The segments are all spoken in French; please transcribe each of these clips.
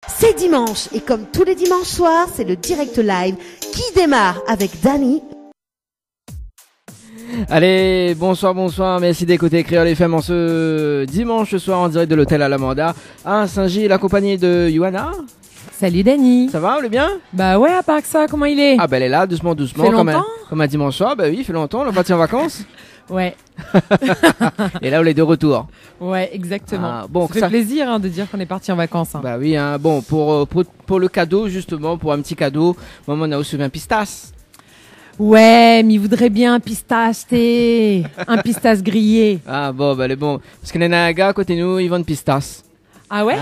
C'est dimanche et comme tous les dimanches soirs, c'est le direct live qui démarre avec Dany. Allez, bonsoir, merci d'écouter Créole FM en ce dimanche soir en direct de l'hôtel Alamanda à Saint-Gilles, accompagné de Yohanna. Salut Dany. Ça va, le bien? Bah ouais, à part que ça, comment il est? Ah bah elle est là, doucement, fait longtemps comme un dimanche soir, bah oui, il fait longtemps, on est parti en vacances. Ouais. Et là on est de retour. Ouais, exactement. Ah, bon, ça fait plaisir de dire qu'on est parti en vacances. Bah oui, bon, pour le cadeau justement, pour un petit cadeau, maman on a reçu un pistache. Ouais, mais il voudrait bien un pistache, un pistache grillé. Ah bon, bah elle est bon. Parce qu'il y en a un gars à côté de nous, ils vendent pistache. Ah ouais?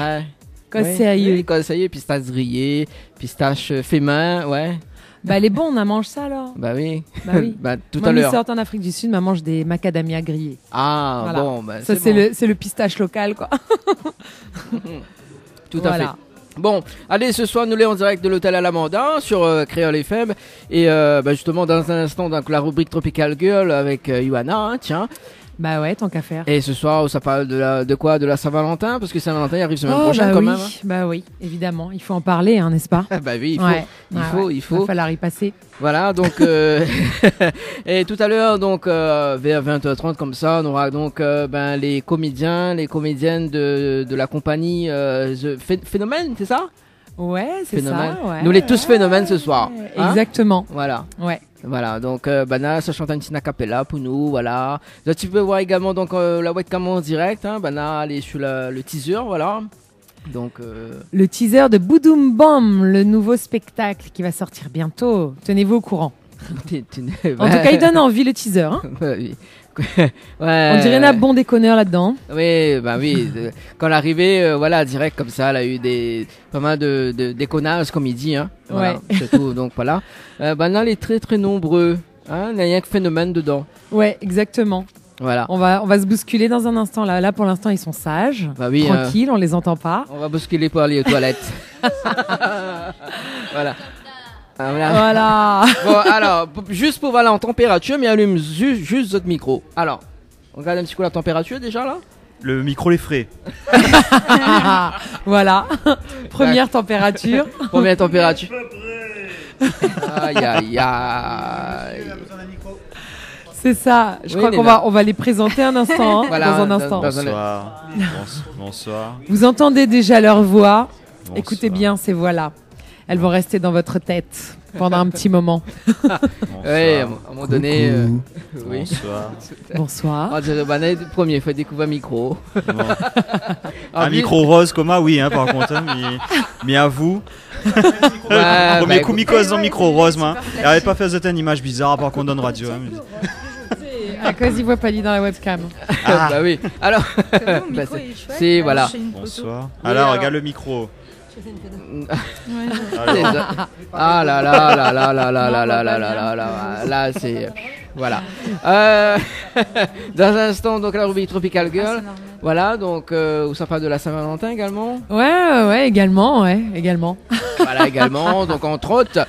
Quand sérieux. Oui, quand sérieux, pistache grillé, pistache fait main, ouais. Bah les bons, on a mangé ça alors. Bah oui. Bah oui. Bah, tout moi, à l'heure. Moi, en Afrique du Sud, ma mange des macadamia grillés. Ah voilà. Bon, bah ça c'est le pistache local quoi. Tout à fait. Bon, allez, ce soir, nous sommes en direct de l'hôtel Alamanda sur Créole FM. Et justement, dans un instant, donc, la rubrique Tropical Girl avec Yohanna, tiens. Bah ouais, tant qu'à faire. Et ce soir, ça parle de quoi? De la Saint-Valentin? Parce que Saint-Valentin arrive semaine prochaine quand même. Bah oui, évidemment. Il faut en parler, n'est-ce pas? Bah oui, il faut. Il va falloir y passer. Voilà, donc et tout à l'heure, donc vers 20h30 comme ça, on aura donc les comédiens, les comédiennes de la compagnie Phénomène, c'est ça? Ouais, c'est ça. Ouais, nous les tous Phénomènes ce soir. Hein? Exactement. Voilà. Ouais. Voilà, donc Bana, ça chante un petit acapella pour nous, voilà. Donc, tu peux voir également donc la webcam en direct, hein, Bana, elle est sur le teaser, voilà. Donc le teaser de Boudoum Bam, le nouveau spectacle qui va sortir bientôt. Tenez-vous au courant. En tout cas, il donne envie le teaser. Hein. Oui. Ouais. On dirait un bon déconneur là-dedans. Oui, bah oui. Quand l'arrivée, voilà, direct comme ça, elle a eu pas mal de déconnages, comme il dit, hein. Voilà, ouais. C'est tout. Donc voilà. Bana, elle est très très nombreux. Hein, il n'y a rien que Phénomène dedans. Ouais, exactement. Voilà. On va se bousculer dans un instant là. Là pour l'instant ils sont sages, bah oui, tranquilles, on les entend pas. On va bousculer pour aller aux toilettes. Voilà. Voilà. Bon alors, juste pour voir en température, mais allume juste votre micro. Alors, on regarde un petit coup la température déjà là. Le micro est frais. Voilà. Première température. Première température. Aïe. C'est ça, je crois qu'on va les présenter un instant, voilà, dans un instant. Bonsoir. Vous entendez déjà leur voix. Bonsoir. Écoutez bien ces voix-là. Elles vont rester dans votre tête pendant un petit moment. Oui, à un moment donné. Oui. Bonsoir. On dirait première fois découvrir un micro. Bon. Un micro rose comme moi, oui, hein, par contre. Hein, mais à vous. Premier coup micro dans micro rose, moi. Et arrête pas faire une image bizarre, par contre, dans la radio. Hein, à cause il voit pas dit dans la webcam. Bah oui. Alors, c'est voilà. Bonsoir. Alors, regarde le micro. Ah là là c'est voilà. Dans un instant donc la rubrique Tropical Girl. Voilà donc où ça parle de la Saint-Valentin également. Ouais également. Voilà également donc entre autres.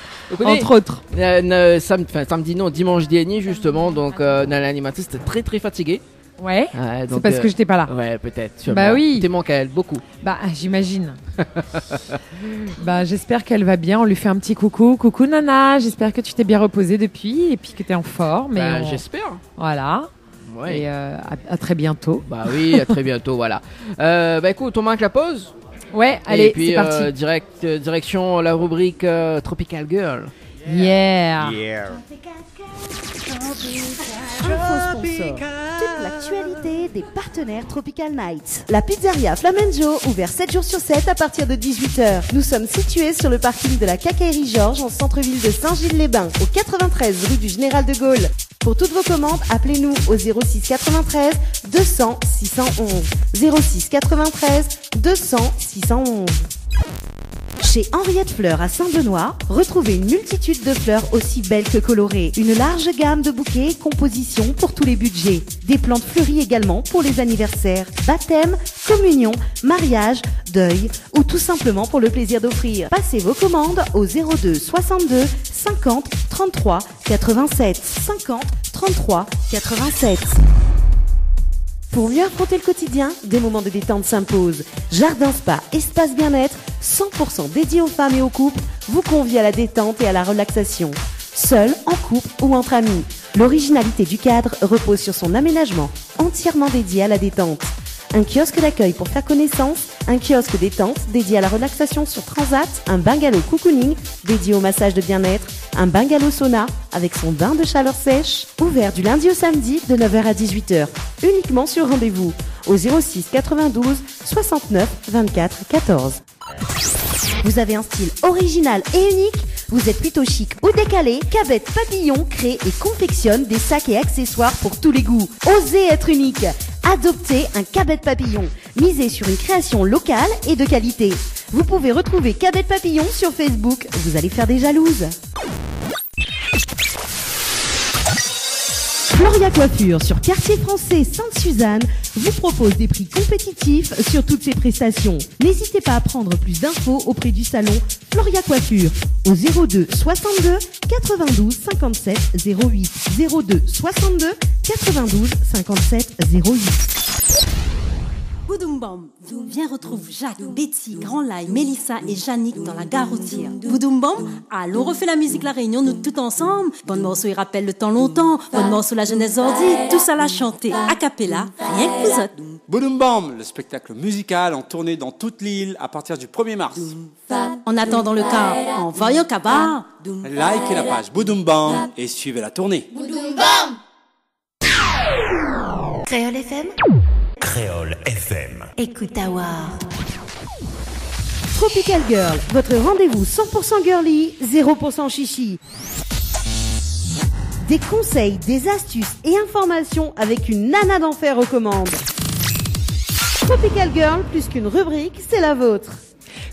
Samedi non dimanche dernier justement donc l'animatrice était très très fatiguée. Ouais, c'est parce que j'étais pas là. Ouais, peut-être. Sûrement. Bah oui. T'es manqué à elle beaucoup. Bah, j'imagine. Bah, j'espère qu'elle va bien. On lui fait un petit coucou. Coucou Nana, j'espère que tu t'es bien reposée depuis et puis que t'es en forme. J'espère. Voilà. Ouais. Et à très bientôt. Bah oui, à très bientôt, voilà. Écoute, on marque la pause. Ouais, allez, et puis, c'est parti. Direction la rubrique Tropical Girl. Yeah. Info sponsor. Toute l'actualité des partenaires Tropical Nights. La pizzeria Flamenjo, ouvert 7 jours sur 7 à partir de 18h. Nous sommes situés sur le parking de la Quincaillerie Georges en centre-ville de Saint-Gilles-les-Bains, au 93 rue du Général de Gaulle. Pour toutes vos commandes, appelez-nous au 06 93 200 611. 06 93 200 611. Chez Henriette Fleurs à Saint-Benoît, retrouvez une multitude de fleurs aussi belles que colorées. Une large gamme de bouquets et compositions pour tous les budgets. Des plantes fleuries également pour les anniversaires, baptêmes, communions, mariages, deuil ou tout simplement pour le plaisir d'offrir. Passez vos commandes au 02 62 50 33 87. 50 33 87. Pour mieux affronter le quotidien, des moments de détente s'imposent. Jardin spa, espace bien-être, 100% dédié aux femmes et aux couples, vous convie à la détente et à la relaxation. Seul, en couple ou entre amis. L'originalité du cadre repose sur son aménagement, entièrement dédié à la détente. Un kiosque d'accueil pour faire connaissance, un kiosque détente dédié à la relaxation sur transat, un bungalow cocooning dédié au massage de bien-être, un bungalow sauna avec son bain de chaleur sèche, ouvert du lundi au samedi de 9h à 18h, uniquement sur rendez-vous, au 06 92 69 24 14. Vous avez un style original et unique? Vous êtes plutôt chic ou décalé? Cabet Papillon crée et confectionne des sacs et accessoires pour tous les goûts. Osez être unique. Adoptez un Cabet Papillon. Misez sur une création locale et de qualité. Vous pouvez retrouver Cabet Papillon sur Facebook. Vous allez faire des jalouses. Floria Coiffure sur Quartier Français Sainte-Suzanne vous propose des prix compétitifs sur toutes ses prestations. N'hésitez pas à prendre plus d'infos auprès du salon Floria Coiffure au 02 62 92 57 08 02 62 92 57 08. Boudoum Bam, viens retrouve Jacques, Betty, Grand Lai, Mélissa et Yannick dans la gare routière. Boudoum Bam, allons refait la musique La Réunion, nous tout ensemble. Bon morceau, il rappelle le temps longtemps. Bon morceau, la jeunesse ordi, tout ça l'a chanté. A cappella, rien que vous autres. Boudoum Bam, le spectacle musical en tournée dans toute l'île à partir du 1er mars. En attendant le car, en voyant Kabar. Likez la page Boudoum Bam et suivez la tournée. Boudoum Bam. Créole FM. Créole FM. Écoute Awar. Tropical Girl, votre rendez-vous 100% girly, 0% chichi. Des conseils, des astuces et informations avec une nana d'enfer aux commandes. Tropical Girl, plus qu'une rubrique, c'est la vôtre.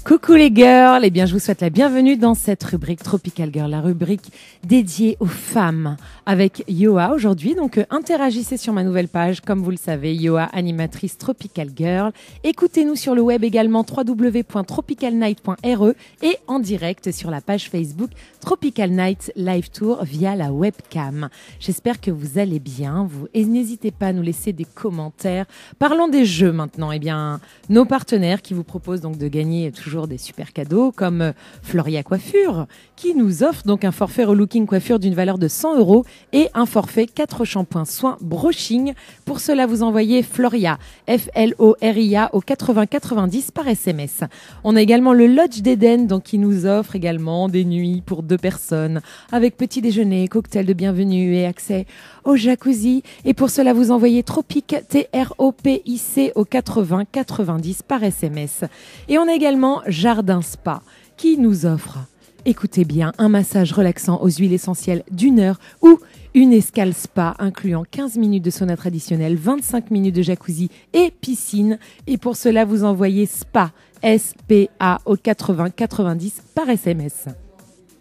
Coucou les girls, eh bien je vous souhaite la bienvenue dans cette rubrique Tropical Girl, la rubrique dédiée aux femmes avec Yoa aujourd'hui. Donc interagissez sur ma nouvelle page, comme vous le savez, Yoa, animatrice Tropical Girl. Écoutez-nous sur le web également www.tropicalnight.re et en direct sur la page Facebook Tropical Night Live Tour via la webcam. J'espère que vous allez bien, et n'hésitez pas à nous laisser des commentaires. Parlons des jeux maintenant. Eh bien, nos partenaires qui vous proposent donc de gagner toujours des super cadeaux comme Floria Coiffure qui nous offre donc un forfait relooking coiffure d'une valeur de 100 € et un forfait 4 shampoings soins brushing. Pour cela, vous envoyez Floria, Floria au 8090 par SMS. On a également le Lodge d'Eden donc qui nous offre également des nuits pour 2 personnes avec petit déjeuner, cocktail de bienvenue et accès au jacuzzi. Et pour cela, vous envoyez Tropic, TROPIC au 8090 par SMS. Et on a également Jardin Spa qui nous offre, écoutez bien, un massage relaxant aux huiles essentielles d'1 heure ou une escale spa incluant 15 minutes de sauna traditionnel, 25 minutes de jacuzzi et piscine. Et pour cela, vous envoyez SPA, SPA au 8090 par SMS.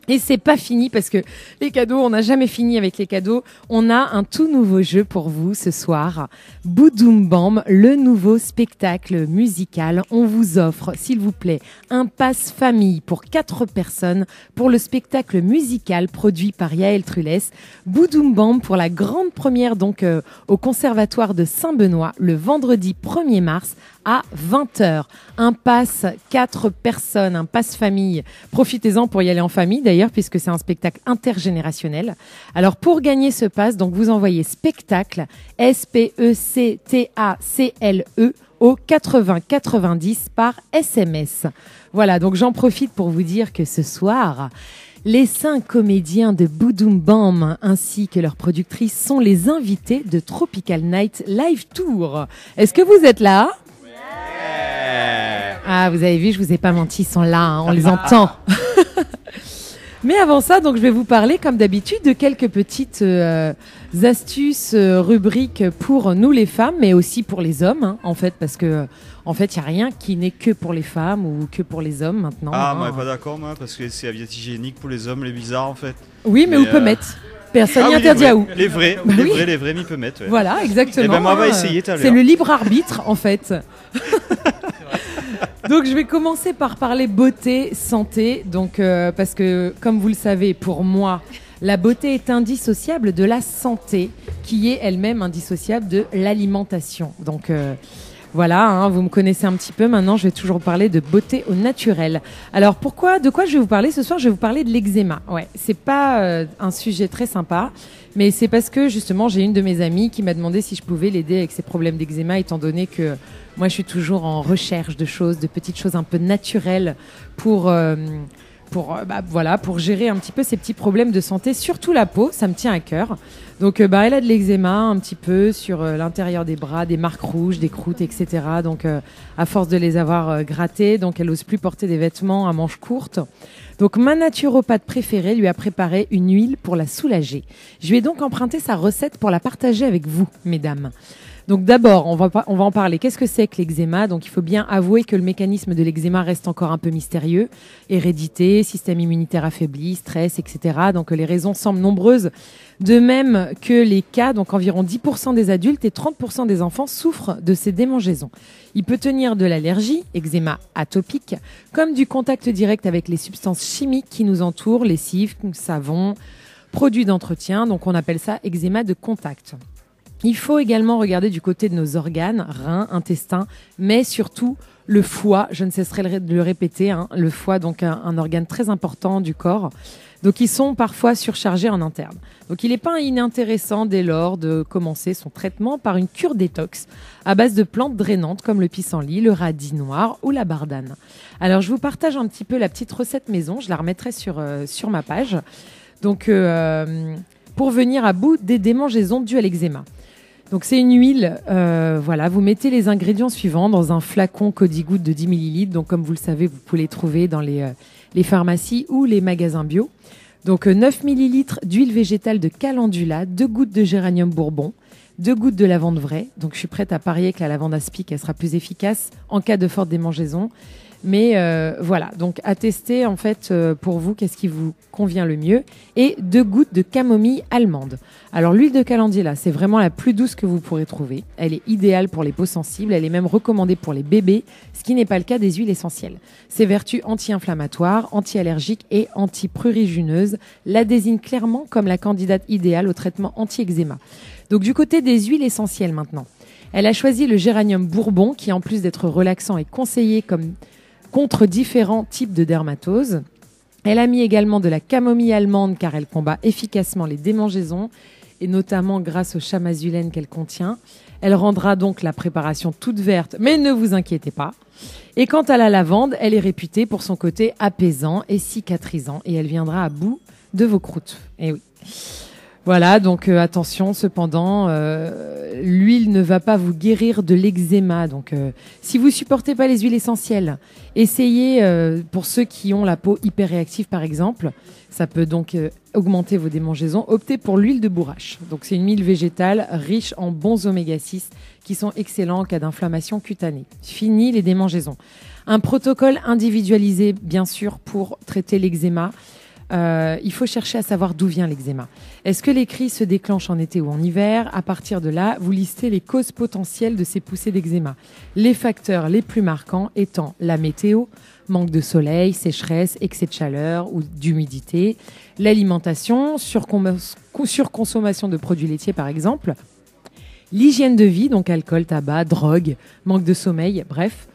Et c'est pas fini parce que les cadeaux, on n'a jamais fini avec les cadeaux. On a un tout nouveau jeu pour vous ce soir. Boudoum Bam, le nouveau spectacle musical. On vous offre, s'il vous plaît, un pass famille pour 4 personnes pour le spectacle musical produit par Yael Trulès. Boudoum Bam pour la grande première donc au Conservatoire de Saint-Benoît le vendredi 1er mars à 20h. Un pass 4 personnes, un pass famille. Profitez-en pour y aller en famille d'ailleurs, puisque c'est un spectacle intergénérationnel. Alors pour gagner ce pass, donc vous envoyez spectacle, SPECTACLE au 8090 par SMS. Voilà, donc j'en profite pour vous dire que ce soir, les 5 comédiens de Boudoum Bam ainsi que leurs productrices sont les invités de Tropical Night Live Tour. Est-ce que vous êtes là ? Ah, vous avez vu, je vous ai pas menti, ils sont là, hein, on les entend. Mais avant ça, donc je vais vous parler, comme d'habitude, de quelques petites astuces, rubriques pour nous les femmes, mais aussi pour les hommes, hein, en fait, parce que en fait, il y a rien qui n'est que pour les femmes ou que pour les hommes maintenant. Ah, hein. moi, pas d'accord, moi, parce que c'est aviette hygiénique pour les hommes, les bizarres, en fait. Oui, mais où peut mettre. Personne n'y interdit à où. Les vrais, bah les vrais, m'y peut mettre. Ouais. Voilà, exactement. Et ben moi, on va essayer tout à l'heure. C'est le libre arbitre, en fait. Donc je vais commencer par parler beauté, santé, donc parce que comme vous le savez, pour moi, la beauté est indissociable de la santé, qui est elle-même indissociable de l'alimentation. Donc Voilà, vous me connaissez un petit peu. Maintenant, je vais toujours parler de beauté au naturel. Alors, de quoi je vais vous parler ce soir? Je vais vous parler de l'eczéma. Ouais, c'est pas un sujet très sympa, mais c'est parce que justement, j'ai une de mes amies qui m'a demandé si je pouvais l'aider avec ses problèmes d'eczéma, étant donné que moi, je suis toujours en recherche de petites choses un peu naturelles pour gérer un petit peu ces petits problèmes de santé, surtout la peau, ça me tient à cœur. Donc, elle a de l'eczéma un petit peu sur l'intérieur des bras, des marques rouges, des croûtes, etc. Donc, à force de les avoir grattées, donc elle n'ose plus porter des vêtements à manches courtes. Donc, ma naturopathe préférée lui a préparé une huile pour la soulager. Je lui ai donc emprunté sa recette pour la partager avec vous, mesdames. Donc d'abord, on va en parler. Qu'est-ce que c'est que l'eczéma? Donc il faut bien avouer que le mécanisme de l'eczéma reste encore un peu mystérieux. Hérédité, système immunitaire affaibli, stress, etc. Donc les raisons semblent nombreuses. De même que les cas, donc environ 10% des adultes et 30% des enfants souffrent de ces démangeaisons. Il peut tenir de l'allergie, eczéma atopique, comme du contact direct avec les substances chimiques qui nous entourent, lessive, savon, produits d'entretien. Donc on appelle ça eczéma de contact. Il faut également regarder du côté de nos organes, reins, intestins, mais surtout le foie. Je ne cesserai de le répéter, le foie, donc un organe très important du corps. Donc ils sont parfois surchargés en interne. Donc il n'est pas inintéressant dès lors de commencer son traitement par une cure détox à base de plantes drainantes comme le pissenlit, le radis noir ou la bardane. Alors je vous partage un petit peu la petite recette maison, je la remettrai sur ma page. Donc pour venir à bout des démangeaisons dues à l'eczéma. Donc c'est une huile, vous mettez les ingrédients suivants dans un flacon Codigoutte de 10 ml. Donc comme vous le savez, vous pouvez les trouver dans les pharmacies ou les magasins bio. Donc 9 ml d'huile végétale de calendula, 2 gouttes de géranium bourbon, 2 gouttes de lavande vraie. Donc je suis prête à parier que la lavande aspic, elle sera plus efficace en cas de forte démangeaison. Mais donc à tester en fait pour vous, qu'est-ce qui vous convient le mieux. Et 2 gouttes de camomille allemande. Alors l'huile de calendula, c'est vraiment la plus douce que vous pourrez trouver. Elle est idéale pour les peaux sensibles, elle est même recommandée pour les bébés, ce qui n'est pas le cas des huiles essentielles. Ses vertus anti-inflammatoires, anti-allergiques et anti-prurigineuses la désignent clairement comme la candidate idéale au traitement anti-eczéma. Donc du côté des huiles essentielles maintenant. Elle a choisi le géranium bourbon qui, en plus d'être relaxant, est conseillé contre différents types de dermatose. Elle a mis également de la camomille allemande car elle combat efficacement les démangeaisons et notamment grâce au chamazulène qu'elle contient. Elle rendra donc la préparation toute verte, mais ne vous inquiétez pas. Et quant à la lavande, elle est réputée pour son côté apaisant et cicatrisant et elle viendra à bout de vos croûtes. Eh oui. Voilà, donc attention, cependant, l'huile ne va pas vous guérir de l'eczéma. Donc, si vous supportez pas les huiles essentielles, essayez, pour ceux qui ont la peau hyper réactive par exemple, ça peut donc augmenter vos démangeaisons, optez pour l'huile de bourrache. Donc, c'est une huile végétale riche en bons oméga 6 qui sont excellents en cas d'inflammation cutanée. Fini les démangeaisons. Un protocole individualisé, bien sûr, pour traiter l'eczéma. Il faut chercher à savoir d'où vient l'eczéma. Est-ce que les cris se déclenchent en été ou en hiver? À partir de là, vous listez les causes potentielles de ces poussées d'eczéma. Les facteurs les plus marquants étant la météo, manque de soleil, sécheresse, excès de chaleur ou d'humidité, l'alimentation, surconsommation de produits laitiers par exemple, l'hygiène de vie, donc alcool, tabac, drogue, manque de sommeil, bref,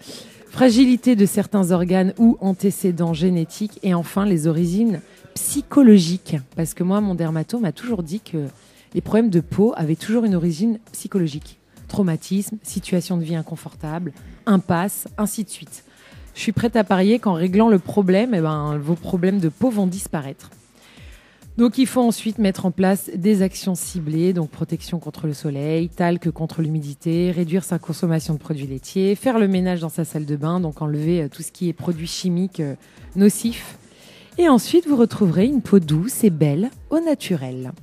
fragilité de certains organes ou antécédents génétiques et enfin les origines psychologiques. Parce que moi, mon dermato m'a toujours dit que les problèmes de peau avaient toujours une origine psychologique. Traumatisme, situation de vie inconfortable, impasse, ainsi de suite. Je suis prête à parier qu'en réglant le problème, vos problèmes de peau vont disparaître. Donc il faut ensuite mettre en place des actions ciblées, donc protection contre le soleil, talc contre l'humidité, réduire sa consommation de produits laitiers, faire le ménage dans sa salle de bain, donc enlever tout ce qui est produits chimiques nocifs. Et ensuite vous retrouverez une peau douce et belle au naturel.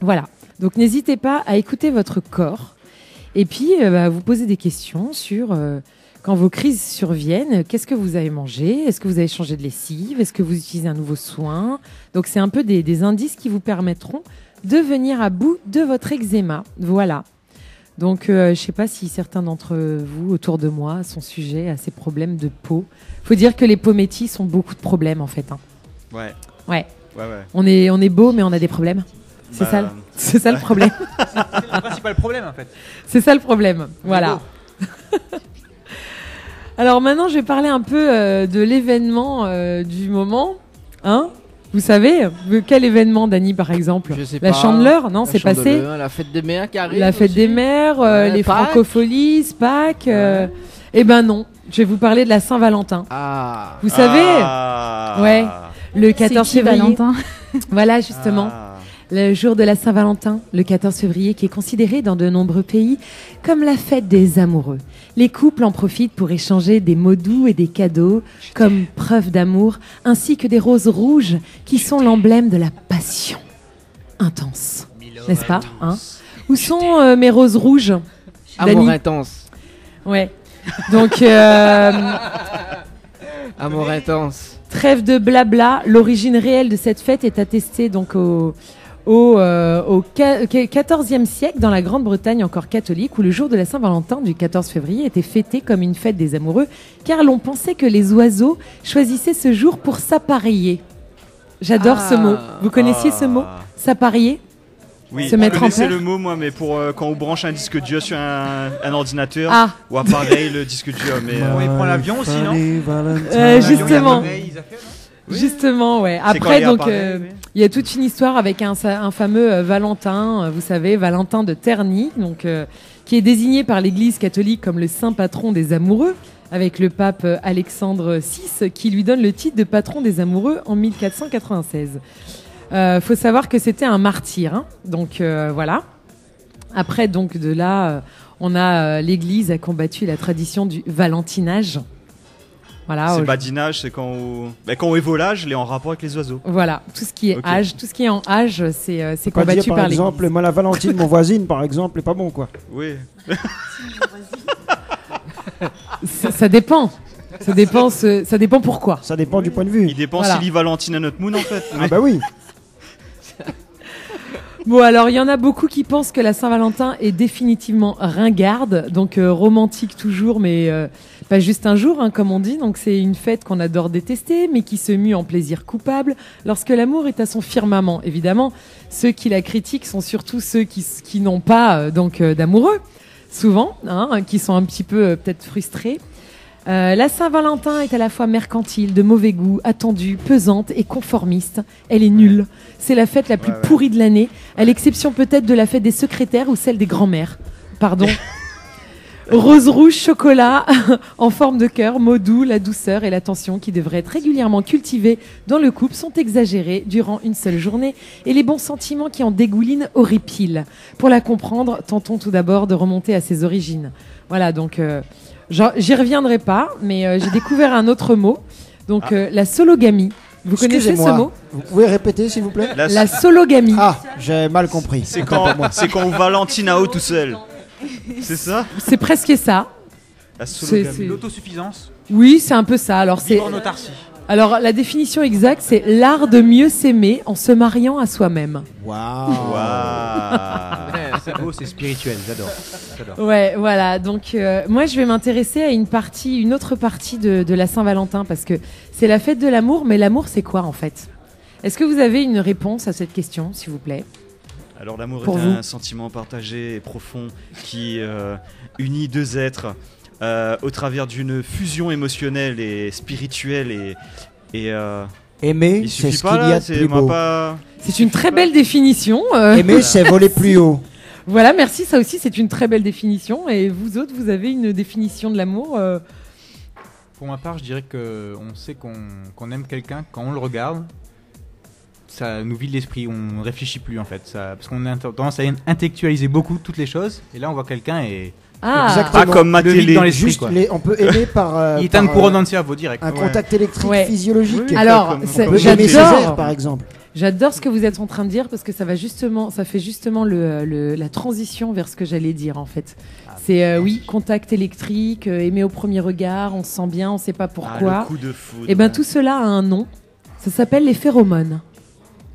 Voilà, donc n'hésitez pas à écouter votre corps et puis vous poser des questions sur... Quand vos crises surviennent, qu'est-ce que vous avez mangé? Est-ce que vous avez changé de lessive? Est-ce que vous utilisez un nouveau soin? Donc c'est un peu des indices qui vous permettront de venir à bout de votre eczéma. Voilà. Donc je ne sais pas si certains d'entre vous autour de moi sont sujets à ces problèmes de peau. Faut dire que les pommetis ont beaucoup de problèmes en fait. Ouais. On est beau mais on a des problèmes. C'est ça le problème. C'est le principal problème en fait. C'est ça le problème. Voilà. Alors maintenant, je vais parler un peu de l'événement du moment. Hein ? Vous savez, quel événement, Dany, par exemple ? Je sais la pas. Chandeleur, non, c'est passé. La fête des mères qui arrive. La fête des mères, les Pâques. francopholies, Pâques. Eh ben non, je vais vous parler de la Saint-Valentin. Ah. Vous savez, ouais, le 14 C'est qui, février. Valentin ? Voilà, justement. Le jour de la Saint-Valentin, le 14 février, qui est considéré dans de nombreux pays comme la fête des amoureux. Les couples en profitent pour échanger des mots doux et des cadeaux comme preuve d'amour, ainsi que des roses rouges qui sont l'emblème de la passion intense. N'est-ce pas, hein ? Où sont mes roses rouges, Amour Dany ? intense. Ouais. Donc, Amour intense. trêve de blabla, l'origine réelle de cette fête est attestée donc au XIVe siècle dans la Grande-Bretagne encore catholique, où le jour de la Saint-Valentin du 14 février était fêté comme une fête des amoureux, car l'on pensait que les oiseaux choisissaient ce jour pour s'appareiller. J'adore ce mot. Vous connaissiez ce mot ? S'appareiller ? Oui, Se mettre je en connaissais paire. le mot, moi, mais pour quand on branche un disque dur sur un ordinateur Ah. ou appareil, le disque dur. Mais On y prend l'avion aussi, non Justement. Oui. Justement, ouais. C'est quand Après, il est donc, appareil, oui. il y a toute une histoire avec un fameux Valentin, vous savez, Valentin de Terni, donc, qui est désigné par l'Église catholique comme le saint patron des amoureux, avec le pape Alexandre VI, qui lui donne le titre de patron des amoureux en 1496. Faut savoir que c'était un martyr, hein. Donc voilà. Après, donc de là, on a l'Église a combattu la tradition du valentinage. Voilà. C'est badinage, c'est quand on est volage, il est en rapport avec les oiseaux. Voilà, tout ce qui est Ok. âge, tout ce qui est en âge, c'est Pas combattu dire, par par exemple, l'Église. moi la Valentine, mon voisine, par exemple, est pas bon, quoi. Oui. Ça dépend. Ça dépend pourquoi. Ça dépend du point de vue. Il dépend Voilà. s'il lit Valentine à notre moon, en fait. Ah bah oui. Bon, alors il y en a beaucoup qui pensent que la Saint-Valentin est définitivement ringarde, donc romantique toujours, mais pas juste un jour, hein, comme on dit. Donc c'est une fête qu'on adore détester, mais qui se mue en plaisir coupable lorsque l'amour est à son firmament. Évidemment, ceux qui la critiquent sont surtout ceux qui n'ont pas d'amoureux, souvent, hein, qui sont un petit peu peut-être frustrés. La Saint-Valentin est à la fois mercantile, de mauvais goût, attendue, pesante et conformiste. Elle est nulle. C'est la fête la plus pourrie de l'année, à l'exception peut-être de la fête des secrétaires ou celle des grands-mères. Pardon. Rose rouge, chocolat, en forme de cœur, mots doux, la douceur et l'attention qui devraient être régulièrement cultivés dans le couple sont exagérés durant une seule journée et les bons sentiments qui en dégoulinent horripilent. Pour la comprendre, tentons tout d'abord de remonter à ses origines. Voilà, donc j'y reviendrai pas, mais j'ai découvert un autre mot, donc la sologamie. Vous connaissez ce mot ? Vous pouvez répéter, s'il vous plaît ? La sologamie. Ah, j'ai mal compris. C'est quand Valentine a haut tout seul. C'est ça ? C'est presque ça. La sologamie. C'est- L'autosuffisance. Oui, c'est un peu ça. Alors c'est. Vivre en autarcie. Alors la définition exacte, c'est l'art de mieux s'aimer en se mariant à soi-même. Waouh. C'est beau, c'est spirituel, j'adore. Ouais, voilà. Donc moi, je vais m'intéresser à une autre partie de la Saint-Valentin parce que c'est la fête de l'amour. Mais l'amour, c'est quoi en fait ? Est-ce que vous avez une réponse à cette question, s'il vous plaît ? Alors l'amour Pour est vous. un sentiment partagé et profond qui unit deux êtres au travers d'une fusion émotionnelle et spirituelle et Aimer, il c'est suffit ce pas qu'il y a là, de c'est plus moi beau. pas. C'est une très belle définition. Aimer, c'est voler plus haut. Voilà, merci. Ça aussi, c'est une très belle définition. Et vous autres, vous avez une définition de l'amour Pour ma part, je dirais qu'on sait qu'on aime quelqu'un quand on le regarde. Ça nous vide l'esprit, on ne réfléchit plus en fait. Parce qu'on a tendance à intellectualiser beaucoup toutes les choses. Et là, on voit quelqu'un et Exactement. Pas comme ma Le vide télé. dans l'esprit, Juste, quoi. on peut aimer par. il éteint par, une couronne dans le cerveau direct. un contact électrique Ouais. physiologique. Oui, Alors, comme- c'est- On peut aimer j'adore. Césaire, par exemple. J'adore ce que vous êtes en train de dire parce que ça fait justement la transition vers ce que j'allais dire en fait. C'est oui, contact électrique, aimer au premier regard, on se sent bien, on sait pas Ah, pourquoi. le coup de foudre. Et ben tout cela a un nom. Ça s'appelle les phéromones.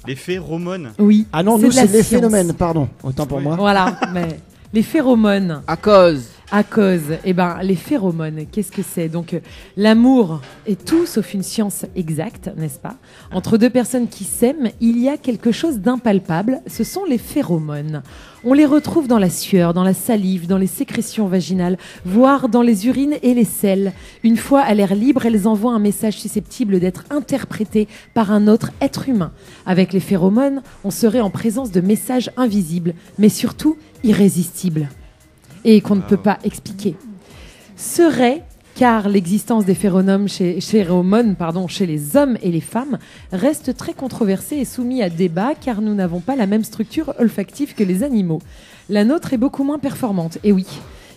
L'effet Romone. Oui. Ah non, c'est nous, de la c'est les science. phénomènes, pardon. Autant pour moi. Voilà, mais les phéromones. À cause. À cause, les phéromones, qu'est-ce que c'est? Donc, l'amour est tout sauf une science exacte, n'est-ce pas? Entre deux personnes qui s'aiment, il y a quelque chose d'impalpable, ce sont les phéromones. On les retrouve dans la sueur, dans la salive, dans les sécrétions vaginales, voire dans les urines et les selles. Une fois à l'air libre, elles envoient un message susceptible d'être interprété par un autre être humain. Avec les phéromones, on serait en présence de messages invisibles, mais surtout irrésistibles. Et qu'on ne peut pas expliquer. Car l'existence des phéromones chez les hommes et les femmes reste très controversée et soumise à débat car nous n'avons pas la même structure olfactive que les animaux. La nôtre est beaucoup moins performante, et oui,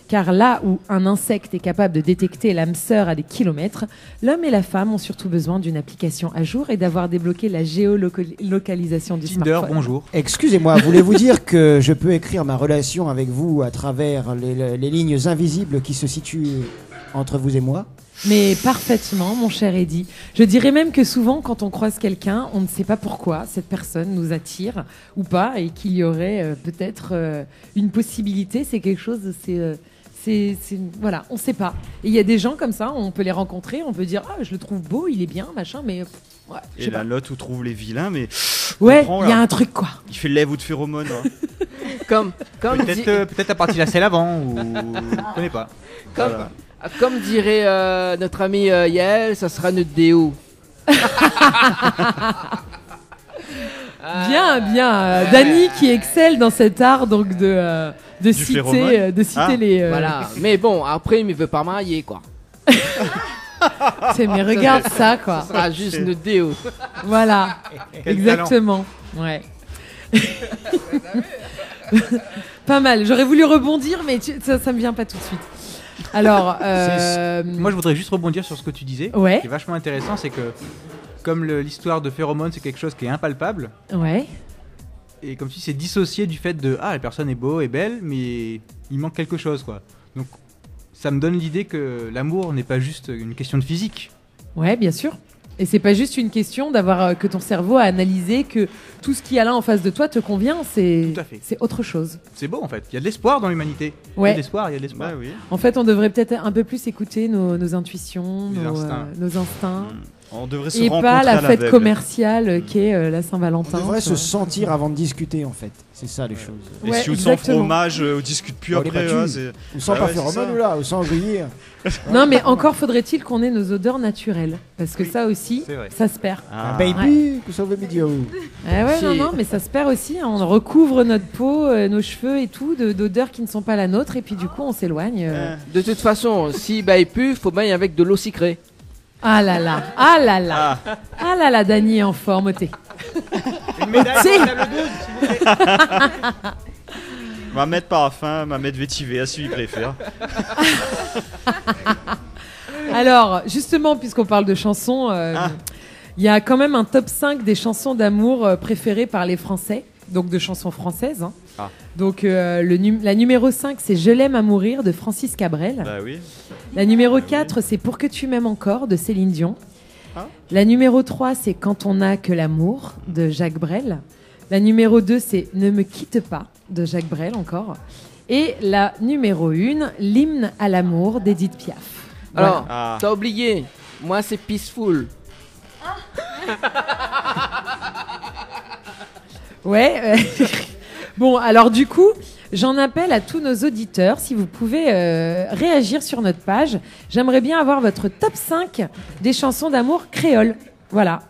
car là où un insecte est capable de détecter l'âme sœur à des kilomètres, l'homme et la femme ont surtout besoin d'une application à jour et d'avoir débloqué la géolocalisation du Tinder, smartphone. bonjour. Excusez-moi, voulez-vous dire que je peux écrire ma relation avec vous à travers les lignes invisibles qui se situent entre vous et moi? Mais parfaitement, mon cher Eddy. Je dirais même que souvent, quand on croise quelqu'un, on ne sait pas pourquoi cette personne nous attire ou pas, et qu'il y aurait peut-être une possibilité. C'est quelque chose, voilà, on ne sait pas. Et il y a des gens comme ça, on peut les rencontrer, on peut dire ah je le trouve beau, il est bien, machin, mais ouais. Et la note où trouve les vilains, mais ouais, il y a un truc quoi. Il fait lèvre ou de phéromones. Hein. comme peut-être à partir de la selle avant ou je connais pas. Comme dirait notre ami Yael, ça sera notre déo. Bien. Dany qui excelle dans cet art donc de citer les. Voilà. Mais bon, après il me veut pas marier quoi. Mais regarde ça quoi. Ça sera juste notre déo. Voilà. Exactement. Ouais. Pas mal. J'aurais voulu rebondir, mais ça me vient pas tout de suite. Alors, moi je voudrais juste rebondir sur ce que tu disais. Ouais. Ce qui est vachement intéressant, c'est que comme l'histoire de phéromones, c'est quelque chose qui est impalpable. Ouais. Et comme si c'est dissocié du fait de la personne est beau et belle, mais il manque quelque chose quoi. Donc ça me donne l'idée que l'amour n'est pas juste une question de physique. Ouais, bien sûr. Et c'est pas juste une question d'avoir que ton cerveau a analysé que tout ce qu'il y a là en face de toi te convient, c'est autre chose. C'est beau en fait, il y a de l'espoir dans l'humanité. Ouais. Il y a de l'espoir. Bah, oui. En fait, on devrait peut-être un peu plus écouter nos intuitions, nos instincts. On devrait se et rencontrer pas la à fête l'aveugle. commerciale qu'est la Saint-Valentin. On devrait se sentir avant de discuter en fait. C'est ça les choses. Et si on sans fromage, on discute plus après. Ou sans pas phéromone ou sans griller. Non mais encore faudrait-il qu'on ait nos odeurs naturelles. Parce que ça aussi, ça se perd. Baby, que ça veut médio. Non, mais ça se perd aussi. On recouvre notre peau, nos cheveux et tout d'odeurs qui ne sont pas la nôtre. Et puis du coup, on s'éloigne. De toute façon, si il pue, faut bien avec de l'eau sucrée. Ah là là, ah là là, ah là là, Dany est en forme, t'es. Une médaille Ma mettre parfum, ma mettre vétiver, à celui qui préfère. Alors, justement, puisqu'on parle de chansons, il y a quand même un top 5 des chansons d'amour préférées par les Français, donc de chansons françaises. Hein. Ah. Donc, la numéro 5, c'est Je l'aime à mourir de Francis Cabrel. Bah oui. La numéro 4, c'est Pour que tu m'aimes encore de Céline Dion. La numéro 3, c'est Quand on n'a que l'amour de Jacques Brel. La numéro 2, c'est Ne me quitte pas de Jacques Brel encore. Et la numéro 1, L'hymne à l'amour d'Edith Piaf. Alors, t'as oublié, moi c'est Peaceful. Ouais. Bon, alors du coup, j'en appelle à tous nos auditeurs, si vous pouvez réagir sur notre page. J'aimerais bien avoir votre top 5 des chansons d'amour créoles. Voilà.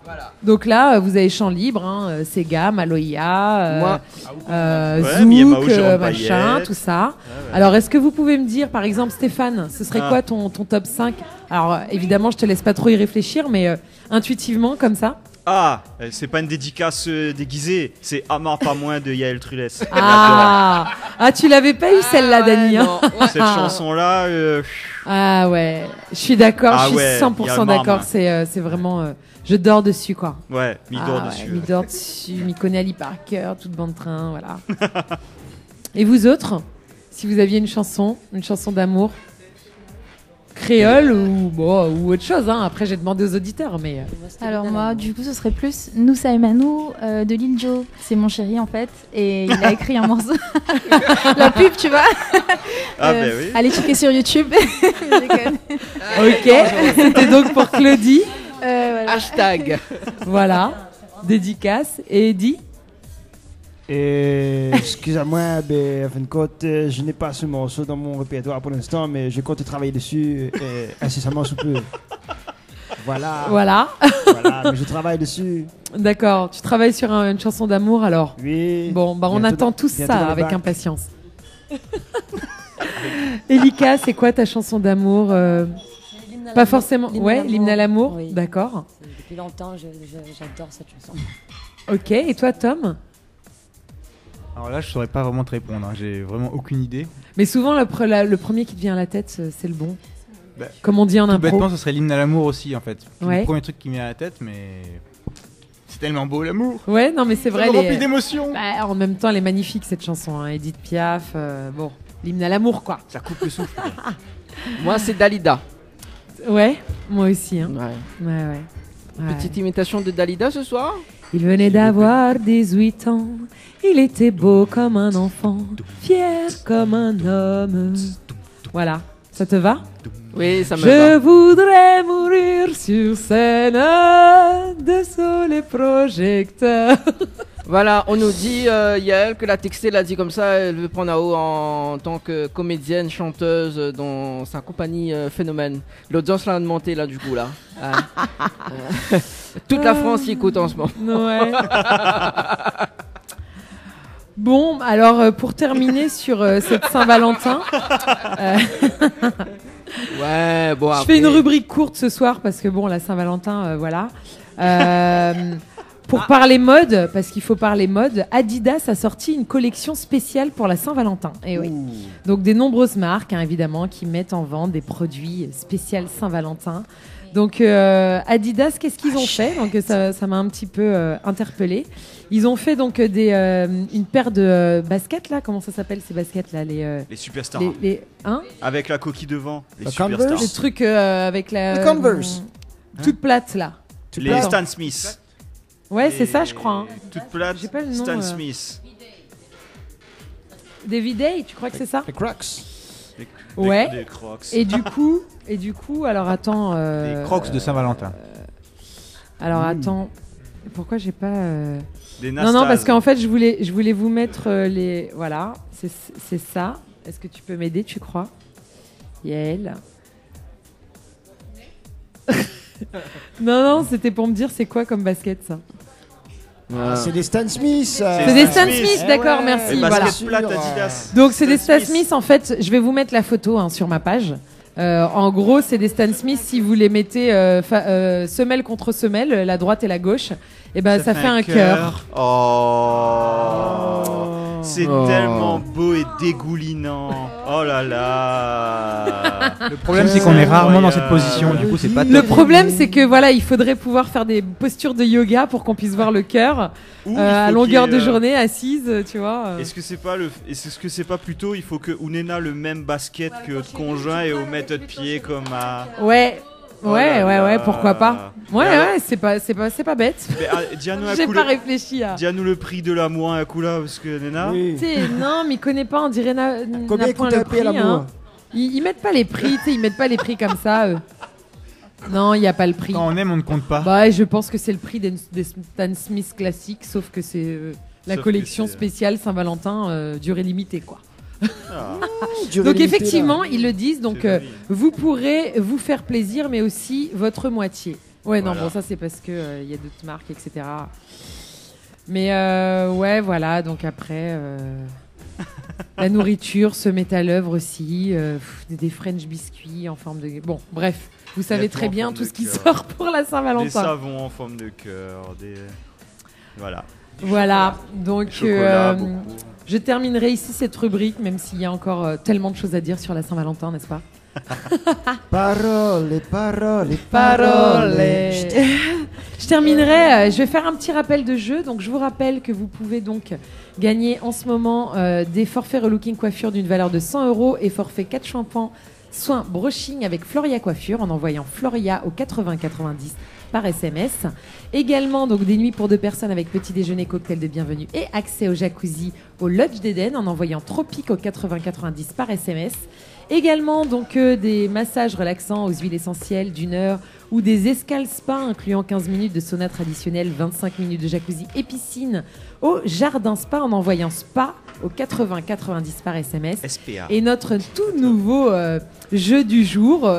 Donc là, vous avez champ libre, hein, Sega, Maloya, Zouk, machin, tout ça. Ouais. Alors, est-ce que vous pouvez me dire, par exemple, Stéphane, ce serait quoi ton top 5 ? Alors, évidemment, je te laisse pas trop y réfléchir, mais intuitivement, comme ça. Ah, c'est pas une dédicace déguisée, c'est Amar pas moins de Yael Trulès. Ah, tu l'avais pas eu celle-là, Dany. Hein. Cette chanson-là. Ah ouais, je suis d'accord, je suis 100% d'accord. C'est vraiment, je dors dessus quoi. Ouais, m'y dort dessus. M'y dort dessus, m'y connaît Ali Parker, toute bande train, voilà. Et vous autres, si vous aviez une chanson d'amour créole ou autre chose. Hein. Après, j'ai demandé aux auditeurs, mais. Alors moi, du coup, ce serait plus Noussa et Manou de Lil Jon. C'est mon chéri en fait, et il a écrit un morceau. La pub, tu vois. Ben oui. Allez checker sur YouTube. Ok, c'était donc pour Claudie. Voilà. Hashtag. Voilà, dédicace. Et Eddie? Excusez-moi, en fin de compte, je n'ai pas ce morceau dans mon répertoire pour l'instant, mais je compte travailler dessus incessamment sous peu. Voilà, mais je travaille dessus. D'accord, tu travailles sur une chanson d'amour alors? Oui. Bon, on attend tous ça avec bacs. impatience. Elika, c'est quoi ta chanson d'amour? Pas forcément. Ouais, l'hymne à l'amour. Oui. D'accord. Depuis longtemps, j'adore cette chanson. Ok, et toi, Tom? Alors là, je saurais pas vraiment te répondre. Hein. J'ai vraiment aucune idée. Mais souvent, le premier qui te vient à la tête, c'est le bon. Comme on dit en impro. Bêtement, ce serait l'hymne à l'amour aussi, en fait. C'est Ouais. le premier truc qui me vient à la tête, mais c'est tellement beau l'amour. Ouais, non, mais c'est vrai. Ça me remplit d'émotions. En même temps, elle est magnifique cette chanson. Hein. Edith Piaf. Bon, l'hymne à l'amour, quoi. Ça coupe le souffle. Moi, c'est Dalida. Ouais, moi aussi. Hein. Ouais. Ouais. Petite imitation de Dalida ce soir. Il venait d'avoir 18 ans. Il était beau comme un enfant, fier comme un homme. Voilà, ça te va? Oui, ça me Je va. voudrais mourir sur scène dessous les projecteurs. Voilà, on nous dit, Yael, que la textée l'a dit comme ça, elle veut prendre à haut en tant que comédienne, chanteuse dans sa compagnie Phénomène. L'audience l'a demandé là, du coup, là. Toute la France y écoute en ce moment. Ouais. Bon, alors pour terminer sur cette Saint-Valentin, ouais, bon. je fais une rubrique courte ce soir parce que bon, la Saint-Valentin, voilà. Pour parler mode, parce qu'il faut parler mode, Adidas a sorti une collection spéciale pour la Saint-Valentin. Et oui. Donc des nombreuses marques, hein, évidemment, qui mettent en vente des produits spéciaux Saint-Valentin. Donc Adidas, qu'est-ce qu'ils ont fait? Donc ça m'a un petit peu interpellée. Ils ont fait donc une paire de baskets là. Comment ça s'appelle ces baskets là? Les superstars. Hein? Avec la coquille devant. Les Converse. superstars. Les trucs avec la Les Converse. toute plate là. Les Stan Smith. Ouais, c'est ça, je crois. Hein. Toute plate. J'ai pas le nom, Stan Smith. David Day, tu crois que c'est ça? Les Crocs. Ouais. Des Crocs. Et du coup, alors attends. Les Crocs de Saint-Valentin. Alors attends, pourquoi j'ai pas Des Non, parce qu'en fait, je voulais vous mettre les. Voilà, c'est ça. Est-ce que tu peux m'aider, tu crois, Yael? Non, c'était pour me dire c'est quoi comme basket ça. C'est des Stan Smith. C'est des Stan Smith, d'accord, merci. Les Voilà. baskets plates Adidas. Donc c'est des Stan Smith, en fait, je vais vous mettre la photo hein, sur ma page. En gros, c'est des Stan Smith, si vous les mettez semelle contre semelle, la droite et la gauche, et ben ça fait un cœur. Oh. C'est tellement beau et dégoulinant. Oh là là. Le problème, c'est qu'on est rarement dans cette position. Du coup, c'est pas top. Le problème, c'est que voilà, il faudrait pouvoir faire des postures de yoga pour qu'on puisse voir le cœur à longueur de journée, assise, tu vois. Est-ce que c'est pas plutôt il faut que Ounena le même basket que notre conjoint et au mettre de pied comme à. Ouais. Oh Ouais, là là. pourquoi pas. Ouais, alors- c'est pas bête. Dis-nous J'ai pas réfléchi à. Dis-nous le prix de l'amour à coup là parce que Nena. Oui. Tu sais, non, mais il connaît pas, on dirait n'a Combien point coûte le un paix prix. à l'amour Hein. Ils mettent pas les prix, tu sais, ils mettent pas les prix comme ça. Non, il y a pas le prix. Quand on aime, on ne compte pas. Bah, je pense que c'est le prix des Stan Smith classiques, sauf que c'est la Sauf collection que c'est- spéciale Saint-Valentin durée limitée, quoi. Durée Donc limitée, effectivement, là. ils le disent. Donc C'est joli. vous pourrez vous faire plaisir, mais aussi votre moitié. Ouais, non, Voilà. bon, ça c'est parce que il y a d'autres marques, etc. Mais ouais, voilà. Donc après, la nourriture se met à l'œuvre aussi. Des French biscuits en forme de. Bon, bref, vous savez Des très vêtements en bien forme tout de ce qui cœur. sort pour la Des Saint-Valentin. savons en forme de cœur, des. Voilà. Voilà. Donc Chocolat, beaucoup. je terminerai ici cette rubrique, même s'il y a encore tellement de choses à dire sur la Saint-Valentin, n'est-ce pas? Parole. Je terminerai, je vais faire un petit rappel de jeu. Donc je vous rappelle que vous pouvez donc gagner en ce moment des forfaits relooking coiffure d'une valeur de 100 € et forfait 4 shampoings soin brushing avec Floria Coiffure en envoyant Floria au 80 90 par SMS. Également donc des nuits pour 2 personnes avec petit déjeuner, cocktail de bienvenue et accès au jacuzzi au Lodge d'Eden en envoyant Tropique au 80 90 par SMS. Également donc des massages relaxants aux huiles essentielles d'1 heure ou des escales spa incluant 15 minutes de sauna traditionnel, 25 minutes de jacuzzi et piscine au Jardin Spa en envoyant Spa au 80 90 par SMS. SPA. Et notre tout nouveau jeu du jour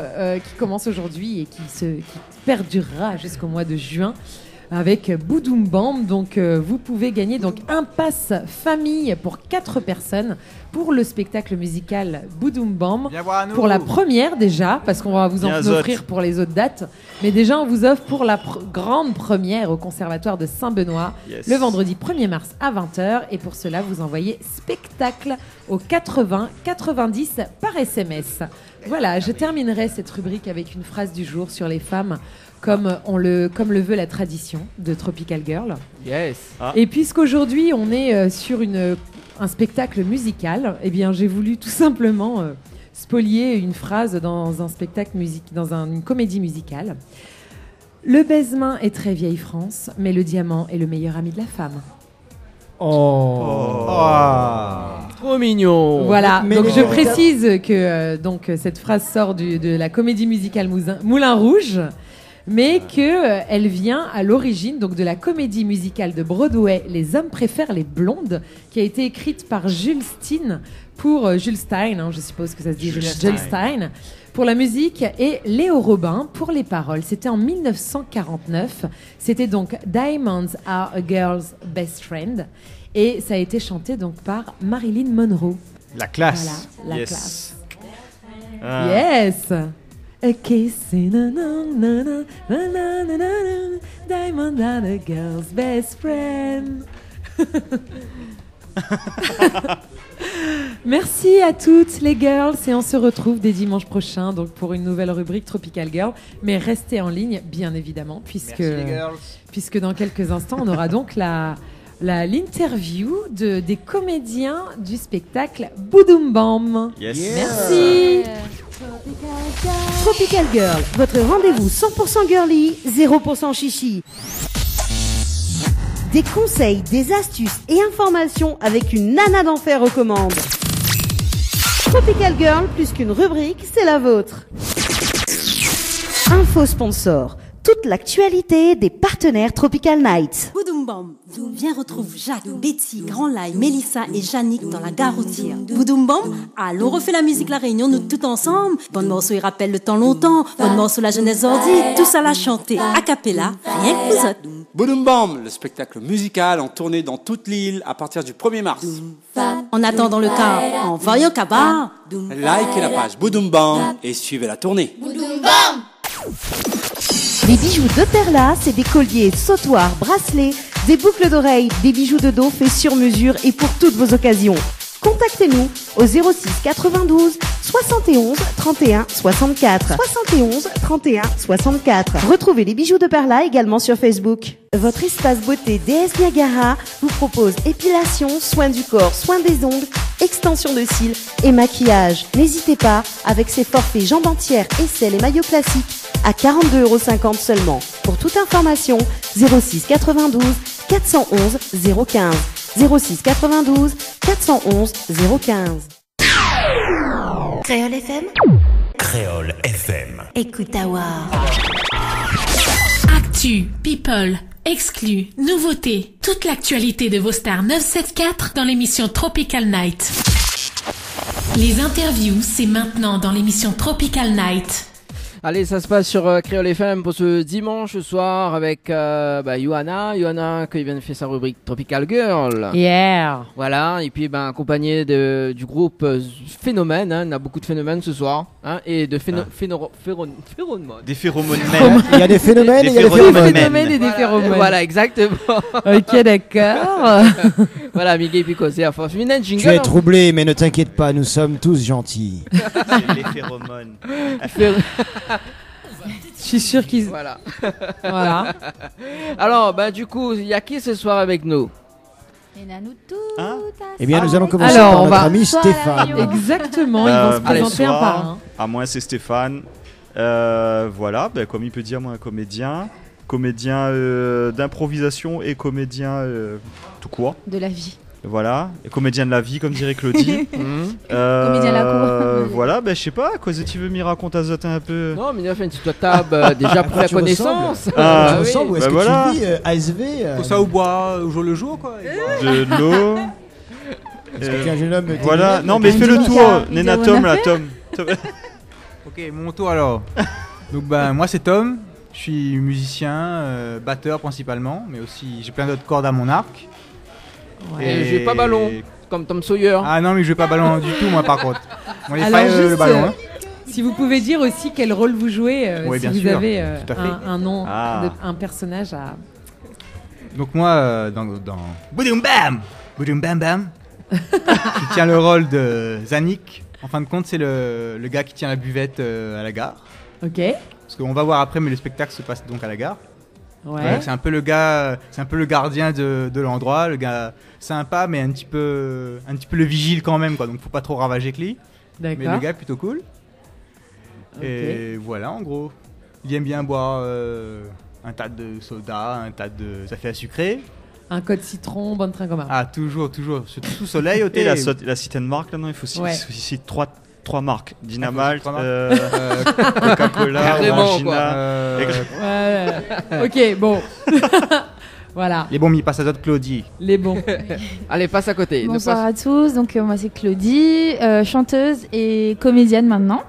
qui commence aujourd'hui et qui perdurera jusqu'au mois de juin avec Boudoum Bam. Donc vous pouvez gagner donc un pass famille pour 4 personnes pour le spectacle musical Boudoum Bam. Pour la première déjà, parce qu'on va vous en offrir pour les autres dates. Mais déjà on vous offre pour la grande première au Conservatoire de Saint-Benoît le vendredi 1er mars à 20h. Et pour cela vous envoyez spectacle au 80 90 par SMS. Voilà, je terminerai cette rubrique avec une phrase du jour sur les femmes comme le veut la tradition de Tropical Girl. Yes. Et puisqu'aujourd'hui on est sur un spectacle musical, eh bien j'ai voulu tout simplement spolier une phrase dans un spectacle dans une comédie musicale. Le baise-main est très vieille France, mais le diamant est le meilleur ami de la femme. Trop mignon. Voilà, donc je précise que cette phrase sort de la comédie musicale Moulin Rouge, mais qu'elle vient à l'origine donc de la comédie musicale de Broadway Les hommes préfèrent les blondes, qui a été écrite par Jules Stein pour Jules Stein, je suppose que ça se dit Jules Stein, pour la musique, et Léo Robin pour les paroles. C'était en 1949. C'était donc Diamonds Are a Girl's Best Friend, et ça a été chanté donc par Marilyn Monroe. La classe. Voilà, la classe. Yes. A kiss in a diamond are a girl's best friend. Merci à toutes les girls et on se retrouve dès dimanche prochain donc pour une nouvelle rubrique Tropical Girl. Mais restez en ligne bien évidemment puisque dans quelques instants on aura donc l'interview des comédiens du spectacle Boudoum Bam. Yes. Merci. Tropical Girl, votre rendez-vous 100% girly, 0% chichi. Des conseils, des astuces et informations avec une nana d'enfer aux commandes. Tropical Girl, plus qu'une rubrique, c'est la vôtre. Info sponsor. Toute l'actualité des partenaires Tropical Night. Boudoum Bam, viens retrouve Jacques, Betty, Grand Laye, Mélissa et Yannick dans la gare routière. Boudoum Bam, allons on refait la musique, la réunion, nous tout ensemble. Bonne morceau, il rappelle le temps longtemps. Bonne morceau, la jeunesse ordi. Tous à la chanter, a cappella, rien que vous autres. Boudoum Bam, le spectacle musical en tournée dans toute l'île à partir du 1er mars. En attendant le cas, envoyez au cabas. Likez la page Boudoum Bam et suivez la tournée. Boudoum Bam. Les bijoux de Perla, c'est des colliers, sautoirs, bracelets, des boucles d'oreilles, des bijoux de dos faits sur mesure et pour toutes vos occasions. Contactez-nous au 06 92 71 31 64. 71 31 64. Retrouvez les bijoux de Perla également sur Facebook. Votre espace beauté DS Niagara vous propose épilation, soins du corps, soins des ongles, extension de cils et maquillage. N'hésitez pas avec ses forfaits jambes entières, aisselles et maillots classiques à 42,50 € seulement. Pour toute information, 06 92 411 015. 06 92 411 015. Créole FM. Créole FM. Écoute Awar. Actu, people, exclus, nouveautés, toute l'actualité de vos stars 974 dans l'émission Tropical Night. Les interviews, c'est maintenant dans l'émission Tropical Night. Allez, ça se passe sur Créole FM pour ce dimanche soir avec Johanna qui vient de faire sa rubrique Tropical Girl. Yeah. Voilà, et puis accompagné du groupe Phénomène, hein, on a beaucoup de phénomènes ce soir, hein, et de phéromones. Des phéromones. Il y a des phénomènes et il y a des phénomènes et des phéromones. Voilà, exactement. Ok, d'accord. Voilà, Miguel Pico, c'est à force. Tu es troublé, mais ne t'inquiète pas, nous sommes tous gentils. C'est les phéromones. Je suis sûr qu'ils... Voilà. Voilà. Alors, du coup, il y a qui ce soir avec nous? Eh bien, nous allons commencer par notre ami Stéphane. Exactement, ils vont se présenter un par un. À moi, c'est Stéphane. Voilà, comme il peut dire, moi, un comédien d'improvisation et comédien tout court. De la vie. Voilà, et comédien de la vie, comme dirait Claudie. Comédien de la cour. Voilà, je sais pas, quoi tu veux m'y raconter un peu. Non, mais il a fait une petite table déjà pour la connaissance. Tu ressembles, est-ce que voilà. tu vis ASV Pour ça, au bois, au jour le jour, quoi. De l'eau. Est-ce que tu es un jeune homme voilà, non, mais fais le tour, Néna, Tom, là, Tom. Ok, mon tour alors. Donc, moi, c'est Tom. Je suis musicien, batteur principalement, mais aussi j'ai plein d'autres cordes à mon arc. Et je joue pas ballon, comme Tom Sawyer. Ah non, mais je joue pas ballon du tout, moi, par contre. On n'est Alors pas juste, le ballon. Hein. Si vous pouvez dire aussi quel rôle vous jouez, Oui, si bien vous sûr, avez tout à fait. un nom, un personnage à... Donc moi, dans Boudoum Bam Boudoum Bam Bam, je tiens le rôle de Zanik. En fin de compte, c'est le gars qui tient la buvette à la gare. Ok. Parce qu'on va voir après, mais le spectacle se passe donc à la gare. Ouais. C'est un peu le gars, c'est un peu le gardien de l'endroit, le gars sympa, mais un petit peu le vigile quand même, quoi. Donc faut pas trop ravager que lui. D'accord. Mais le gars est plutôt cool. Ok. Et voilà, en gros, il aime bien boire un tas de soda, un tas de café à sucrer. Un code citron, bonne train commun. Ah, toujours. Surtout sous soleil au thé. Et la citane marque, là, non, il faut citer trois marques. Dynamalt, Coca-Cola, Orangina. Ok, bon. Voilà. Les bons, il passe à d'autres, Claudie. Les bons. Allez, passe à côté. Bonsoir à tous, donc moi c'est Claudie, chanteuse et comédienne maintenant.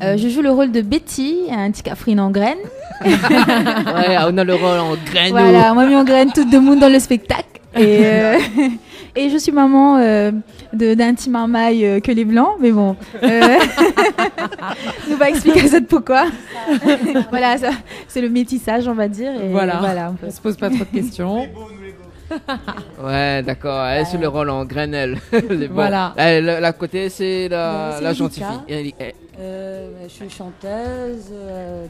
Je joue le rôle de Betty, un petit cafrine en graines. Ouais, on a le rôle en graines. Voilà, moi mis en graines tout le monde dans le spectacle. Et je suis maman d'un petit marmaille que les blancs, mais bon. Nous va expliquer ça de pourquoi. Voilà, ça, c'est le métissage, on va dire. Et voilà on se pose pas trop de questions. Ouais, d'accord. Elle, c'est le rôle en graines. Voilà. La côté, c'est la gentille fille. Je suis chanteuse,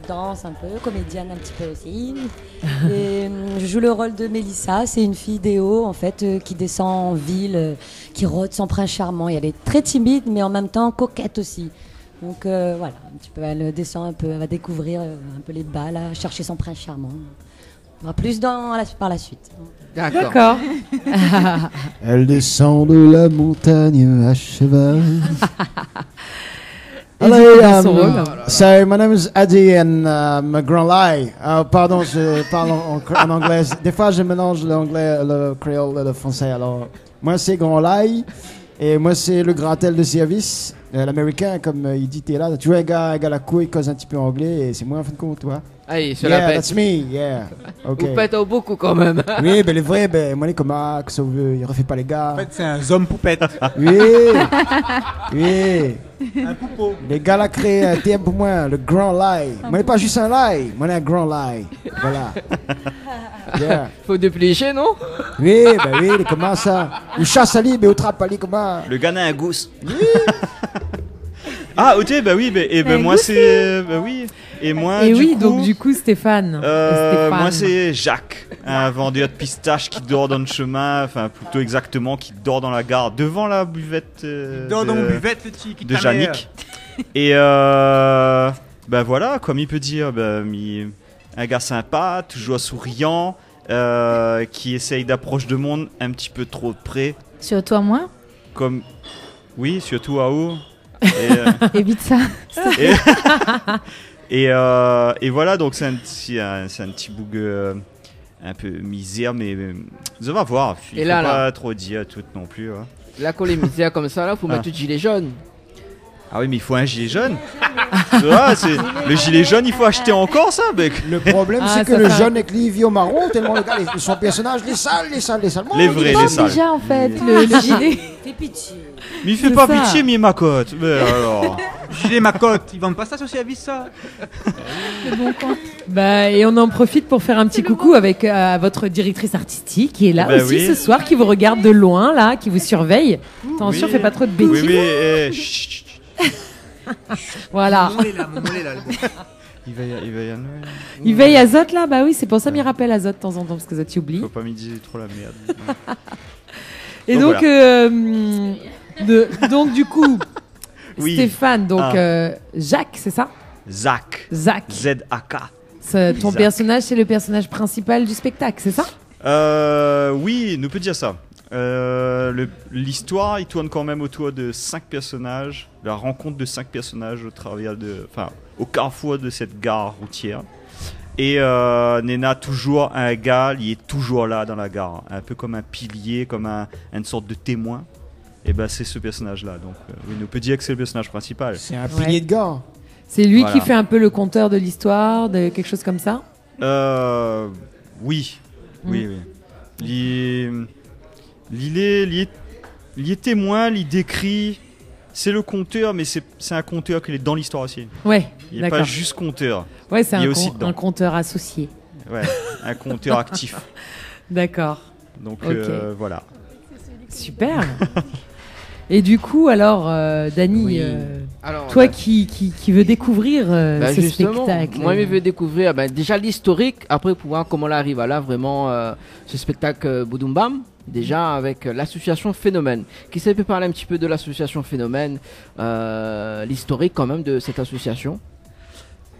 danse un peu, comédienne un petit peu aussi. Et je joue le rôle de Mélissa. C'est une fille d'Éo en fait qui descend en ville, qui rôde son prince charmant. Et elle est très timide, mais en même temps coquette aussi. Donc voilà, un petit peu, elle descend un peu, elle va découvrir un peu les bals, chercher son prince charmant. On va plus par la suite. D'accord. Elle descend de la montagne à cheval. Hello, so my name is Eddie and I'm a Grand Lai. Pardon, je parle en anglais. Des fois, je mélange l'anglais, le créole et le français. Alors, moi, c'est Grand Lai et moi, c'est le gratel de service, l'américain, comme il dit, t'es là. Tu vois, un gars à la couille, il cause un petit peu anglais et c'est moi, en fin de compte, toi. Allez, c'est la pète. That's me, yeah. Okay. Vous pète beaucoup quand même. Oui, les vrais, moi, les comment, que ça veut, il refait pas les gars. En fait, c'est un homme poupette. Oui, oui. Un poupeau. Les gars là créent un thème pour moi, le Grand Lai. Moi, n'est pas juste un lie, moi, un Grand Lai. Voilà. Yeah. Faut déplécher, non? Oui, oui, comment ça? Ou chasse à libre et au trap à libre, comment? Le gars n'a un gousse. Oui. Ah, ok, moi c'est. Oui. Et moi, oui, donc du coup, Stéphane. Moi, c'est Jacques, un vendeur de pistaches qui dort dans le chemin, enfin, plutôt exactement, qui dort dans la gare, devant la buvette. Dort dans mon buvette, le petit de Yannick. Et voilà, comme il peut dire, un gars sympa, toujours souriant, qui essaye d'approcher de monde un petit peu trop de près. Surtout à moi. Comme. Oui, surtout à où. Évite ça. Et voilà, donc c'est un petit bug un peu misère, mais on va voir. Il ne faut pas trop dire tout non plus. Hein. Là, quand les misères comme ça, il faut mettre du gilet jaune. Ah oui, mais il faut un gilet jaune. Le gilet jaune, il faut acheter encore ça, mec. Le problème, c'est que le jaune avec lui vit au marron, tellement le gars, son personnage, les salles. Les vrais, les salles. Déjà, en fait, le gilet. Fais pitié. Mais il fait pas pitié, mais ma cote. Mais alors. Gilet ma cote, ils vendent pas ça sur service, ça. Et on en profite pour faire un petit coucou avec votre directrice artistique qui est là aussi ce soir, qui vous regarde de loin, là, qui vous surveille. Attention, fais pas trop de bêtises. Oui. Voilà. Mon mollet là. Il veille à Zot là, bah oui, c'est pour ça qu'il rappelle à Zot de temps en temps parce que Zot tu oublies. Faut pas me dire trop la merde. Et donc, donc du coup, Oui. Stéphane, donc Jacques, c'est ça? Zach. Z-A-K. Ton personnage, c'est le personnage principal du spectacle, c'est ça? Oui, nous peut dire ça. L'histoire, il tourne quand même autour de 5 personnages, la rencontre de 5 personnages au carrefour de cette gare routière. Et Nena, toujours un gars, il est toujours là dans la gare, un peu comme un pilier, comme une sorte de témoin. Et ben c'est ce personnage-là. Donc, oui, nous peut dire que c'est le personnage principal. C'est un pilier de gare. C'est lui qui fait un peu le conteur de l'histoire, de quelque chose comme ça? Oui. Il est témoin, il décrit. C'est le conteur, mais c'est un conteur qui est dans l'histoire aussi. Ouais, il n'est pas juste conteur. Ouais, c'est un conteur associé. Ouais, un conteur actif. D'accord. Donc voilà. Super. Et du coup, alors, Dany, toi qui veux découvrir ce spectacle. Moi, je veux découvrir déjà l'historique, après pour voir comment on arrive à là, vraiment, ce spectacle Boudoum Bam. Déjà avec l'association Phénomène. Qui sait peut parler un petit peu de l'association Phénomène, l'historique quand même de cette association?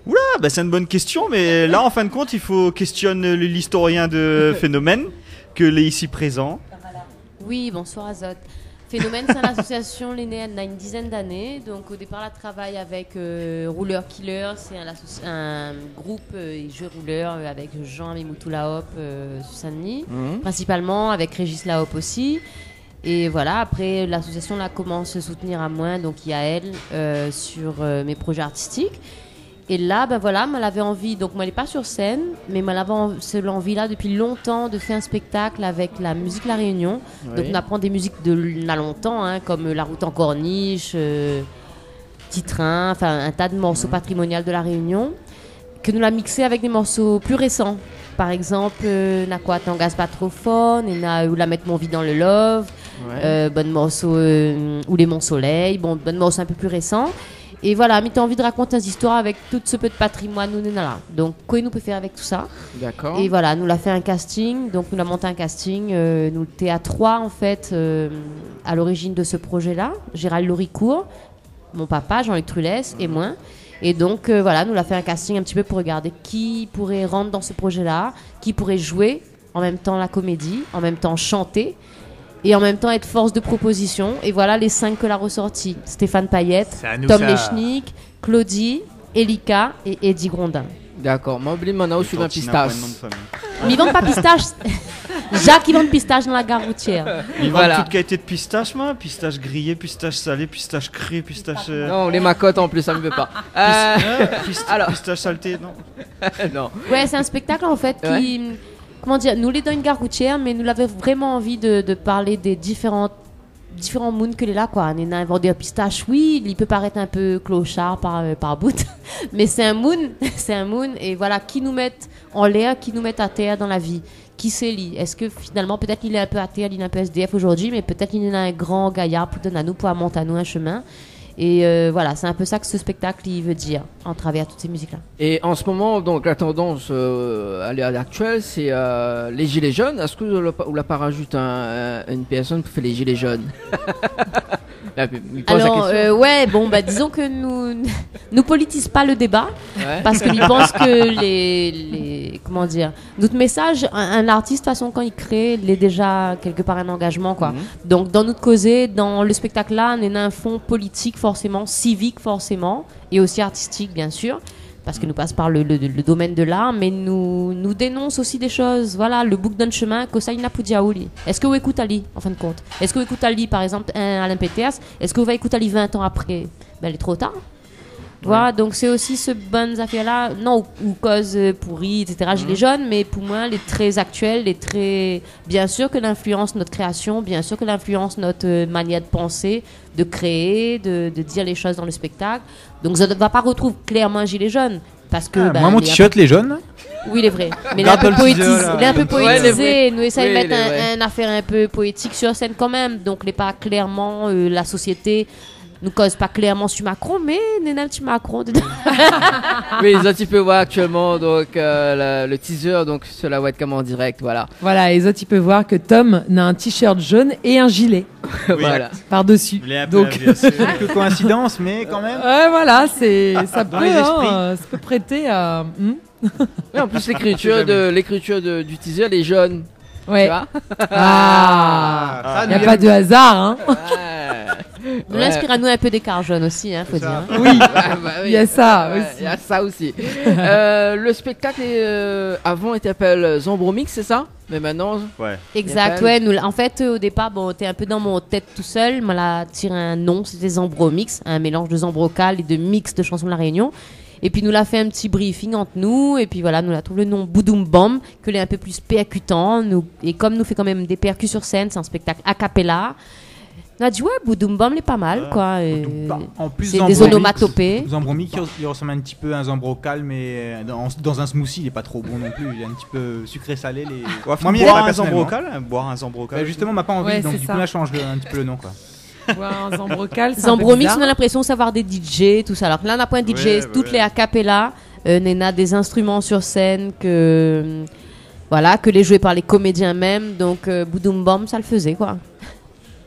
Oula, c'est une bonne question, mais là en fin de compte il faut questionner l'historien de Phénomène, que l'est ici présent. Oui, bonsoir Azot. Phénomène, c'est une association, elle est née il y a une dizaine d'années. Donc au départ, elle travaille avec Rouleur Killer, c'est un groupe jeux rouleurs avec Jean Mimoutou Laop sur Saint-Denis, principalement avec Régis Laop aussi. Et voilà, après l'association là commence à se soutenir à moi, donc il y a elle sur mes projets artistiques. Et là, voilà, elle avait envie, donc moi elle n'est pas sur scène, mais elle avait l'envie là depuis longtemps de faire un spectacle avec la musique La Réunion. Oui. Donc on apprend des musiques de là longtemps, comme La Route en Corniche, Petit Train, enfin un tas de morceaux patrimoniaux de La Réunion, que nous l'a mixé avec des morceaux plus récents. Par exemple, Nakwa Tangas pas trop fort, ou La Mettre mon vie dans le love, bon morceau ou Les Monts Soleil, bon morceau un peu plus récent. Et voilà, mais tu as envie de raconter des histoires avec tout ce peu de patrimoine, nous là. Donc, quoi nous peut faire avec tout ça? D'accord. Et voilà, nous l'a fait un casting, donc nous l'a monté un casting, nous étions à 3 en fait, à l'origine de ce projet-là. Gérald Loricourt, mon papa, Jean-Luc Trulès et moi. Et donc, voilà, nous l'a fait un casting un petit peu pour regarder qui pourrait rentrer dans ce projet-là, qui pourrait jouer en même temps la comédie, en même temps chanter. Et en même temps être force de proposition. Et voilà les 5 que l'a ressorti. Stéphane Payette, Tom Lechnik, Claudie, Elika et Eddie Grondin. D'accord. Moi, oublie mon sur un pistache. Mais ils vendent pas pistache. Jacques, ils vendent pistache dans la gare routière. Ils vendent toute qualité de pistache, moi. Pistache grillé, pistache salé, pistache crée, pistache... Non, les macottes en plus, ça me veut pas. Pistache saleté, non. Non. Ouais, c'est un spectacle en fait qui... Comment dire, nous les dans une gare routière, mais nous avons vraiment envie de parler des différents moons que les là, quoi. On a un vendeur pistache, oui, il peut paraître un peu clochard par bout, mais c'est un moon, et voilà, qui nous met en l'air, qui nous met à terre dans la vie. Qui s'élit? Est-ce que finalement, peut-être qu'il est un peu à terre, il est un peu SDF aujourd'hui, mais peut-être qu'il est un grand gaillard pour donner à nous, pour monter à nous un chemin. Et voilà, c'est un peu ça que ce spectacle il veut dire en travers toutes ces musiques-là. Et en ce moment, donc la tendance à l'heure actuelle, c'est les gilets jaunes. Est-ce que vous la pas rajoute une personne pour faire les gilets jaunes? Alors, disons que nous politisons pas le débat, parce qu'ils pensent que comment dire, notre message, un artiste, de toute façon, quand il crée, il est déjà quelque part un engagement, quoi. Donc, dans notre causée, dans le spectacle-là, on a un fond politique, forcément, civique, forcément, et aussi artistique, bien sûr. Parce que nous passe par le domaine de l'art, mais nous dénonce aussi des choses. Voilà, le bouc d'un chemin, que ça il n'a pas dit à Oli. Est-ce que vous écoutez Ali, en fin de compte? Est-ce que vous écoutez Ali, par exemple, Alain Peters? Est-ce que vous va écouter Ali 20 ans après? Ben, il est trop tard. Voilà, donc c'est aussi ce bonnes affaires-là, non, ou cause pourrie, etc., gilets jaunes, mais pour moi, les très actuels, les très... Bien sûr que l'influence notre création, bien sûr que l'influence notre manière de penser, de créer, de dire les choses dans le spectacle. Donc ça ne va pas retrouver clairement un gilet jaune, parce que... moi, mon t-shirt, les jaunes. Oui, il est vrai. Mais il est un peu poétisé. Nous essayons de mettre une affaire un peu poétique sur scène quand même, donc il n'est pas clairement la société... nous cause pas clairement sur Macron, mais Nena un petit Macron dedans. Oui, les autres, tu peux voir actuellement donc, le teaser donc, sur la webcam en direct. Voilà. Voilà, les autres, ils peuvent voir que Tom a un t-shirt jaune et un gilet. Voilà. Par-dessus. Donc, quelques coïncidences, mais quand même. Ouais, voilà, ça Dans peut, les esprits. ça peut prêter à. Oui, en plus, l'écriture du teaser, elle est jaune. Ouais. Tu vois Il n'y a pas de hasard, hein. Nous l'inspire à nous un peu d'écart jaune aussi, hein, faut dire. Hein. Oui, il y a ça aussi. Il y a ça aussi. Le spectacle avant était appelé Zambromix, c'est ça? Mais maintenant. Ouais. Exact, ouais. Nous, en fait, au départ, bon, t'es un peu dans mon tête tout seul. Moi, là, tiré un nom, c'était Zambromix, un mélange de Zambrocal et de mix de chansons de la Réunion. Et puis nous l'a fait un petit briefing entre nous, et puis voilà, nous l'a trouvé le nom Boudoum Bam, que l'est un peu plus percutant. Et comme nous fait quand même des percus sur scène, c'est un spectacle a cappella. On a dit ouais, Boudoum Bam, il est pas mal, quoi. En plus, c'est des onomatopées. Zambromix, il ressemble un petit peu à un Zambrocal, mais dans un smoothie, il est pas trop bon non plus. Il est un petit peu sucré-salé. Moi, boire un Zambrocal, boire un Zambrocal. Justement, on m'a pas envie, Ouais, donc c'est du ça. coup, là, change un petit peu le nom, quoi. Ouais, un Zambrocal, Zambromix, on a l'impression de savoir des DJ, tout ça. Alors que là, on a pas un DJ, Ouais, toutes ouais. les a cappella. Nena des instruments sur scène que les joués par les comédiens même. Donc Boudoum Bam, ça le faisait, quoi.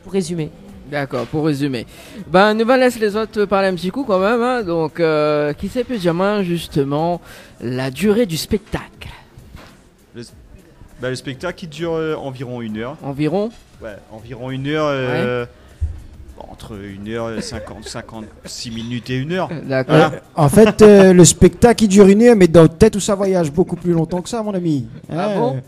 Pour résumer. D'accord, pour résumer. Ben, nous allons laisser les autres parler un petit coup quand même. Hein. Donc, qui sait plus jamais justement la durée du spectacle? Le spectacle il dure environ 1 heure. Environ? Ouais, environ 1 heure. Entre 1h50, 56 minutes et 1 heure. D'accord. En fait, le spectacle il dure 1 heure, mais dans notre tête où ça voyage beaucoup plus longtemps que ça, mon ami. Ah bon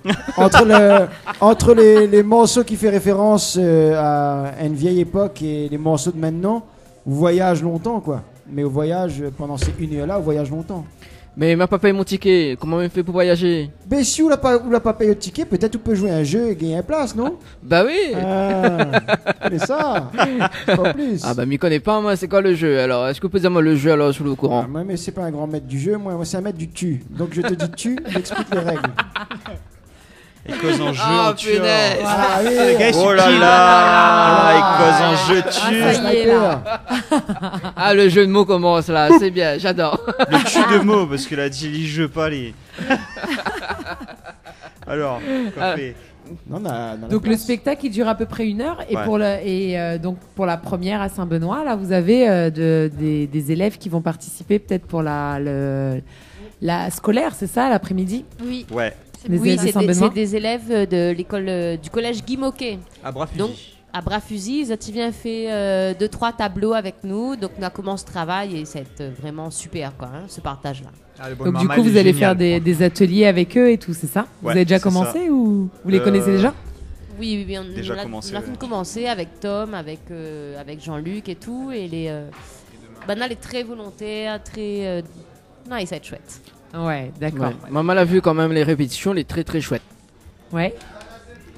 Entre les morceaux qui font référence à une vieille époque et les morceaux de maintenant, on voyage longtemps, quoi. Mais au voyage, pendant ces 1 heure-là, on voyage longtemps. Mais il m'a pas payé mon ticket. Comment on fait pour voyager? Ben si on l'a pas payé le ticket, peut-être on peut jouer à un jeu et gagner une place, non? Bah oui. C'est ça. Pas plus. Ah bah m'y connais pas moi. C'est quoi le jeu? Alors est-ce que vous pouvez dire moi le jeu alors sur le courant? Moi, mais c'est pas un grand maître du jeu. Moi c'est un maître du tu. Donc je te dis tu, j'explique les règles. Et cause en jeu, Ah, en tueur. punaise. Ah oui. Le gars est Oh là subtil. là, et cause en jeu, tue. ça y est, là. Ah le jeu de mots commence là. C'est bien, j'adore. Le tue de mots, parce que là, dit les jeux, pas les. Alors, qu'on fait Non, Donc le spectacle il dure à peu près 1 heure et Ouais. donc pour la première à Saint-Benoît là vous avez des élèves qui vont participer peut-être pour la scolaire, c'est ça, l'après-midi? Oui. Ouais. Des Oui, élèves de c'est Saint-Benoît. des élèves de l'école du collège Guy Moquet. À bras fusil. Donc, à Bras-Fusil, Zotivien fait 2-3 tableaux avec nous. Donc, on a commencé ce travail et c'est vraiment super, quoi, hein, ce partage-là. Donc du coup vous allez faire des ateliers avec eux et tout, c'est ça? Vous Ouais, avez déjà c'est commencé ça. ou vous les connaissez déjà? Oui, on Déjà a commencé, on a ouais. commencé avec Tom, avec Jean-Luc et tout. Et Banal est très volontaire, très... Non, ça va être chouette. Ouais, d'accord. Ouais. Maman l'a vu quand même les répétitions, les très très chouettes. Ouais.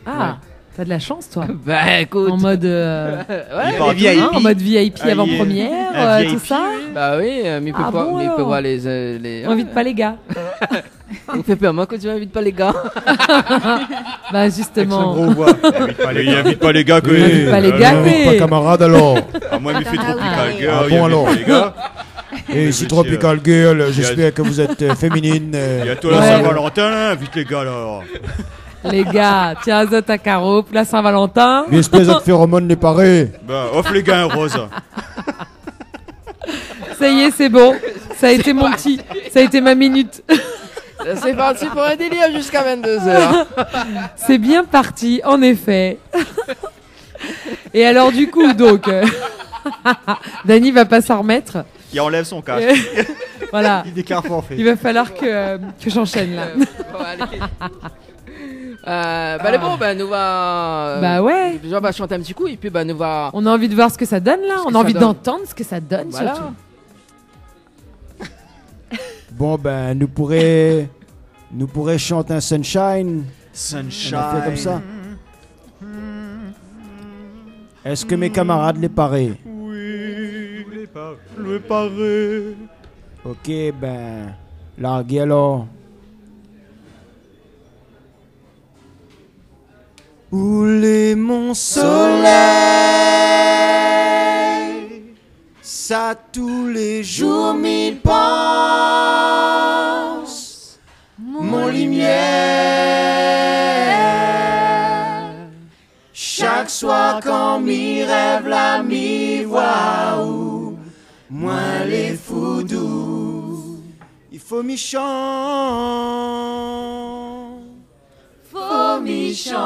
Ah, t'as de la chance toi. Bah écoute. En mode ouais, VIP. en mode VIP Ah, avant-première, tout ça. Bah oui, mais il peut Ah pas, bon, mais il peut alors voir les. On invite pas les gars. On fait peur, moi quand tu m'invites pas les gars. Bah justement. Il invite pas les gars, que. Il invite pas les gars, mais- Pas camarade alors. Ah, moi, il me fait Tropical Ah Girl. bon, il alors. invite pas les gars. Et ici Tropical Girl, j'espère que vous êtes féminine. Il y a toi la Saint-Valentin, là, invite les gars alors. Les gars, tiens Azot à Caro pour la Saint-Valentin. L'espèce de phéromone n'est paré. Bah, offre les gars un rose. Ça y est, c'est bon. Ça a été mon petit. Ça a été ma minute. C'est parti pour un délire jusqu'à 22h. C'est bien parti, en effet. Et alors du coup, donc, Dany va pas s'en remettre. Il enlève son casque. Voilà. Il déclare forfait. Il va falloir que j'enchaîne là. Bon, allez. Bah bon, bah nous va. Bah ouais. On va chanter un petit coup et puis bah nous va. On a envie de voir ce que ça donne là. Ce On que a envie ça donne. d'entendre ce que ça donne Voilà. surtout. Bon ben nous pourrions chanter un Sunshine. Sunshine. On a fait comme ça. Est-ce que mes camarades les paraient? Oui, le paré. Ok ben larguez alors. Où est mon soleil? ça tous les jours m'y pense. Mon lumière, chaque soir quand m'y rêve la m'y voit où moins les fous doux. Il faut m'y chanter, faut m'y chanter,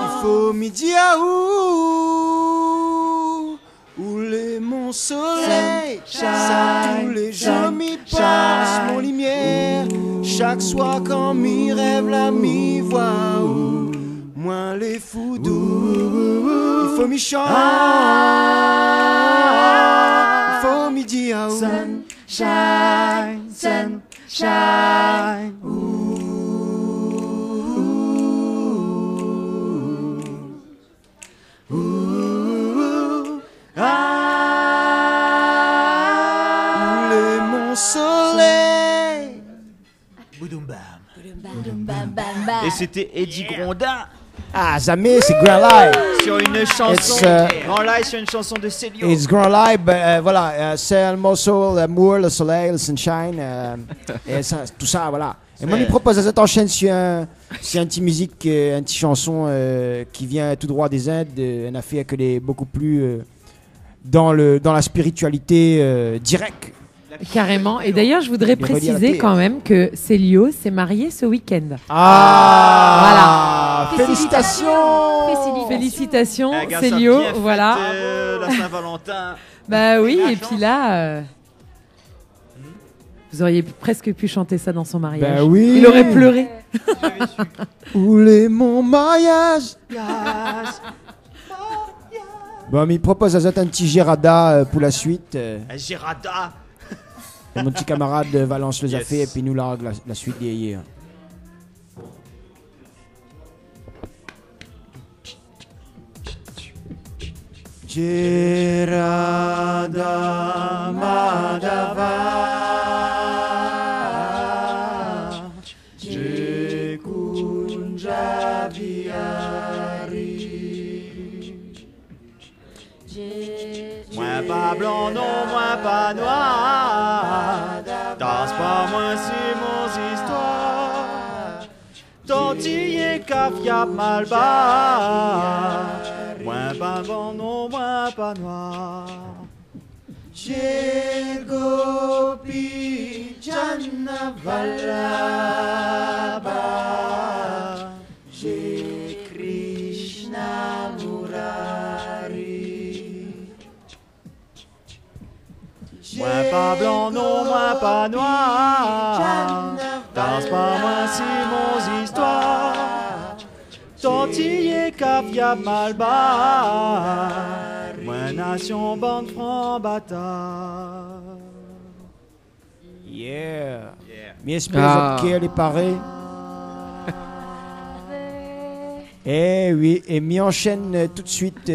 il faut m'y dire où les mon soleil, ça tous les jours m'y passe mon lumière. Chaque soir quand m'y rêve la m'y voit où moins les fous doux. Il faut m'y chanter, il faut m'y dire où sunshine, sunshine. Soleil. Boudoum bam. Et c'était Eddie Grondin. Ah, jamais, c'est Grand Live. Sur une chanson, Grand Live sur une chanson de Célio. It's Grand Live, voilà, c'est le morceau, l'amour, le soleil, le sunshine, et ça, tout ça, voilà. Et moi, il propose à cette enchaîne sur un petit musique, un petit chanson qui vient tout droit des Indes, en Afrique, qu'elle est beaucoup plus dans la spiritualité directe. Carrément. Et d'ailleurs, je voudrais préciser quand même que Célio s'est marié ce week-end. Ah, voilà. Félicitations. Félicitations, Célio. Voilà. La Saint-Valentin. Bah oui, et puis là, vous auriez presque pu chanter ça dans son mariage. Bah oui. Il aurait pleuré. Où est mon mariage? Bon, mais il propose à Zot un petit Gérada pour la suite. Un Gérada. Et mon petit camarade Valence les a fait et puis nous la suite hier. Gérada Madava Jekunja Biari. Moins pas blanc, non, moins pas noir. Danse pas moins sur mon histoire. Tortillé, cafia, malba. Moins pas blanc, non, moins pas noir. J'ai gopi Janna Vallabha. J'ai Krishna Murari. Moins pas blanc, non, moins pas noir. Danse pas moins si mon histoire. Tortillé, cafia, malba. Moins nation, bande, franc, bâtard. Yeah. Mi espère qu'elle est parée. Eh oui, et m'y enchaîne tout de suite.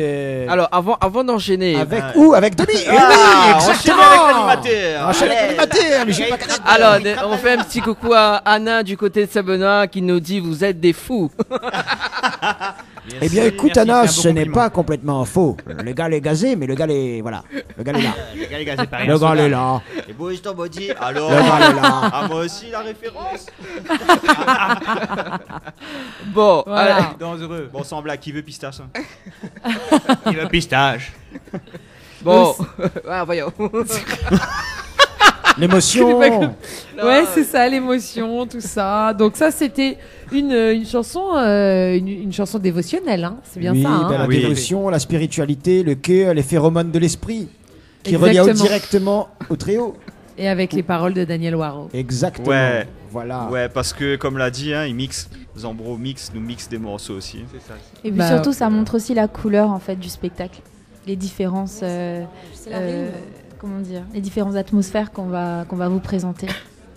Alors, avant d'enchaîner. Avec où? Avec Denis. Exactement. Avec l'animateur. Enchaîne avec l'animateur. Mais j'ai pas capté. Alors, on fait un petit coucou à Anna du côté de Sabena qui nous dit vous êtes des fous. Eh bien, écoute, Anna, ce n'est pas complètement faux. Le gars est gazé, mais le gars est. Voilà. Le gars est là. Le gars est gazé par Le gars est là. Et bouge ton body. Alors. Le gars est là. Ah, moi aussi, la référence. Bon, voilà. Dangereux. Bon, sans blague, qui veut pistache? Qui veut pistache? Bon, voyons. L'émotion. Ouais, c'est ça, l'émotion, tout ça. Donc ça, c'était une chanson dévotionnelle, hein. C'est bien ça. Hein. La dévotion, la spiritualité, le cœur, les phéromones de l'esprit, qui Exactement. relient directement au trio. Et avec les paroles de Daniel Waro. Exactement. Ouais. Voilà. Ouais, parce que comme l'a dit, hein, il mixe. Zambro nous mixe des morceaux aussi. C'est ça. Et puis surtout, ça montre aussi la couleur en fait du spectacle, les différences, comment dire, les différentes atmosphères qu'on va vous présenter.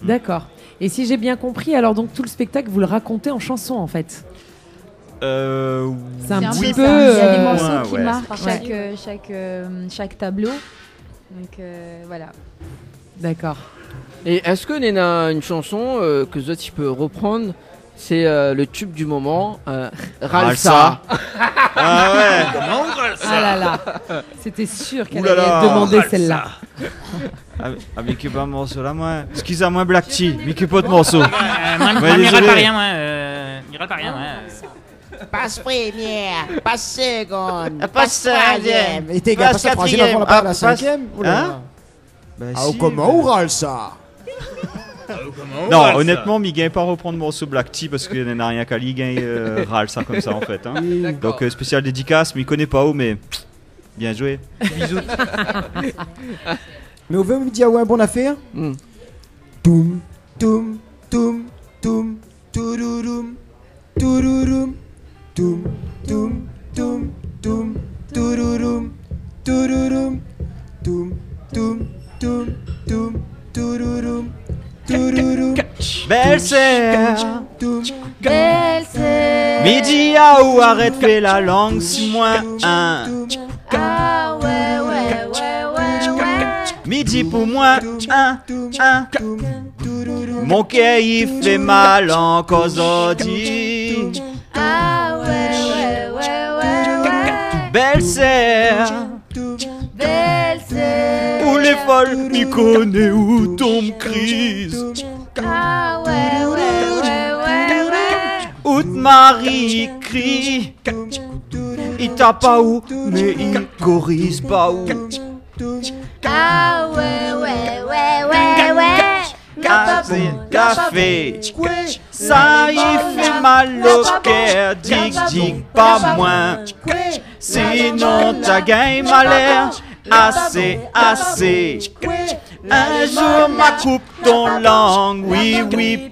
D'accord. Et si j'ai bien compris, alors donc tout le spectacle vous le racontez en chanson en fait. C'est un petit peu. Il y a des morceaux qui ouais, marquent chaque tableau. Donc voilà. D'accord. Et est-ce que Néna, une chanson que Zot peut reprendre c'est le tube du moment, Ralsa. Ah ouais. Comment on râle ça? Ah là là, c'était sûr qu'elle Ouh là allait là. demander celle-là. Ah, mais que pas un morceau là, moi. Excusez-moi, Black Tea, mais que pas de morceau. Moi, Ouais, il râle désolé. pas rien, moi. Il râle pas rien, moi. Passe première, passe seconde, Passe troisième. Et t'es gars, passe la troisième avant la cinquième. Hein? Bah, Ah, si, comment on râle ça? Non, honnêtement, il gagne pas à reprendre le morceau Black Tea parce qu'il n'a rien qu'à lui, il gagne râle ça comme ça en fait. Hein. Donc spécial dédicace, mais il connaît pas où, mais bien joué. Bisous. Mais on veut me dire ouais, bonne affaire? Toum, toum, toum, toum, tourouroum, tourouroum, toum, toum, toum, toum, tourouroum, tourouroum, toum, toum, toum, toum, tourouroum, tourouroum. Belle sœur, Belle sœur. midi à ou arrête fait la langue 6 moins 1. Ah ouais, ouais, ouais, ouais, ouais. Midi pour moi 1, 1. Mon cœur il fait mal encore aujourd'hui. Ah ouais, ouais, ouais, ouais, ouais. Belle sœur, Belle sœur. où les folles m'y connaissent où tombe crise. Ah ouais, ouais, ouais, ouais, ouais. Où te Marie crie. Il t'a pas où, mais il corrige pas où. Ah ouais, ouais, ouais, ouais, ouais. Café, ça y fait mal au cœur, dig, pas moins. Sinon ta game a l'air assez. Un jour ma coupe ton langue, oui,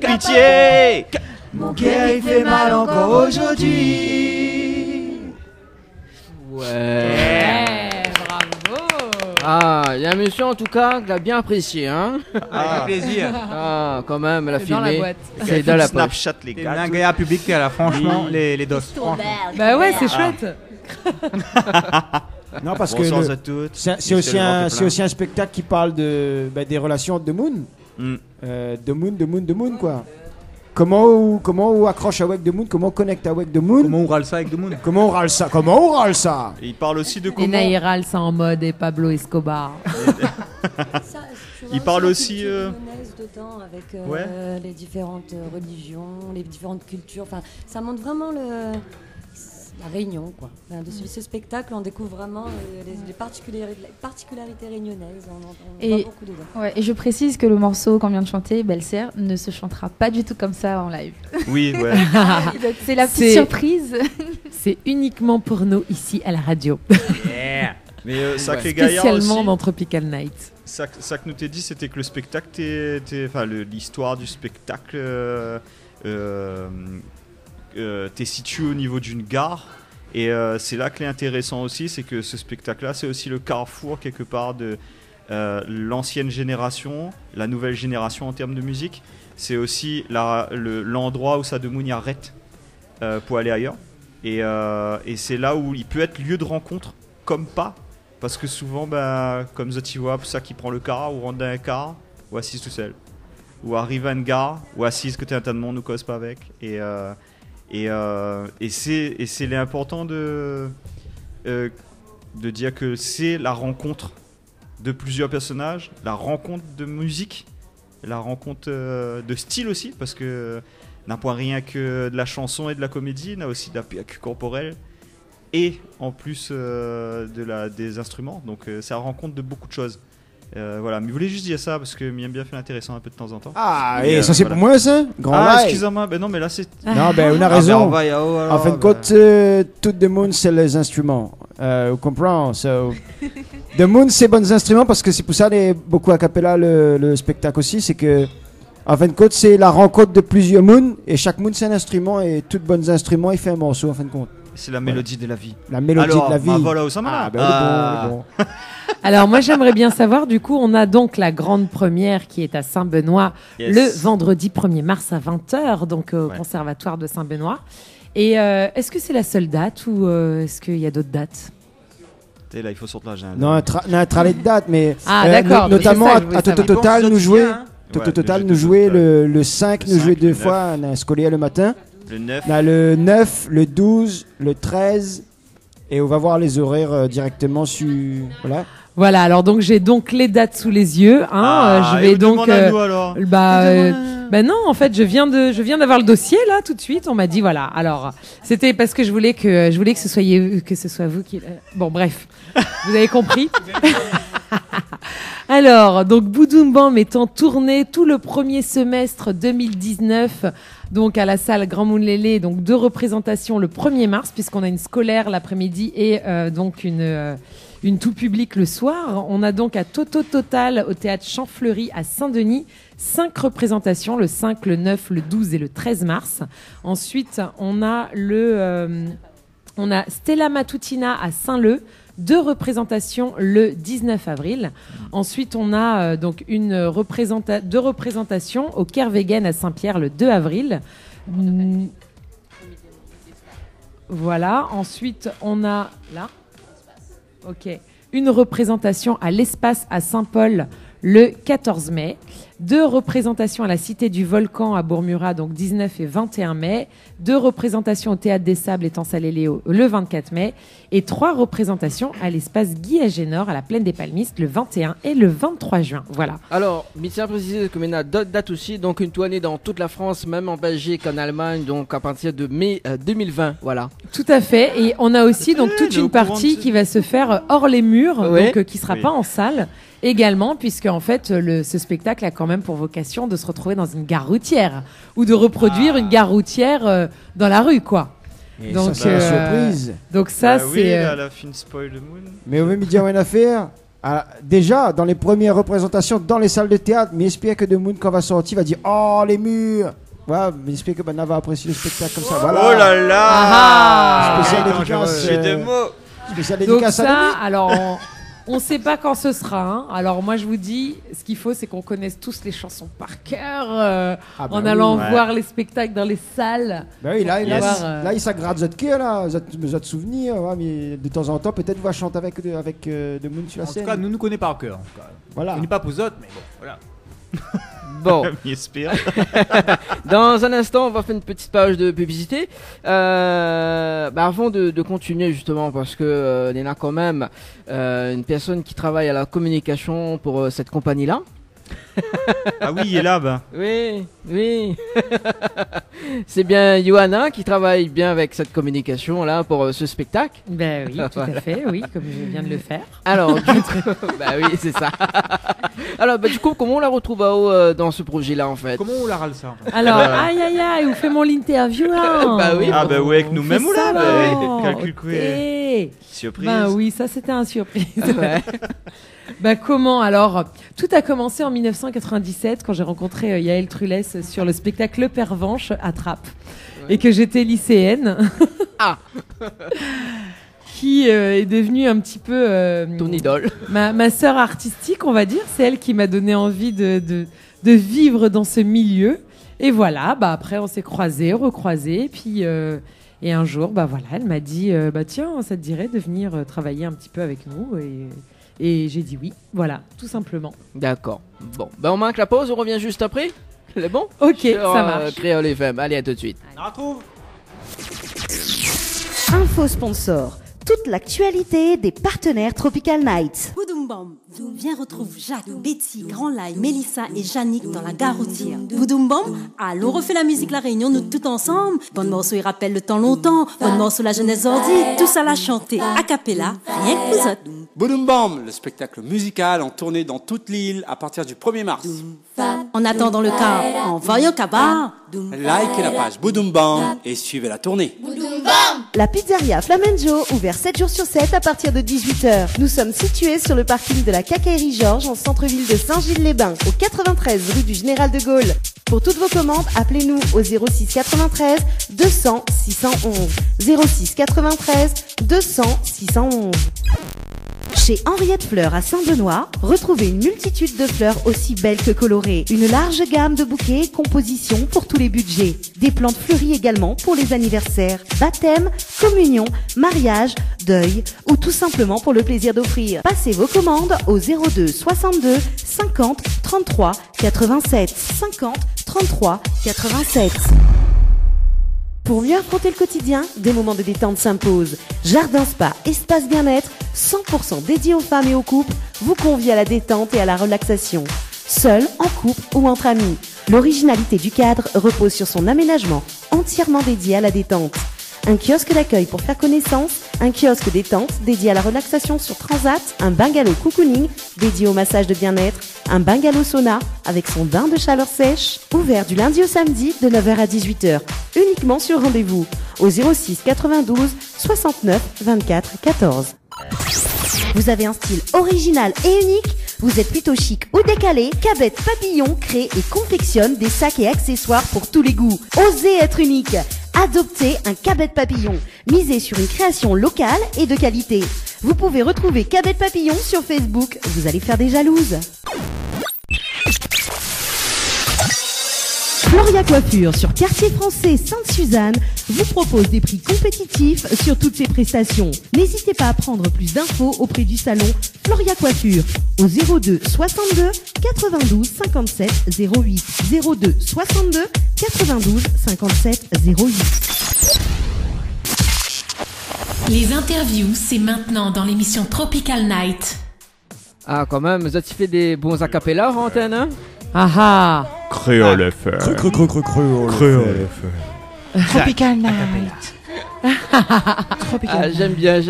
pitié. Mon cœur il fait mal encore aujourd'hui. Ouais. Bravo. Ah, il y a un monsieur en tout cas qui l'a bien apprécié, hein. Avec plaisir. Ah, quand même, elle a C'est dans la filmé. boîte. C'est dans la poche. Snapchat les T'es gars. un gars public, t'es là, franchement, les dos. franchement. Bah ouais, c'est chouette. Non, parce que Bonsoir le- à toutes. c'est aussi un spectacle qui parle des relations de Moon. De Moon, quoi. Comment on accroche avec The Moon, comment on connecte avec The Moon. Comment on râle ça avec The Moon. Comment on râle ça. Et il parle aussi de Et comment. Naïral, ça en mode et Pablo Escobar. Il parle aussi. Dedans avec Ouais. les différentes religions, les différentes cultures. Enfin, ça montre vraiment la Réunion, quoi. Enfin, de ce spectacle, on découvre vraiment les particularités réunionnaises. On voit Et, beaucoup dedans. ouais, et je précise que le morceau qu'on vient de chanter, Belle Sœur, ne se chantera pas du tout comme ça en live. Oui, ouais. Donc, c'est la petite surprise. C'est uniquement pour nous ici à la radio. Mais Sacré Gaillard Spécialement aussi. dans Tropical Night. Ça que nous t'ai dit, c'était que le spectacle, l'histoire du spectacle, t'es situé au niveau d'une gare. Et c'est là que l'est intéressant aussi, c'est que ce spectacle-là, c'est aussi le carrefour quelque part de l'ancienne génération, la nouvelle génération en termes de musique. C'est aussi l'endroit où Sademoun arrête pour aller ailleurs. Et c'est là où il peut être lieu de rencontre, comme pas. Parce que souvent, comme Zotiwa, ça qui prend le car, ou rentre dans un car, ou assise tout seul. Ou arrive à une gare, ou assise que t'es un tas de monde, ou cause pas avec. Et c'est l'important de dire que c'est la rencontre de plusieurs personnages, la rencontre de musique, la rencontre de style aussi, parce que n'a pas rien que de la chanson et de la comédie, n'a aussi de la PAQ corporelle. Et en plus des instruments, donc c'est la rencontre de beaucoup de choses. Voilà, mais je voulais juste dire ça parce que m'aime bien fait l'intéressant un peu de temps en temps. Ah, et ça c'est pour moi ça? Grand live. Excusez-moi, non mais là c'est. Non, on a raison. En fin de compte, tout The Moon c'est les instruments. Vous comprenez? The Moon c'est bons instruments parce que c'est pour ça qu'il y a beaucoup a cappella le spectacle aussi, c'est que en fin de compte c'est la rencontre de plusieurs moons et chaque moon c'est un instrument et tout bons instruments il fait un morceau en fin de compte. C'est la mélodie de la vie. La mélodie de la vie. Voilà où ça m'a. Bon. Alors moi j'aimerais bien savoir, du coup on a donc la grande première qui est à Saint-Benoît le vendredi 1er mars à 20h, donc au conservatoire de Saint-Benoît. Et est-ce que c'est la seule date ou est-ce qu'il y a d'autres dates? Et là il faut sortir l'agenda. Non, un tralet de date, mais d'accord, notamment c'est ça, à Total nous jouer. Au total, nous jouer le 5, nous jouer 2 fois, on a un scolaire le matin. Le 9. On a le 9, le 12, le 13, et on va voir les horaires directement sur... Voilà, alors donc j'ai donc les dates sous les yeux. Je vais donc. Non, en fait, je viens d'avoir le dossier là tout de suite. On m'a dit voilà. Alors c'était parce que je voulais que ce soit vous qui. Bon, bref, vous avez compris. Alors, donc Boudoum Bam est en tournée tout le premier semestre 2019, donc à la salle Grand Moulélé, donc 2 représentations le 1er mars, puisqu'on a une scolaire l'après-midi et donc une tout public le soir. On a donc à Toto Total au théâtre Champfleury à Saint-Denis 5 représentations, le 5, le 9, le 12 et le 13 mars. Ensuite, on a Stella Matutina à Saint-Leu, 2 représentations le 19 avril. Ensuite, on a donc 2 représentations au Kervegen à Saint-Pierre le 2 avril. Voilà. Ensuite, on a là. Ok. Une représentation à l'Espace à Saint-Paul le 14 mai. 2 représentations à la Cité du Volcan à Bourmurat, donc 19 et 21 mai. 2 représentations au Théâtre des Sables étant Salé-Léo le 24 mai. Et 3 représentations à l'Espace Guy Agénor à la Plaine des Palmistes le 21 et le 23 juin. Voilà. Alors, il tient à préciser que maintenant d'autres dates aussi, donc une tournée dans toute la France, même en Belgique, en Allemagne, donc à partir de mai 2020, voilà. Tout à fait. Et on a aussi donc toute une partie qui va se faire hors les murs, donc qui sera pas en salle. Également, puisque en fait, ce spectacle a quand même pour vocation de se retrouver dans une gare routière ou de reproduire une gare routière dans la rue, quoi. Et donc, ça, c'est la surprise. Donc ça, oui, c'est. la fin spoil de Moon. Mais on va me dire une affaire. Déjà, dans les premières représentations dans les salles de théâtre, mais j'espère que de Moon, quand va sortir, va dire oh les murs. Voilà, mais j'espère que Bana va apprécier le spectacle comme ça. Voilà. Oh là là. Spécial dédicace. J'ai des mots. Spécial dédicace donc à ça, alors. On ne sait pas quand ce sera. Hein. Alors moi je vous dis, ce qu'il faut c'est qu'on connaisse tous les chansons par cœur en allant voir les spectacles dans les salles. Ben oui, là il s'aggrade votre cœur, là, votre souvenir, mais de temps en temps peut-être vous chanter avec de Moon sur la scène. En tout cas, nous connaît par cœur. Voilà. On n'est pas pour autres, mais bon, voilà. Bon, j'espère. Dans un instant, on va faire une petite page de publicité. Avant de continuer justement, parce que il y en a quand même une personne qui travaille à la communication pour cette compagnie-là. Ah oui, il est là, bah. Oui. C'est bien Johanna qui travaille bien avec cette communication là pour ce spectacle. Ben oui, tout à fait, oui, comme je viens de le faire. Alors, du coup, bah oui, c'est ça. Alors, du coup, comment on la retrouve dans ce projet-là en fait? Comment on la râle ça en fait? Alors, aïe, vous faites mon interview là. Bah oui. Ah bah oui, avec nous-mêmes ou là, calcul okay. Surprise. Ben oui, ça c'était un surprise. Ouais. Comment alors? Tout a commencé en 1997 quand j'ai rencontré Yael Trulès sur le spectacle Le Pervenche à Trappes et que j'étais lycéenne. Qui est devenue un petit peu ton idole. Ma sœur artistique, on va dire. C'est elle qui m'a donné envie de vivre dans ce milieu. Et voilà, après on s'est croisés, recroisés, puis et un jour, elle m'a dit, tiens, ça te dirait de venir travailler un petit peu avec nous et j'ai dit oui, voilà, tout simplement. D'accord. Bon, on marque la pause, on revient juste après. C'est bon? Ok, ça marche. Créole FM, allez, à tout de suite. On retrouve. Info sponsor. Toute l'actualité des partenaires Tropical Night. Boudoum Bam, viens retrouve Jacques, Betty, Grand Laye, Mélissa et Yannick dans la gare routière. Boudoum Bam, allons refait la musique La Réunion, nous tout ensemble. Bon morceau, il rappelle le temps longtemps. Bon morceau, la jeunesse ordi. Tout ça l'a chanté a cappella, rien que vous autres. Boudoum Bam, le spectacle musical en tournée dans toute l'île à partir du 1er mars. En attendant le cas, en voyant Kabar. Likez la page Boudoum Bam et suivez la tournée. La pizzeria Flamenjo, ouvert 7 jours sur 7 à partir de 18h. Nous sommes situés sur le parking de la Cacaillerie Georges en centre-ville de Saint-Gilles-les-Bains, au 93 rue du Général de Gaulle. Pour toutes vos commandes, appelez-nous au 06 93 200 611. 06 93 200 611. Chez Henriette Fleurs à Saint-Benoît, retrouvez une multitude de fleurs aussi belles que colorées. Une large gamme de bouquets et compositions pour tous les budgets. Des plantes fleuries également pour les anniversaires, baptêmes, communions, mariages, deuil ou tout simplement pour le plaisir d'offrir. Passez vos commandes au 02 62 50 33 87 50 33 87. Pour mieux affronter le quotidien, des moments de détente s'imposent. Jardin Spa, espace bien-être, 100% dédié aux femmes et aux couples, vous convie à la détente et à la relaxation. Seul, en couple ou entre amis. L'originalité du cadre repose sur son aménagement, entièrement dédié à la détente. Un kiosque d'accueil pour faire connaissance, un kiosque détente dédié à la relaxation sur Transat, un bungalow cocooning dédié au massage de bien-être, un bungalow sauna avec son bain de chaleur sèche, ouvert du lundi au samedi de 9h à 18h, uniquement sur rendez-vous, au 06 92 69 24 14. Vous avez un style original et unique? Vous êtes plutôt chic ou décalé? Cabette Papillon crée et confectionne des sacs et accessoires pour tous les goûts. Osez être unique. Adoptez un Cabette Papillon. Misez sur une création locale et de qualité. Vous pouvez retrouver Cabette Papillon sur Facebook. Vous allez faire des jalouses. Floria Coiffure sur Quartier Français Sainte-Suzanne vous propose des prix compétitifs sur toutes ses prestations. N'hésitez pas à prendre plus d'infos auprès du salon Floria Coiffure au 02 62 92 57 08 02 62 92 57 08. Les interviews, c'est maintenant dans l'émission Tropical Night. Ah, quand même, vous avez fait des bons acapella en antenne, hein? Ah ah. Créole FM. Créole FM. Tropical Night. Ah, j'aime bien.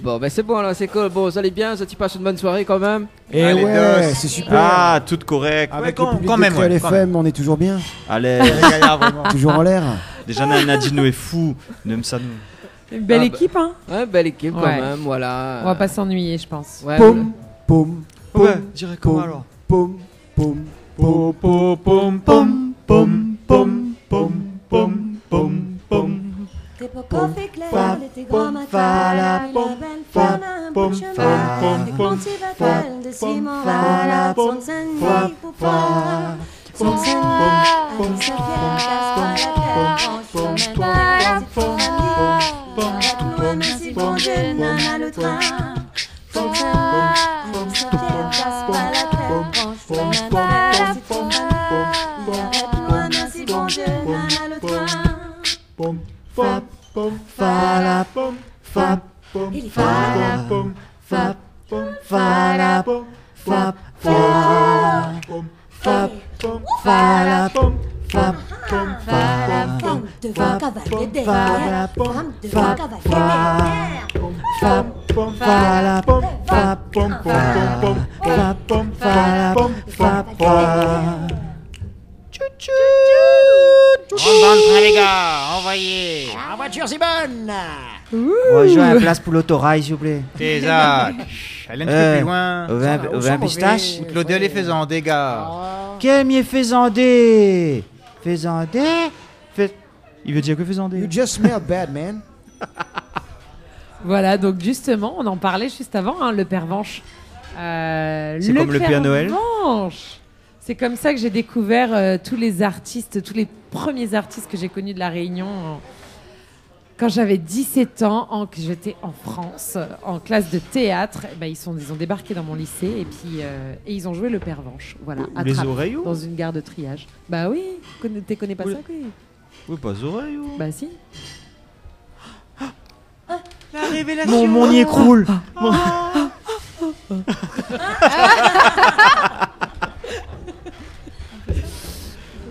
Bon, ben c'est bon alors, c'est cool. Bon, vous allez bien, ça tu passes une bonne soirée quand même. Et allez, ouais, c'est super. Ah, tout correct. Avec ouais, le public quand de même, Créole ouais, FM, on est toujours bien. Allez, Toujours en l'air. déjà Nadino est fou. On aime ça nous. Une belle équipe, hein? Ouais, belle équipe quand Ouais. même, voilà. On va pas s'ennuyer, je pense. Ouais, Poum, poum, poum. Ouais, direct comment alors? Poum, poum, poum, Pom pom pom pom pom pom pom pom pom. Tes beaux coffres éclairs, tes grands matins, la belle femme, un beau cheval, des contivatelles de ciment, la son Saint-Denis pour prendre. Son Saint-Denis, sa pierre, casse pas la terre, en chemin, merci bon Dieu, nana le train. Son Saint-Denis, sa pierre, casse pas la terre, en chemin, merci bon Dieu, nana le train. Fap pom fala pom fap pom fala pom fap pom fala pom fap pom fap pom fala pom fap pom fala pom devant cavalier derrière, femme devant cavalier fap pom fala pom fap pom pom pom fap pom fala pom fap pom. Rentre les gars, envoyez. La voiture c'est bonne. On va jouer à la place pour l'autorail, s'il vous plaît. T'es Zach. Allez un petit peu plus loin. Au vin pistache. Claude les faisant des gars. Quel mieux faisandé. Faisandé. Il veut dire que faisandé. You just smell bad, man. Voilà, donc justement, on en parlait juste avant, hein, le pervenche. C'est comme le Père Noël. Pervenche. C'est comme ça que j'ai découvert tous les artistes, tous les premiers artistes que j'ai connus de La Réunion. Quand j'avais 17 ans, j'étais en France, en classe de théâtre, ben, ils ont débarqué dans mon lycée et puis et ils ont joué le pervenche. Voilà, Les oreilles dans une gare de triage. Bah oui, tu connais pas ça, quoi. Oui, pas oreilles. Bah si. La révélation. Mon nid écroule.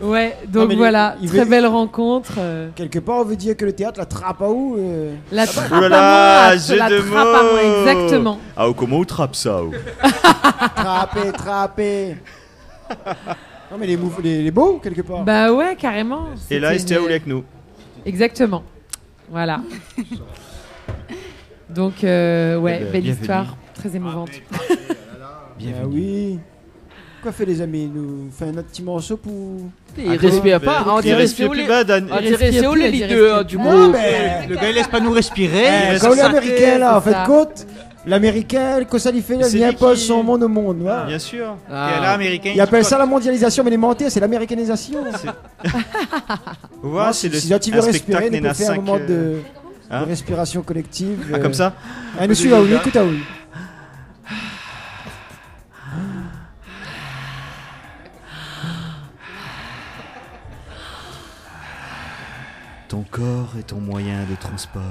Ouais, donc mais voilà, il très veut- belle rencontre. Quelque part, on veut dire que le théâtre, la trappe à où La trappe Oh là à là, moi, jeu la de trappe à moi, mots. exactement. Ah, ou comment on trappe ça ou Trapper. Non, mais les beaux, quelque part. Bah ouais, carrément. Et là, C'était Esther une- roulait avec nous. Exactement. Voilà. Donc, ouais, belle bienvenue. histoire, très émouvante. Ah oui. Quoi fait les amis? Nous fait un autre petit morceau pour... Il respire pas, on Il dirait respire c'est plus où bas, Dan. on dirait c'est où les il leaders respire du plus. groupe. mais- Le gars il laisse pas nous respirer. Comme les Américains là, en c'est fait ça. côte. L'américain, que ça lui fait, C'est il lui impose qui- son monde au monde. Ouais. Bien sûr. Et là, américain. Il appelle ça la mondialisation, mais les mentir, c'est l'américanisation. Voilà, c'est le Si tu veux un respirer, spectacle il peut Nena faire un 5. moment de Hein respiration collective. Ah, comme ça Ah, nous suivons, oui, écoute, oui. Ton corps est ton moyen de transport.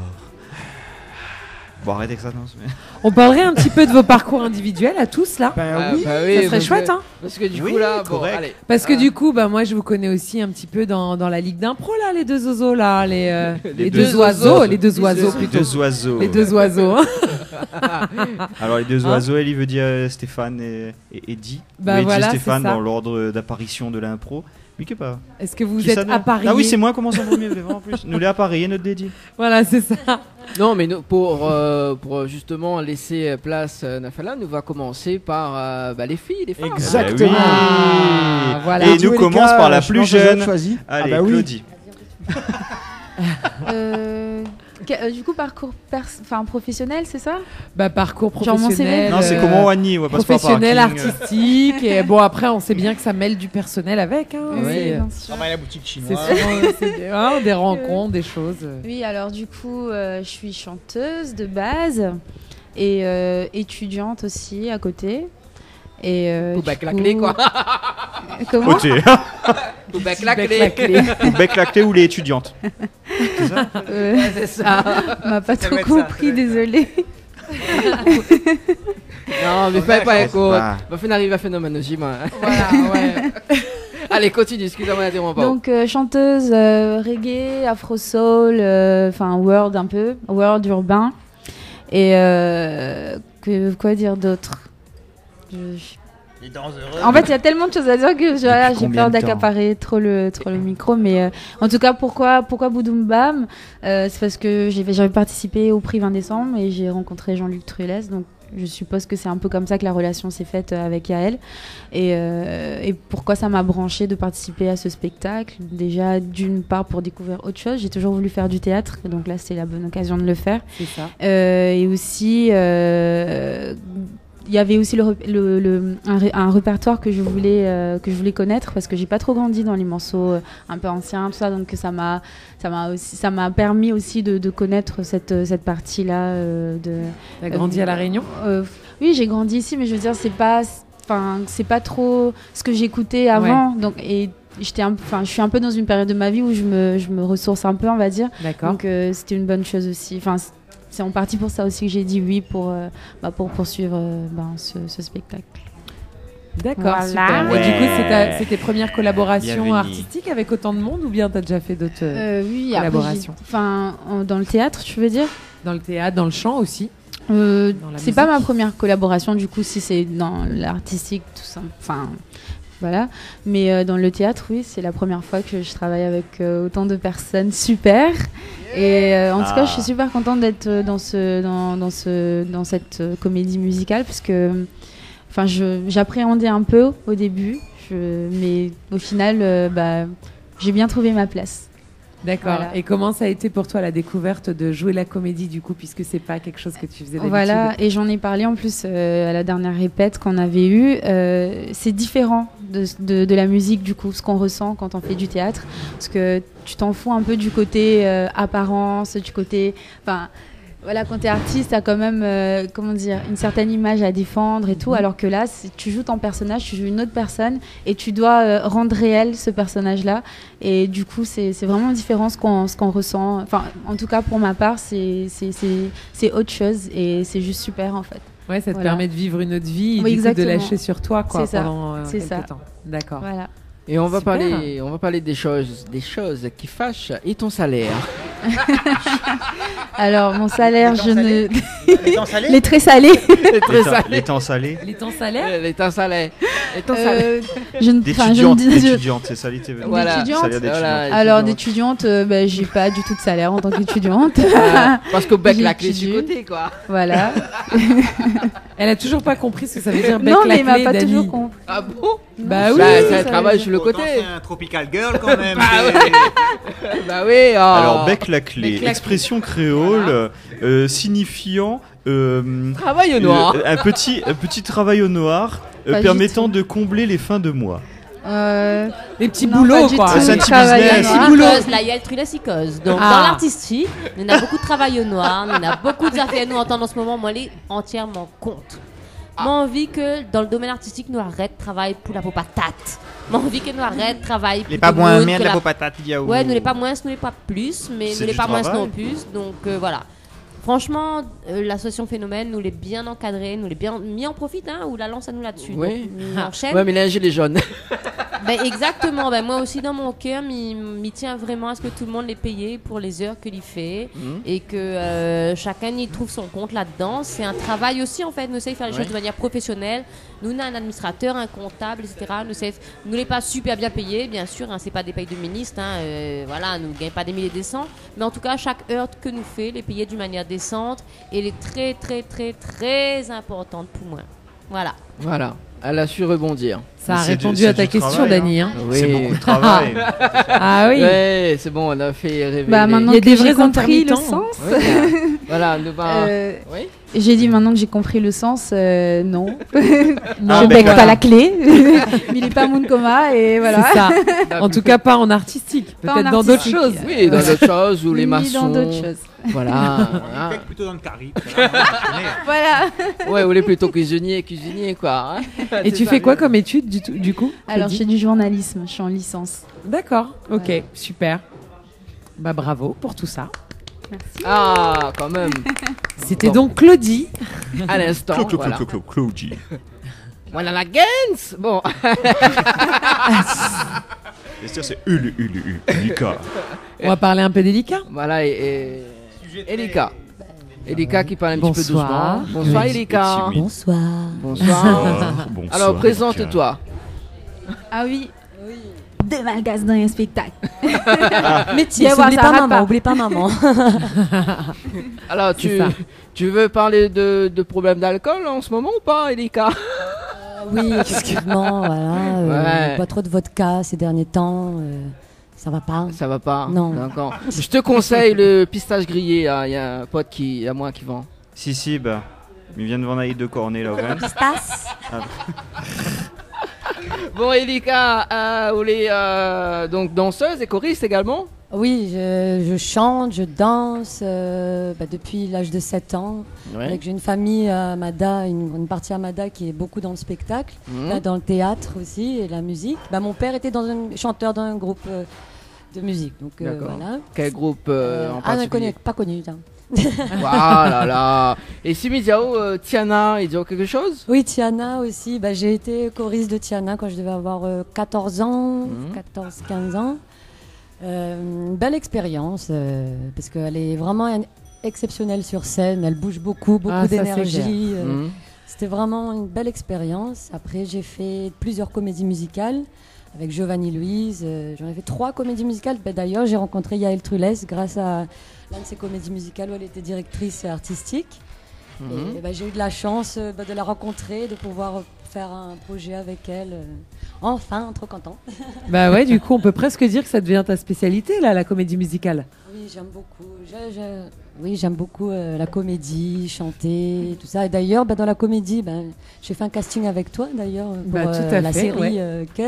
Bon, arrêtez avec ça, non mais... On parlerait un petit peu de vos parcours individuels à tous là. Oui, ça serait parce chouette, que- hein. Parce que du Oui, coup, là, bon, correct. allez. Parce que du coup, bah moi je vous connais aussi un petit peu dans la ligue d'impro là, les deux oiseaux là, les deux oiseaux, les deux oiseaux plutôt. Deux oiseaux. Les deux oiseaux. hein. Alors les deux Hein oiseaux, elle, il veut dire Stéphane et Eddie. Bah Ou Eddie voilà, et Stéphane c'est ça. dans l'ordre d'apparition de l'impro. Mais que pas. Est-ce que vous Qui ça, êtes non appariés? Ah oui, c'est moi, commence en premier, vraiment en plus. Nous les appareillés, notre dédié. Voilà, c'est ça. Non, mais pour justement laisser place à Nafala, nous va commencer par les filles, les femmes. Exactement. Ah, voilà. Et Tu nous veux les commence cas, par la je plus pense que vous jeune. avez choisi. Allez, Ah bah oui. Claudie. Du coup, parcours professionnel, c'est ça? Bah parcours Genre mon CV. professionnel. Non, c'est comment Annie, on va pas se faire professionnel, parking. artistique. Et bon après, on sait bien que ça mêle du personnel avec. Hein. Oui, C'est- bien sûr. Travaille à la boutique c'est chinoise. souvent des rencontres, des choses. Oui, alors du coup, je suis chanteuse de base et étudiante aussi à côté. Et Ou bec la clé, quoi. Comment? Côté. Ou bec la Bec clé. la clé. Ou bec lacté ou les étudiantes. Ouais, c'est ça. On m'a pas Ça trop doit être ça, compris, désolée. Non, mais fais pas écho. pas. Va faire arriver à phénomène aussi, moi. Voilà, ouais. Allez, continue, excusez-moi d'interrompre. Donc chanteuse reggae, afro soul, enfin world un peu, world urbain. Et quoi dire d'autre? Les dents heureuses. En fait, il y a tellement de choses à dire que voilà, j'ai combien peur de temps d'accaparer trop le micro. Mais en tout cas, pourquoi Boudoum Bam C'est parce que j'avais participé au prix 20 décembre et j'ai rencontré Jean-Luc Trulès. Donc, je suppose que c'est un peu comme ça que la relation s'est faite avec Yael. Et pourquoi ça m'a branché de participer à ce spectacle? Déjà, d'une part, pour découvrir autre chose. J'ai toujours voulu faire du théâtre. Et donc là, c'est la bonne occasion de le faire. C'est ça. Et aussi, il y avait aussi un répertoire que je voulais connaître parce que j'ai pas trop grandi dans les morceaux un peu anciens, tout ça, donc ça m'a permis aussi de connaître cette partie là. T'as grandi à La Réunion? Oui, j'ai grandi ici, mais je veux dire c'est pas trop ce que j'écoutais avant, donc et je suis un peu dans une période de ma vie où je me ressource un peu, on va dire. D'accord. Donc c'était une bonne chose aussi. Enfin, c'est en partie pour ça aussi que j'ai dit oui pour poursuivre ce spectacle. D'accord, Voilà. super. Et du coup, c'est tes premières collaborations Bienvenue. artistiques avec autant de monde ou bien t'as déjà fait d'autres Oui, après, collaborations? dans le théâtre, tu veux dire? Dans le théâtre, dans le chant aussi? C'est musique. pas ma première collaboration, du coup, si c'est dans l'artistique, tout ça. Enfin, voilà. Mais dans le théâtre, oui, c'est la première fois que je travaille avec autant de personnes super. Et en tout cas, je suis super contente d'être dans cette comédie musicale parce que, enfin, j'appréhendais un peu au début, mais au final, j'ai bien trouvé ma place. D'accord. Voilà. Et comment ça a été pour toi la découverte de jouer la comédie du coup, puisque c'est pas quelque chose que tu faisais d'habitude? Voilà, et j'en ai parlé en plus à la dernière répète qu'on avait eue. C'est différent de la musique, du coup, ce qu'on ressent quand on fait du théâtre. Parce que tu t'en fous un peu du côté apparence, du côté... Enfin, voilà, quand t'es artiste, t'as quand même, une certaine image à défendre et tout. Alors que là, tu joues ton personnage, tu joues une autre personne et tu dois rendre réel ce personnage-là. Et du coup, c'est vraiment différent ce qu'on ressent. Enfin, en tout cas, pour ma part, c'est autre chose et c'est juste super, en fait. Ouais, ça te Voilà. permet de vivre une autre vie et Oui, du coup, de exactement. lâcher sur toi quoi, C'est ça. pendant C'est quelques ça. temps. D'accord. Voilà. Et on va Super. parler des choses qui fâchent. Et ton salaire? Alors, mon salaire, je ne... Les temps salés? Les très salés. Les temps salés. Les temps salaires? Les temps salés. Les temps salés. D'étudiantes, c'est ça l'idée. Voilà. D'étudiantes. Salaire d'étudiante. Voilà, Alors, d'étudiante, j'ai pas du tout de salaire en tant qu'étudiante. Parce qu'au bec, la clé J'étudie. du côté, quoi. Voilà. Elle a toujours pas compris ce que ça veut dire bec Non, la mais il m'a clé, pas Dani. toujours compris. Ah bon? Bah oui. Bah, ça ça travaille sur le côté. C'est un tropical girl quand même. Bah Bah oui. Alors, bec la clé, Bec la expression créole signifiant travail au noir. un petit travail au noir Pas permettant de combler les fins de mois. Les petits non, boulots, pas du quoi. tout. C'est un petit Travail business. à Là, noir. il y a le trulasicose. Donc, Ah. dans l'artistique, on a beaucoup de travail au noir, on a beaucoup d'affaires. Nous, entendre en ce moment, moi, les entièrement contre. Moi, envie que dans le domaine artistique, nous arrêtent de travailler pour la peau patate. Moi, envie que nous arrêtent de travailler pour Les pas tout moins le monde, bien que de la patate, Diaou. Ouais, nous les pas moins, nous les pas plus, mais C'est nous les du pas moins travail. non plus. Donc, voilà. Franchement, l'association Phénomène nous l'est bien encadré, nous l'est bien mis en profit, hein, ou la lance à nous là-dessus. Oui. Donc, nous enchaîne. Ouais, mais les gilets jaunes. Exactement. Moi aussi, dans mon cœur, m'y tient vraiment à ce que tout le monde l'ait payé pour les heures qu'il y fait et que chacun y trouve son compte là-dedans. C'est un travail aussi, en fait. Nous essayons de faire les choses de manière professionnelle. Nous, on a un administrateur, un comptable, etc. Nous les pas super bien payés, bien sûr. Hein, c'est pas des payes de ministres. Voilà, nous ne gagnons pas des milliers de cents. Mais en tout cas, chaque heure que nous fait, les payer d'une manière décente. Et elle est très, très, très, très importante pour moi. Voilà. Voilà. Elle a su rebondir. Ça a répondu à ta question, Dani. Hein. Oui. C'est beaucoup de travail. Ah oui. Ouais, c'est bon, on a fait rêver. Bah, maintenant Il y a que des j'ai vrais compris le intermittents. sens. Voilà, nous va. Oui. J'ai dit maintenant que j'ai compris le sens, non. Ah, Je bec ben pas la clé. Mais il est pas mon coma et voilà. C'est ça. En tout cas, pas en artistique. Pas en Peut-être dans d'autres artistique. choses. Oui, dans d'autres choses ou les Ni maçons. dans d'autres choses. Voilà. On bec plutôt dans le carré. Voilà. Ouais, ou les plutôt cuisiniers, quoi. hein. Et C'est tu ça. fais quoi comme étude du coup Alors, je Claudie fais du journalisme, je suis en licence. D'accord. Ok, Ouais. super. Bah bravo pour tout ça. Ah, quand même. C'était Bon. donc Claudie. À l'instant. Voilà. Claudie. Voilà la Gens. Bon. Et ça, c'est Ulika. On va parler un peu délicat. Voilà, et Elika. Elika qui parle un petit peu Bonsoir. doucement. Bonsoir, Oui. Elika. Bonsoir. Bonsoir. Bonsoir. Alors, présente-toi. Ah oui. Deux malgasses dans un spectacle. Métier, Viens voir, oublie ça pas rate maman, pas. oublie pas maman. Alors, C'est ça. tu veux parler de problèmes d'alcool en ce moment ou pas, Elika? Oui, effectivement, voilà. Ouais. Pas trop de vodka ces derniers temps. Ça va pas. Ça va pas. Non. D'accord. Je te conseille le pistache grillé. Il y a un pote à moi qui vend. Si, bah. Il vient de vendre Aïe de Cornet, là, ouais. Pistace. Bon, Elika, vous les donc danseuse et choriste également? Oui, je chante, je danse depuis l'âge de 7 ans. Ouais. Avec j'ai une famille à Mada, une partie à Mada qui est beaucoup dans le spectacle, Mhm. là, dans le théâtre aussi et la musique. Mon père était chanteur dans un groupe de musique, donc D'accord. voilà. Quel groupe en non, particulier? pas connu. Hein. Voilà là. Et Simi Diao, Tiana, il dit quelque chose? Oui, Tiana aussi. J'ai été choriste de Tiana quand je devais avoir 14 ans, 14-15 ans. Une belle expérience parce qu'elle est vraiment exceptionnelle sur scène. Elle bouge beaucoup Ah, ça, c'est d'énergie. clair. C'était vraiment une belle expérience. Après, j'ai fait plusieurs comédies musicales avec Giovanni Louise. J'en ai fait 3 comédies musicales. D'ailleurs, j'ai rencontré Yael Trulès grâce à l'une de ses comédies musicales où elle était directrice artistique. Et j'ai eu de la chance de la rencontrer, de pouvoir faire un projet avec elle. Enfin, trop content. Bah ouais, du coup, on peut presque dire que ça devient ta spécialité, là, la comédie musicale. Oui, j'aime beaucoup. Oui, j'aime beaucoup la comédie, chanter, tout ça. Et d'ailleurs, dans la comédie, j'ai fait un casting avec toi, d'ailleurs, pour Tout à la fait, série ouais. Cut.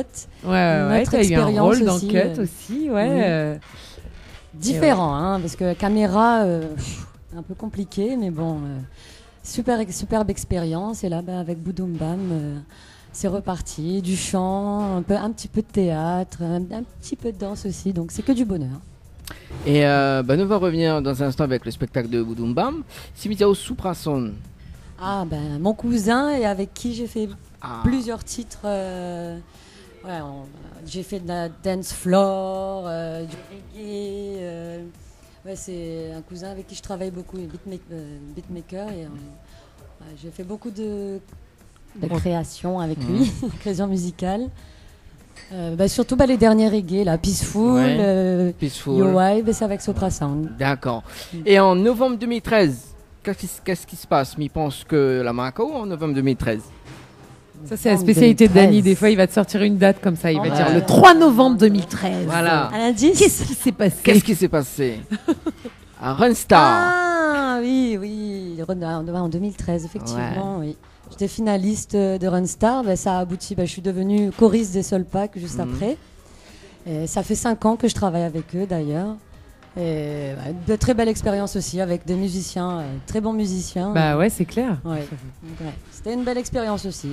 Ouais, t'as eu un rôle dans Cut aussi, ouais. Différent, hein, parce que la caméra, un peu compliqué, mais bon, superbe expérience. Et là, avec Boudoum Bam, c'est reparti. Du chant, un petit peu de théâtre, un petit peu de danse aussi. Donc, c'est que du bonheur. Et nous allons revenir dans un instant avec le spectacle de Boudoum Bam. Simi Diao Souprason. Ah, mon cousin, et avec qui j'ai fait plusieurs titres. J'ai fait de la dance floor, du reggae. C'est un cousin avec qui je travaille beaucoup, beatmaker. Et j'ai fait beaucoup de création avec lui, création musicale. Surtout les derniers reggae, là, Peaceful, Peaceful. Yo Vibe, c'est avec Sopra Sound. D'accord. Et en novembre 2013, qu'est-ce qui se passe? Je pense que la Marco en novembre 2013. Ça, c'est la spécialité de Dany. Des fois, il va te sortir une date comme ça. Il va dire le 3 novembre 2013. Voilà. À l'indice. Qu'est-ce qui s'est passé? Qu'est-ce qui s'est passé à Runstar? Ah oui, en 2013, effectivement, oui. J'étais finaliste de Runstar, ça a abouti, je suis devenue choriste des Solpac juste après. Et ça fait 5 ans que je travaille avec eux d'ailleurs. Et de très belles expériences aussi avec des musiciens, très bons musiciens. Bah ouais, c'est clair. Ouais. C'était une belle expérience aussi.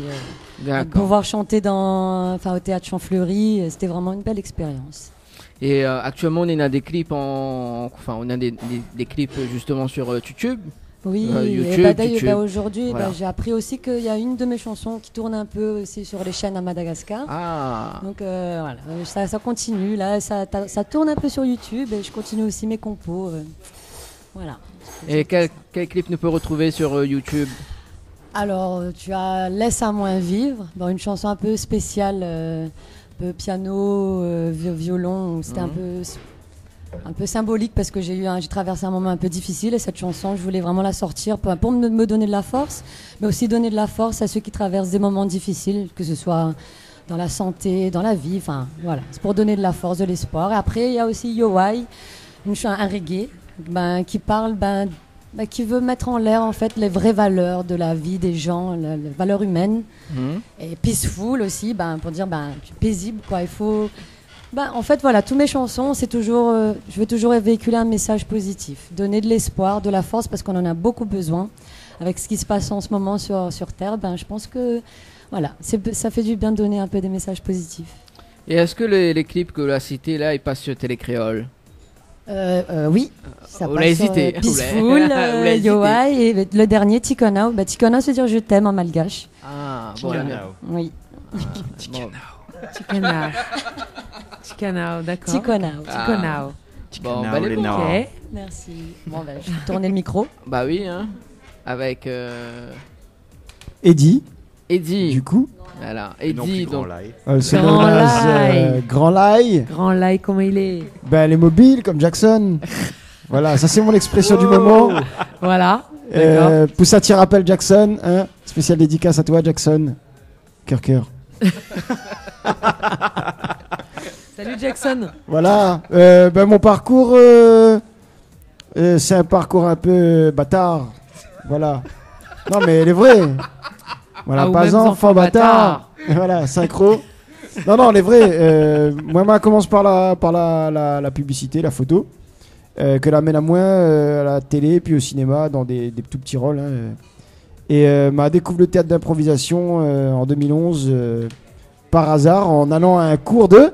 D'accord. Pouvoir chanter au théâtre Champfleury, c'était vraiment une belle expérience. Et actuellement, on a des clips on a des clips justement sur YouTube. Oui, YouTube, et d'ailleurs, YouTube. aujourd'hui, Voilà. j'ai appris aussi qu'il y a une de mes chansons qui tourne un peu aussi sur les chaînes à Madagascar. Ah. Donc voilà, ça continue. Là, ça tourne un peu sur YouTube et je continue aussi mes compos. Voilà. Et quel clip nous peut retrouver sur YouTube? Alors, tu as Laisse à moins vivre, une chanson un peu spéciale, un peu piano, violon. C'était un peu symbolique parce que j'ai traversé un moment un peu difficile et cette chanson, je voulais vraiment la sortir pour me donner de la force, mais aussi donner de la force à ceux qui traversent des moments difficiles, que ce soit dans la santé, dans la vie, enfin voilà, c'est pour donner de la force, de l'espoir. Et après, il y a aussi Yowai, un reggae qui parle, qui veut mettre en l'air en fait les vraies valeurs de la vie des gens, les valeurs humaines, et peaceful aussi, pour dire paisible quoi, il faut... en fait, voilà, toutes mes chansons, c'est toujours, je veux toujours véhiculer un message positif, donner de l'espoir, de la force, parce qu'on en a beaucoup besoin. Avec ce qui se passe en ce moment sur Terre, je pense que voilà, ça fait du bien de donner un peu des messages positifs. Et est-ce que les clips que vous avez cités là, ils passent sur Télécréole? Oui, ça vous passe l'avez sur hésité. Peaceful, Yoai, et le dernier, Tikonao. Tikonao, c'est dire je t'aime en malgache. Ah, bon, Tikonao. Oui. Tikonao, d'accord. Tikonao. Bon, les ok, merci. Bon, je vais tourner le micro. Bah oui, hein. Avec Eddie. Du coup. Voilà, Eddie. Donc. Grand Lai. Grand Lai, comment il est? Les mobiles comme Jackson. Voilà, ça c'est mon expression du moment. Voilà. Poussati rappelle Jackson. Hein, spécial dédicace à toi, Jackson. Cœur. Salut Jackson. Voilà, mon parcours, c'est un parcours un peu bâtard. Voilà. Non mais elle est vraie. Voilà, pas enfant bâtard. Voilà, synchro. Non, elle est vraie. Moi, commence par la publicité, la photo, que l'amène à moi à la télé, puis au cinéma, dans des tout petits rôles. Hein. Et m'a découvert le théâtre d'improvisation en 2011 par hasard en allant à un cours de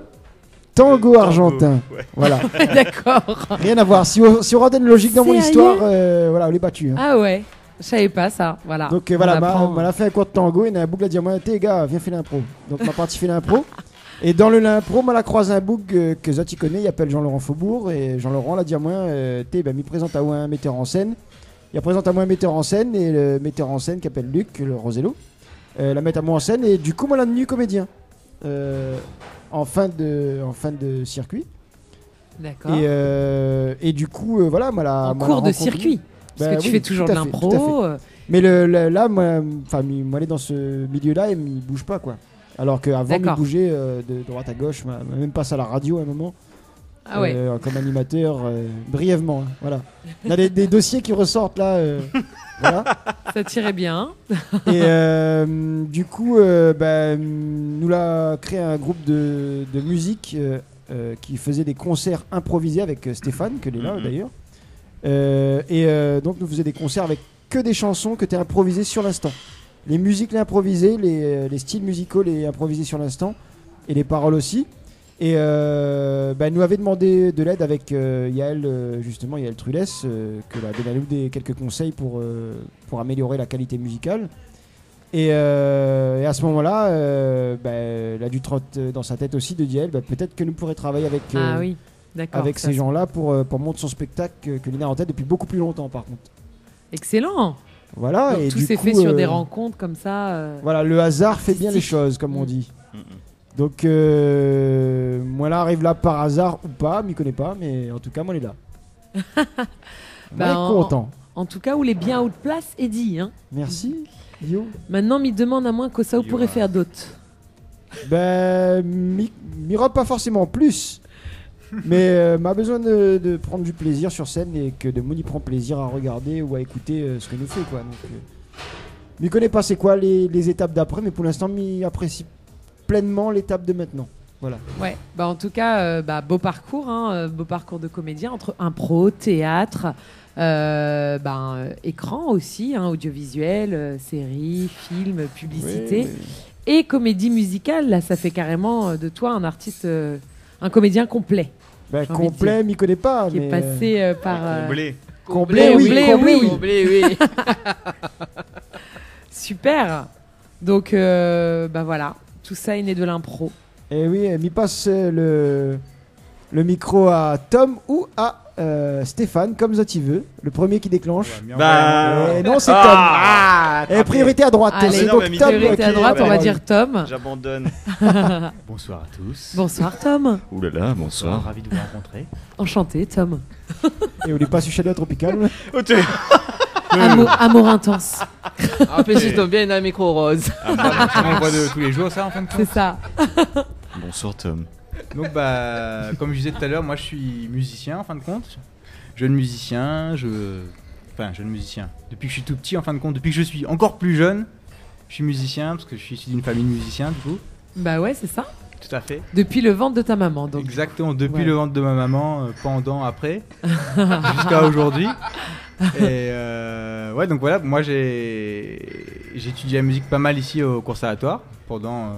tango argentin. Ouais. Voilà. D'accord. Rien à voir. Si on redonne logique dans mon histoire, voilà, on est battu. Hein. Ah ouais, je savais pas ça. Voilà. Donc voilà, on a fait un cours de tango et on a un bouc a dit à moi, t'es gars, viens faire l'impro. Donc ma partie fait l'impro. Et dans l'impro, moi, la croise un bouc que Zati connaît, il appelle Jean-Laurent Faubourg. Et Jean-Laurent l'a dit à moi, m'y présente à un metteur en scène. Il présente à moi un metteur en scène et le metteur en scène qui s'appelle Luc, le Rosello, la met à moi en scène et du coup moi la devenu comédien en fin de circuit. D'accord. Et du coup voilà moi la en cours de circuit parce que tu fais toujours de l'impro. Mais là moi aller dans ce milieu là il ne bouge pas quoi. Alors qu'avant il bougeait de droite à gauche, même passe à la radio à un moment. Ah ouais. Comme animateur, brièvement. Hein, voilà. On a des dossiers qui ressortent là. Voilà. Ça tirait bien. Et du coup, nous l'a créé un groupe de musique qui faisait des concerts improvisés avec Stéphane, que est là d'ailleurs. Donc nous faisait des concerts avec que des chansons que tu as improvisées sur l'instant. Les musiques les improvisées, les styles musicaux les improvisés sur l'instant, et les paroles aussi. Et nous avait demandé de l'aide avec Yael Trulès, que a donné quelques conseils pour améliorer la qualité musicale. Et à ce moment-là, elle a dû trotter dans sa tête aussi de dire peut-être que nous pourrions travailler avec ces gens-là pour monter son spectacle que Lina a en tête depuis beaucoup plus longtemps par contre. Excellent. Voilà. Donc, et tout s'est fait sur des rencontres comme ça. Voilà, le hasard fait bien les choses, comme on dit. Donc moi là arrive là par hasard ou pas, m'y connais pas, mais en tout cas moi elle est là. Content. En tout cas, où les bien haute place est dit. Hein. Merci, Yo. Maintenant, m'y demande à moins que ça vous pourrait faire d'autres. Ben, m'y rend pas forcément plus. Mais m'a besoin de prendre du plaisir sur scène et que de Mouni prend plaisir à regarder ou à écouter ce que nous fait, quoi. Donc, m'y connais pas c'est quoi les étapes d'après, mais pour l'instant, m'y apprécie pleinement l'étape de maintenant. Voilà. Ouais, bah en tout cas, beau parcours, beau parcours de comédien entre impro, théâtre, écran aussi, audiovisuel, séries, films, publicité et comédie musicale. Là, ça fait carrément de toi un artiste, un comédien complet. Ben, complet, m'y connais pas. Qui mais est passé par. Comblé. Comblé, oui. Super. Donc, voilà, tout ça est né de l'impro. Et oui, m'y passe le micro à Tom ou à Stéphane, comme ça tu veux. Le premier qui déclenche. Non, c'est Tom. Et priorité à droite. Allez, c'est donc Tom. Priorité à droite, on va dire Tom. J'abandonne. Bonsoir à tous. Bonsoir Tom. Ouh là là, bonsoir. Ravi de vous rencontrer. Enchanté Tom. Et on n'est pas sur Chaleur Tropical. Amour intense. En plus, il tombe bien, il a un micro rose. On le voit de tous les jours, ça, en fin de compte. C'est ça. Bonsoir, Tom. Donc, comme je disais tout à l'heure, moi, je suis musicien, en fin de compte. Jeune musicien, jeune musicien. Depuis que je suis tout petit, en fin de compte, depuis que je suis encore plus jeune, je suis musicien, parce que je suis issu d'une famille de musiciens, du coup. Bah ouais, c'est ça. Tout à fait. Depuis le ventre de ta maman, donc. Exactement, depuis le ventre de ma maman, pendant, après, jusqu'à aujourd'hui. Et donc voilà, moi j'ai étudié la musique pas mal ici au conservatoire pendant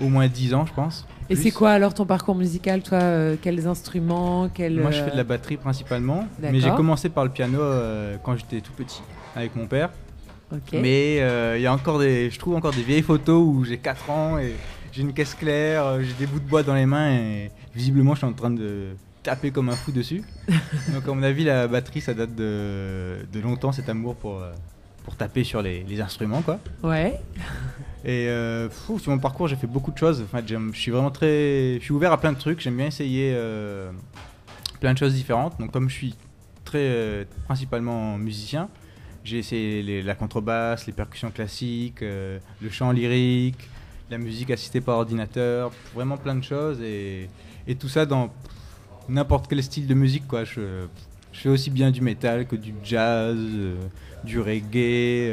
au moins 10 ans, je pense. Et c'est quoi alors ton parcours musical, toi quels instruments Moi je fais de la batterie principalement, mais j'ai commencé par le piano quand j'étais tout petit avec mon père. Okay. Mais je trouve encore des vieilles photos où j'ai 4 ans et j'ai une caisse claire, j'ai des bouts de bois dans les mains et visiblement je suis en train de taper comme un fou dessus. Donc à mon avis la batterie ça date de longtemps, cet amour pour taper sur les instruments quoi. Ouais. Et sur mon parcours j'ai fait beaucoup de choses. Enfin, je suis ouvert à plein de trucs, j'aime bien essayer plein de choses différentes. Donc comme je suis principalement musicien, j'ai essayé la contrebasse, les percussions classiques, le chant lyrique, la musique assistée par ordinateur, vraiment plein de choses et tout ça dans n'importe quel style de musique quoi. Je fais aussi bien du métal que du jazz, du reggae,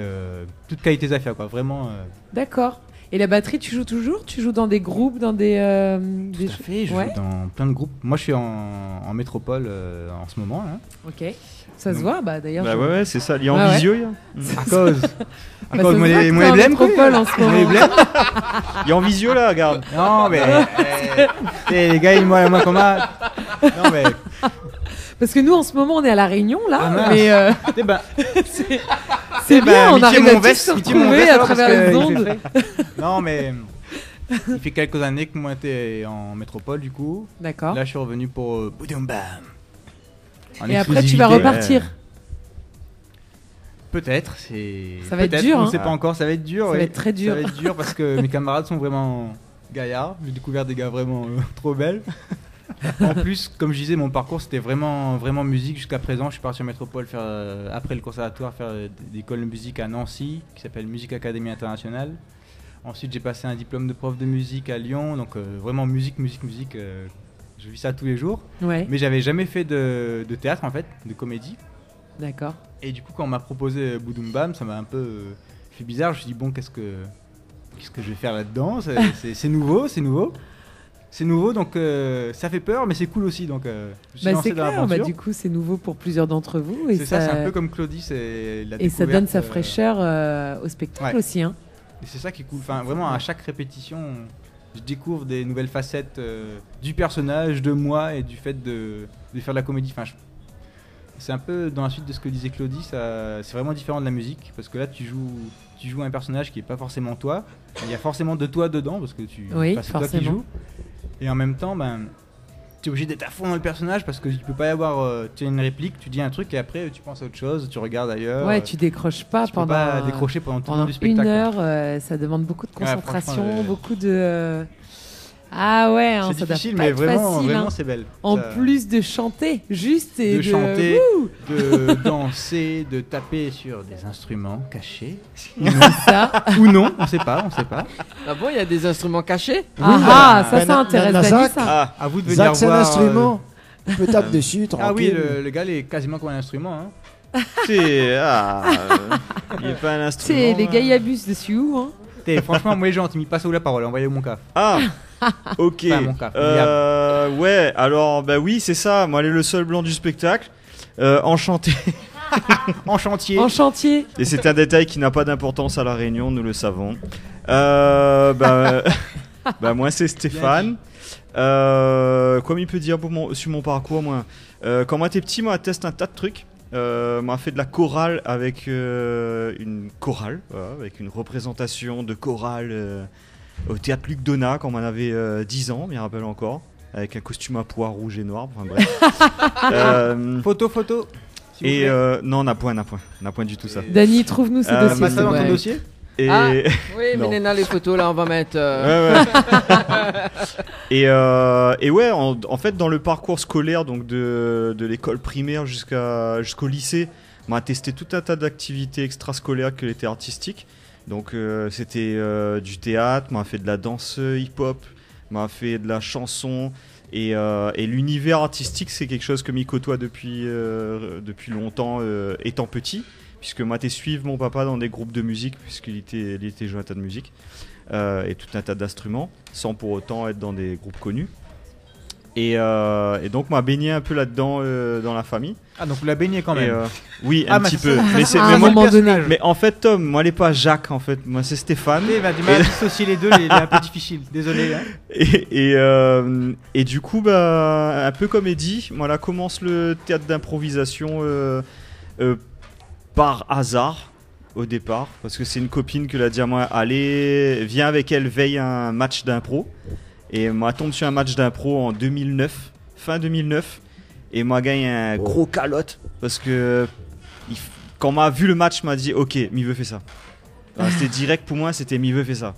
toutes qualités à faire quoi, vraiment. D'accord. Et la batterie, tu joues toujours? Tu joues dans des groupes, dans des... Tout à fait, je joue dans plein de groupes. Moi je suis en métropole en ce moment là. Ok. Ça se voit d'ailleurs. Bah ouais, c'est ça, il y a en visio. À cause mon emblème en ce moment. Il y a en visio là, regarde. Non mais les gars, ils moi qu'on a. Non mais parce que nous en ce moment on est à la Réunion là, mais c'est bien, on arrive à se retrouver à travers les ondes. Non mais il fait quelques années que moi j'étais en métropole du coup. D'accord. Là je suis revenu pour Boudum Bam. Et après tu vas repartir. Peut-être, ça va être dur. On ne sait pas encore, ça va être dur. Ça va être très dur. Ça va être dur parce que mes camarades sont vraiment gaillards. J'ai découvert des gars vraiment trop belles. En plus, comme je disais, mon parcours c'était vraiment musique jusqu'à présent. Je suis parti en métropole faire après le conservatoire faire des écoles de musique à Nancy qui s'appelle Musique Académie Internationale. Ensuite, j'ai passé un diplôme de prof de musique à Lyon, donc vraiment musique. Je vis ça tous les jours. Ouais. Mais j'avais jamais fait de théâtre en fait, de comédie. D'accord. Et du coup, quand on m'a proposé Boudum Bam, ça m'a un peu fait bizarre. Je me suis dit bon, qu'est-ce que je vais faire là-dedans? C'est nouveau, donc ça fait peur, mais c'est cool aussi. Donc, je suis lancé dans l'aventure. Du coup, c'est nouveau pour plusieurs d'entre vous. C'est ça, c'est un peu comme Claudie. Et ça donne sa fraîcheur au spectacle aussi. Hein. Et c'est ça qui est cool. Enfin, vraiment, à chaque répétition, je découvre des nouvelles facettes du personnage, de moi et du fait de faire de la comédie. Enfin, c'est un peu dans la suite de ce que disait Claudie, c'est vraiment différent de la musique parce que là tu joues un personnage qui est pas forcément toi, il y a forcément de toi dedans parce que c'est toi qui joues et en même temps tu es obligé d'être à fond dans le personnage parce que tu peux pas y avoir tu as une réplique, tu dis un truc et après tu penses à autre chose, tu regardes ailleurs. Ouais, tu décroches pas tu peux pas décrocher pendant tout le long du spectacle. Une heure, ça demande beaucoup de concentration, beaucoup de Ah ouais, hein, C'est ça doit difficile, pas mais être vraiment, facile, vraiment hein. c'est belle. En Ça- plus de chanter, juste et de chanter, Wouh de danser, de taper sur des instruments cachés. Ou non. Ça. Ou non, on sait pas. Ah bon, il y a des instruments cachés? Ça intéresse Dany, ça. Ah, à vous de venir Zach, c'est un voir. instrument. Tu peux taper dessus, Ah oui, tranquille. le gars il est quasiment comme un instrument. Hein. Il est pas un instrument. C'est les gars y abusent dessus, hein. Franchement, moi les gens, tu m'y passes où la parole, envoyez mon caf. Ah, ok. Enfin, mon caf. Ouais, alors, bah oui, c'est ça. Moi, elle est le seul blanc du spectacle. Enchanté. En chantier. En chantier. Et c'est un détail qui n'a pas d'importance à La Réunion, nous le savons. Bah, moi, c'est Stéphane. Comme il peut dire sur mon parcours, moi. Quand moi, t'es petit, moi, je teste un tas de trucs. M'a fait de la chorale avec une chorale, voilà, avec une représentation de chorale au théâtre Luc Donat quand on avait 10 ans, je me rappelle encore, avec un costume à pois rouge et noir, enfin bref. Photo. Et non, on n'a point du tout ça. Dany, trouve-nous ces dossiers. Ça dans ton dossier. Et... Ah, oui, mais Non. Néna, les photos, là, on va mettre... Et ouais, en fait, dans le parcours scolaire, donc de l'école primaire jusqu'au lycée, on a testé tout un tas d'activités extrascolaires qui étaient artistiques. Donc c'était du théâtre, on a fait de la danse hip-hop, on a fait de la chanson. Et l'univers artistique, c'est quelque chose que m'y côtoie depuis longtemps, étant petit. Puisque moi, j'ai suivi mon papa dans des groupes de musique, puisqu'il était joué un tas de musique, et tout un tas d'instruments, sans pour autant être dans des groupes connus. Et donc, moi, baigné un peu là-dedans dans la famille. Ah, donc vous la baignez quand même. Oui, un petit peu. À un moment donné. Mais en fait, Tom, moi, elle n'est pas Jacques, en fait. Moi, c'est Stéphane. Il va du mal à dissocier les deux, il est un peu difficile. Désolé. Hein. Et du coup, bah, un peu comme Eddie, moi, là commence le théâtre d'improvisation par hasard au départ, parce que c'est une copine que l'a dit à moi, allez, viens avec elle, veille un match d'impro. Et moi, tombe sur un match d'impro en 2009, fin 2009, et moi, gagne un gros calotte, parce que quand m'a vu le match, m'a dit, ok, m'y veut fait ça. Alors, c'était direct pour moi, c'était m'y veut fait ça.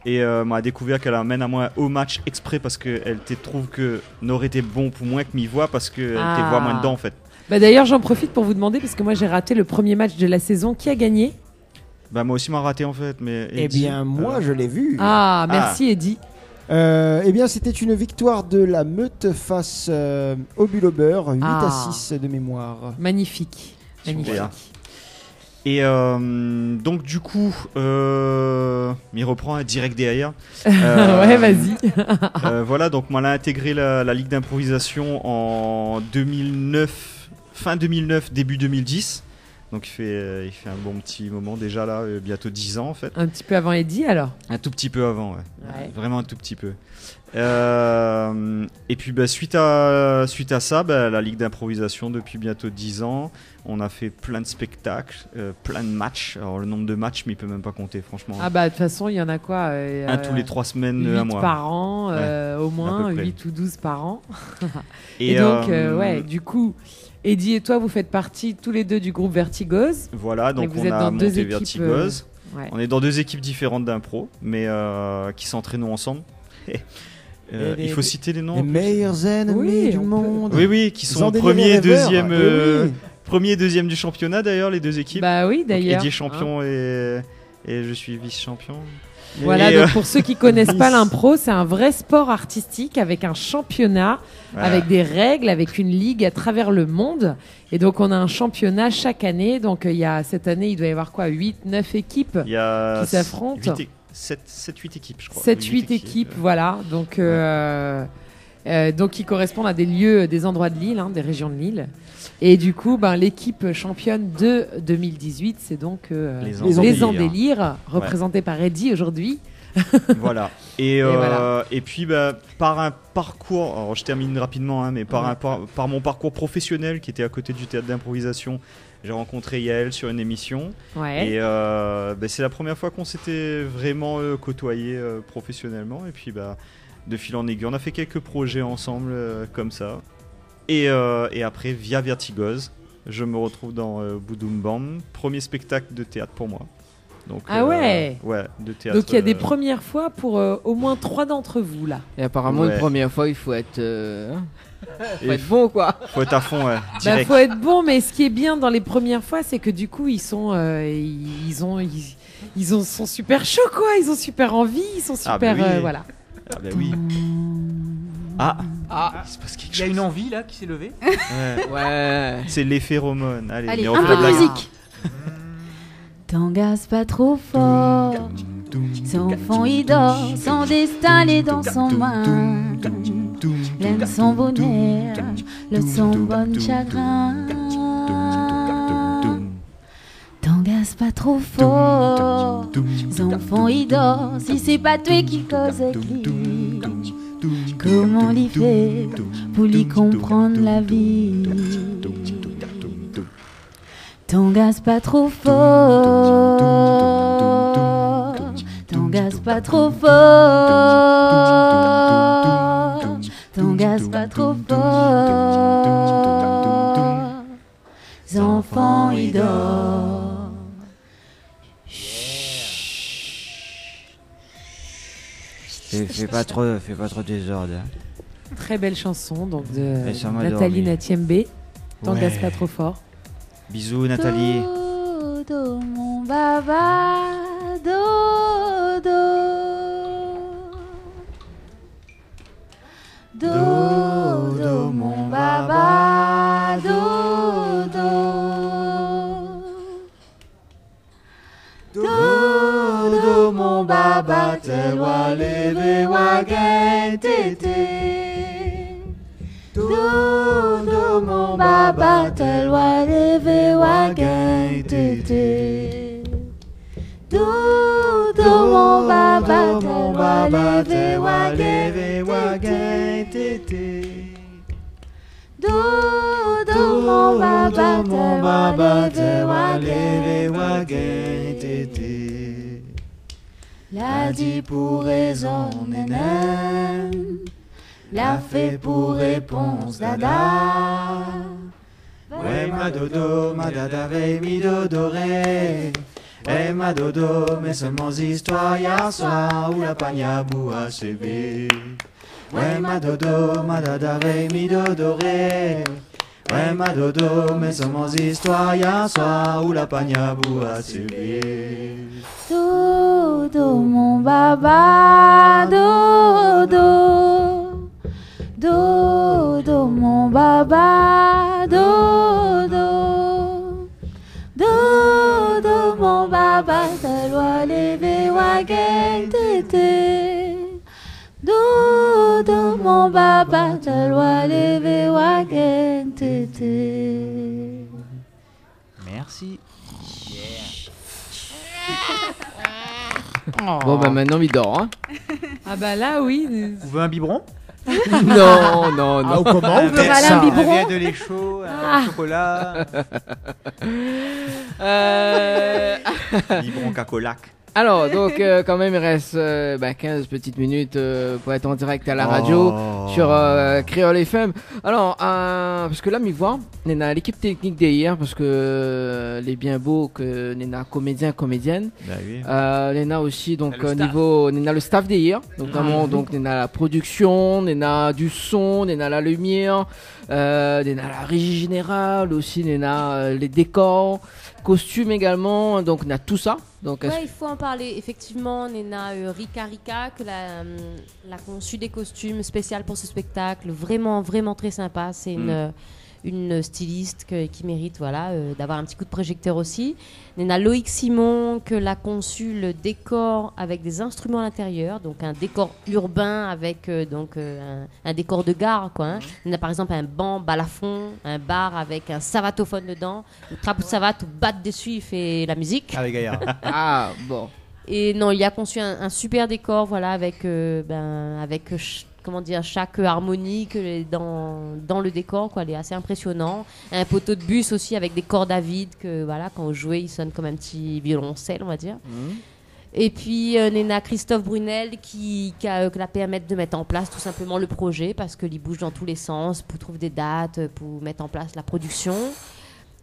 Et m'a découvert qu'elle amène à moi au match exprès, parce qu'elle trouve que n'aurait été bon pour moi que m'y voit, parce qu'elle te voit moins dedans, en fait. Bah d'ailleurs, j'en profite pour vous demander, parce que moi j'ai raté le premier match de la saison. Qui a gagné? Bah moi aussi m'a raté en fait, mais Eh bien, moi, je l'ai vu. Ah, merci Eddie. Eh bien, c'était une victoire de la Meute face au Bulle au beurre, 8 à 6 de mémoire. Magnifique. Super. Et donc du coup, m'y reprend direct derrière. Ouais, vas-y. Voilà, donc moi, j'ai intégré la Ligue d'improvisation en 2009, fin 2009, début 2010. Donc il fait un bon petit moment déjà là, bientôt 10 ans en fait. Un petit peu avant Eddie alors? Un tout petit peu avant, ouais. Vraiment un tout petit peu. Et puis bah, suite à ça, bah, la Ligue d'improvisation depuis bientôt 10 ans, on a fait plein de spectacles, plein de matchs. Alors le nombre de matchs, mais il peut même pas compter franchement. Ah bah de toute façon, il y en a quoi un tous les 3 semaines, 8 un mois. par an, au moins, 8 ou 12 par an. Et donc, ouais, du coup... Eddie et toi, vous faites partie tous les deux du groupe Vertigose. Voilà, donc vous on êtes a dans monté deux équipes, Vertigose. Ouais. On est dans 2 équipes différentes d'impro, mais qui s'entraînent ensemble. Il faut citer les noms. Les meilleurs ennemis du monde. Oui, qui sont premier, deuxième du championnat d'ailleurs, les 2 équipes. Bah oui, d'ailleurs. Eddie est champion et je suis vice-champion. Voilà, donc pour ceux qui connaissent pas l'impro, c'est un vrai sport artistique avec un championnat, avec des règles, avec une ligue à travers le monde. Et donc on a un championnat chaque année. Donc cette année, il doit y avoir quoi, 8-9 équipes qui s'affrontent. 7-8 équipes, je crois. 7-8 équipes, voilà. Donc, donc qui correspondent à des lieux, des endroits de l'île, des régions de l'île. Et du coup, l'équipe championne de 2018, c'est donc les Andélires, représentée par Eddie aujourd'hui. Voilà. Et puis, par un parcours, alors je termine rapidement, mais par mon parcours professionnel qui était à côté du théâtre d'improvisation, j'ai rencontré Yael sur une émission. Ouais. Et c'est la première fois qu'on s'était vraiment côtoyé professionnellement. Et puis, de fil en aiguille, on a fait quelques projets ensemble comme ça. Et après, via Vertigose, je me retrouve dans Boudoum Bam, premier spectacle de théâtre pour moi. Donc, Ah ouais. Ouais, de théâtre. Donc il y a des premières fois pour au moins 3 d'entre vous là. Et apparemment, Ouais. une première fois, il faut être, faut Et être bon, quoi. Faut être à fond, ouais. Bah, Direct. faut être bon, mais ce qui est bien dans les premières fois, c'est que du coup ils sont sont super chauds quoi, ils ont super envie, ils sont super Ah bah oui. voilà. Ah bah oui. Ah. Il se passe quelque chose. Il y a une envie là qui s'est levée. Ouais. C'est les phéromones. Allez, Allez, mais un on fait peu la de blague. musique. T'engages pas trop fort. Son enfant il dort, son destin est dans son main. L'aime son bonheur, le son bon chagrin. T'engages pas trop fort. Son enfant il dort, si c'est pas toi qui cause avec lui. Comment l'y fait pour lui comprendre la vie? T'engages pas trop fort. T'engages pas trop fort. T'engages pas trop fort. Enfants, il dort. Fais pas trop désordre. Hein. Très belle chanson donc de Et ça m'a Nathalie dormi. Natiembe. T'engages Ouais. pas trop fort. Bisous Nathalie. Dodo, mon baba, dodo. Dodo, mon baba, dodo. Dodo, mon baba, te wa leve wa gen tete. Dodo, mon baba, te wa leve wa gen tete. Dodo, mon baba, te wa leve wa gen tete. Dodo, mon baba, te wa leve wa gen tete. La dit pour raison, nénen. La fait pour réponse, dada. Ouais ma dodo, ma dada veille mi dodoré. Eh ma dodo, mais seulement histoire hier soir où la pagnabou a sévé. Ouais ma dodo, ma dada veille mi dodoré. Ouais ma dodo, mais seulement histoire hier soir où la pagnabou a sévé. Dodo, mon baba, dodo. Dodo, mon baba, dodo. Dodo, mon baba, ta loi levé wa gen tete. Dodo, mon baba, ta loi levé wa gen tete. Merci. Bon, bah maintenant, il dort. Hein. Ah bah là oui. Vous voulez un biberon? Non, non, non. Ah, ou comment On veut un biberon. Un verre de lait chaud, un chocolat. Biberon cacolac. Alors, donc, quand même, il reste 15 petites minutes pour être en direct à la radio sur Créole FM. Alors, parce que là, m'y voir, on a l'équipe technique d'hier, parce que les bien beaux, que on a comédiens, comédiennes. Bah oui. On a aussi, donc, au niveau, on a le staff d'hier. Notamment, donc, on a la production, on a du son, on a la lumière, on a la régie générale, aussi, on a les décors, costumes également, donc, on a tout ça. Donc, Ouais, il faut en parler. Effectivement, Nena Rika Rika, que la conçu des costumes spéciales pour ce spectacle. Vraiment, vraiment très sympa. C'est une styliste qui mérite d'avoir un petit coup de projecteur aussi. Nena Loïc Simon, que l'a conçu le décor avec des instruments à l'intérieur. Donc, un décor urbain avec un décor de gare. Quoi, hein. On a par exemple un banc balafon, un bar avec un savatophone dedans. Le trapeau de savate, batte dessus, il fait la musique. Avec Gaillard. Ah, bon. Et non, il a conçu un super décor, voilà, avec chaque harmonie dans le décor, quoi. Elle est assez impressionnant. Un poteau de bus aussi avec des cordes à vide que voilà, quand on jouait, il sonne comme un petit violoncelle, on va dire. Et puis Nena Christophe Brunel qui la permettre de mettre en place tout simplement le projet parce qu'il bouge dans tous les sens pour trouver des dates, pour mettre en place la production.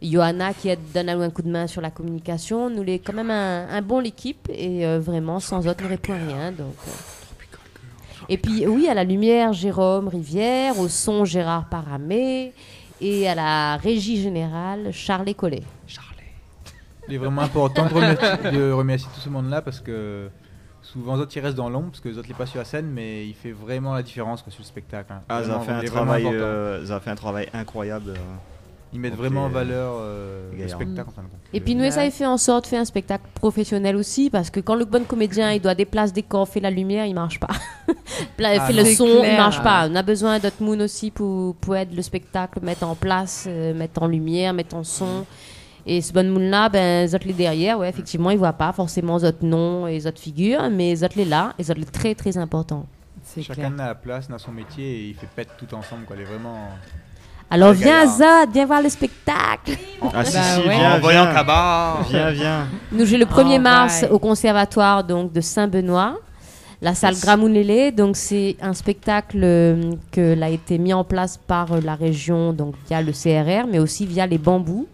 Johanna qui donne un coup de main sur la communication. Nous, quand même un bon l'équipe et vraiment, sans autre, ne répond à rien. Donc, Et puis, oui, à la lumière, Jérôme Rivière, au son, Gérard Paramé et à la régie générale, Charles Collet. Il est vraiment important de remercier tout ce monde-là parce que souvent, Zot, il reste dans l'ombre parce que Zot n'est pas sur la scène, mais il fait vraiment la différence sur le spectacle. Hein. Ah, ça a fait un travail incroyable. Ils mettent vraiment en valeur le spectacle. Et puis nous, ça a fait en sorte de faire un spectacle professionnel aussi, parce que quand le bon comédien il doit déplacer des corps, fait la lumière, il marche pas. Fait le son, il marche pas. On a besoin d'autres moon aussi pour aider le spectacle, mettre en place, mettre en lumière, mettre en son. Et ce bon moon-là, Zot les derrière, ouais, effectivement, ils voient pas forcément Zot nom et Zot figure, mais Zot les là, et Zot les très très important. Chacun a la place dans son métier et il fait pète tout ensemble, quoi. Il est vraiment... Alors viens Zot, viens voir le spectacle. Ah si, viens. Nous j'ai le 1er mars au conservatoire donc de Saint-Benoît, la salle Gramounélé. Donc c'est un spectacle que l'a été mis en place par la région, donc via le CRR, mais aussi via les Bambous.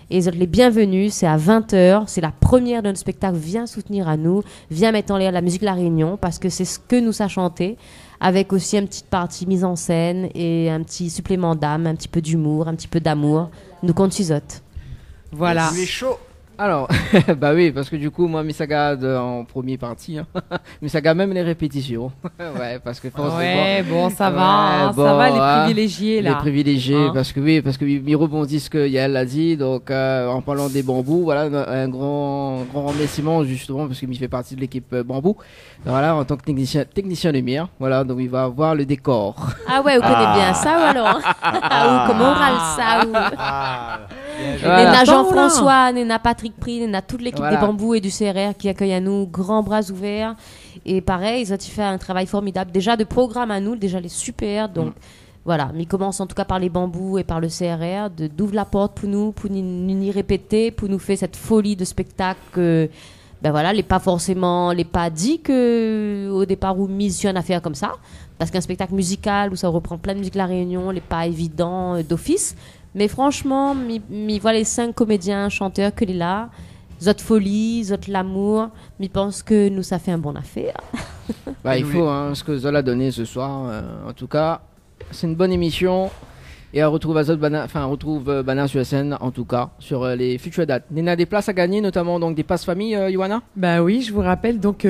Et vous êtes les bienvenus, c'est à 20h, c'est la première de notre spectacle. Viens soutenir à nous, viens mettre en l'air la musique La Réunion, parce que c'est ce que nous savons chanter, avec aussi une petite partie mise en scène et un petit supplément d'âme, un petit peu d'humour, un petit peu d'amour. Nous comptons sur Zot. Voilà. Il est chaud. Alors, bah oui, parce que du coup, moi, Misaga en premier partie, hein. Misaga même les répétitions. Ouais, parce que bon, ça va, ça va les privilégiés là. Les privilégiés, parce que ils rebondissent ce que Yael a dit. Donc, en parlant des Bambous, voilà, un grand remerciement justement parce qu'il fait partie de l'équipe Bambou. Voilà, en tant que technicien lumière, voilà, donc il va voir le décor. Ah ouais, vous connaissez bien ça ou alors? Ou comment on râle ça Néna Jean-François, Néna Patrick Prix, Néna toute l'équipe des Bambous et du CRR qui accueille à nous, grands bras ouverts. Et pareil, ils ont fait un travail formidable. Déjà de programme à nous, déjà les super. Donc voilà, mais ils commencent en tout cas par les Bambous et par le CRR, d'ouvrir la porte pour nous y répéter, pour nous faire cette folie de spectacle. Ben voilà, les pas dit que au départ où mise sur une affaire comme ça, parce qu'un spectacle musical où ça reprend plein de musique La Réunion, les pas évident d'office. Mais franchement, mi voit les 5 comédiens, chanteurs que les là, Zot folie, Zot l'amour, mi pense que nous ça fait un bon affaire. Bah il faut ce que Zol a donné ce soir. En tout cas, c'est une bonne émission. Et on retrouve Bana sur la scène, en tout cas, sur les futures dates. Néna, des places à gagner, notamment donc des passes famille, Johanna? Bah oui, je vous rappelle, donc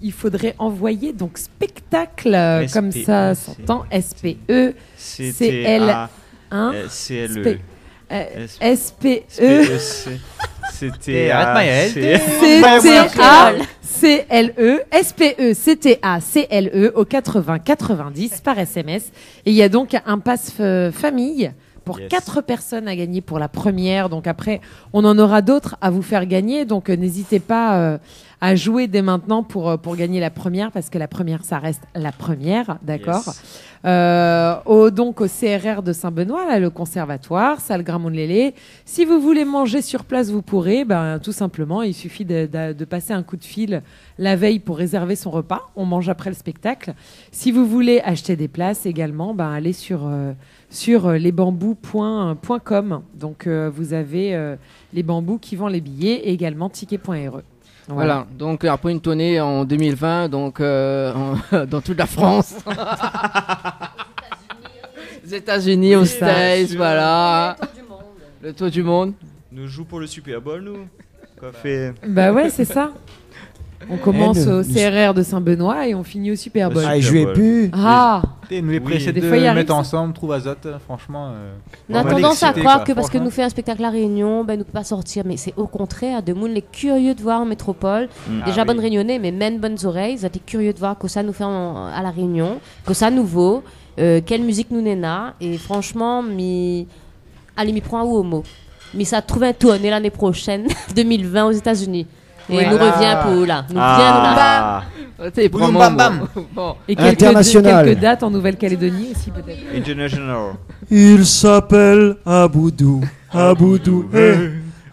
il faudrait envoyer donc spectacle, comme ça s'entend, SPE, CL1, CLE. SPE, CLE, SPE, CTA, CLE au 80 90 par SMS. Et il y a donc un pass famille pour 4 personnes à gagner pour la première. Donc après, on en aura d'autres à vous faire gagner. Donc n'hésitez pas à jouer dès maintenant pour gagner la première, parce que la première, ça reste la première, d'accord. Donc au CRR de Saint-Benoît, là, le conservatoire, salle Gramont-Lélé. Si vous voulez manger sur place, vous pourrez. Tout simplement, il suffit de passer un coup de fil la veille pour réserver son repas. On mange après le spectacle. Si vous voulez acheter des places également, allez sur lesbambous.com. Donc vous avez les Bambous qui vendent les billets, et également ticket.re. Voilà, donc après une tournée en 2020, donc dans toute la France, aux États-Unis, aux States, voilà, le tour du monde. Nous jouons pour le Super Bowl, nous. Quoi fait... Bah ouais, c'est ça. On commence au CRR de Saint-Benoît et on finit au Super Bowl. Ah, il jouait plus. Ah. Nous les précédents de mettre ensemble, trouve Azot, franchement. On a tendance à croire que parce que nous fait un spectacle à Réunion, nous ne pouvons pas sortir, mais c'est au contraire. De monde les curieux de voir en métropole. Déjà bonne Réunionnais, mais même bonnes oreilles. Ils étaient curieux de voir que ça nous fait à la Réunion, que ça nouveau, quelle musique nous n'ena. Et franchement, allez, m'y prend un mot. Mais ça trouve un tournée l'année prochaine, 2020 aux États-Unis. Et nous revient pour là. Nous vient Bon. Et quelques dates en Nouvelle-Calédonie aussi peut-être. International. Il s'appelle Aboudou. Aboudou,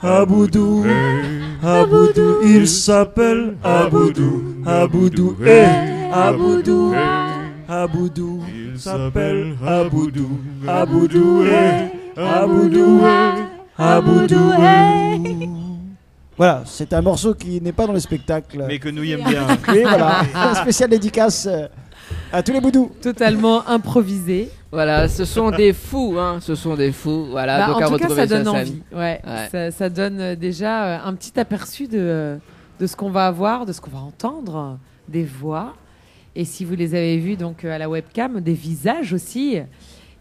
Aboudou, Aboudou. Il s'appelle Aboudou. Aboudou, Aboudou, Aboudou. Il s'appelle Aboudou. Aboudou, Aboudou, Aboudou, hey. Voilà, c'est un morceau qui n'est pas dans le spectacle. Mais que nous y aime bien. Oui, voilà. Spécial dédicace à tous les boudous. Totalement improvisé. Voilà, ce sont des fous, hein. Ce sont des fous. Voilà, donc en à tout cas, retrouver ça donne sur scène. envie. Ouais. Ça donne déjà un petit aperçu de ce qu'on va avoir, de ce qu'on va entendre, des voix. Et si vous les avez vus donc à la webcam, des visages aussi.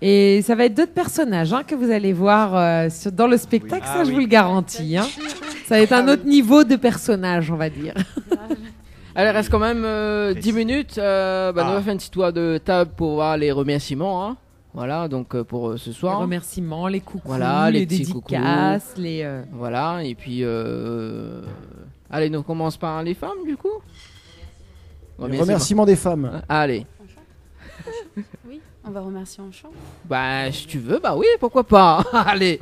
Et ça va être d'autres personnages que vous allez voir dans le spectacle, ça je vous le garantis. Hein. Ça va être un autre niveau de personnage, on va dire. Alors, il reste quand même 10 minutes. Nous allons faire un petit tour de table pour voir les remerciements. Hein. Voilà, donc pour ce soir. Les remerciements, les coucous, voilà, les petits dédicaces, coucous. les... Voilà, et puis... Allez, nous commence par les femmes, du coup. Les remerciements des femmes. Allez. Oui, on va remercier en chant. Bah, si tu veux, bah oui, pourquoi pas. Allez.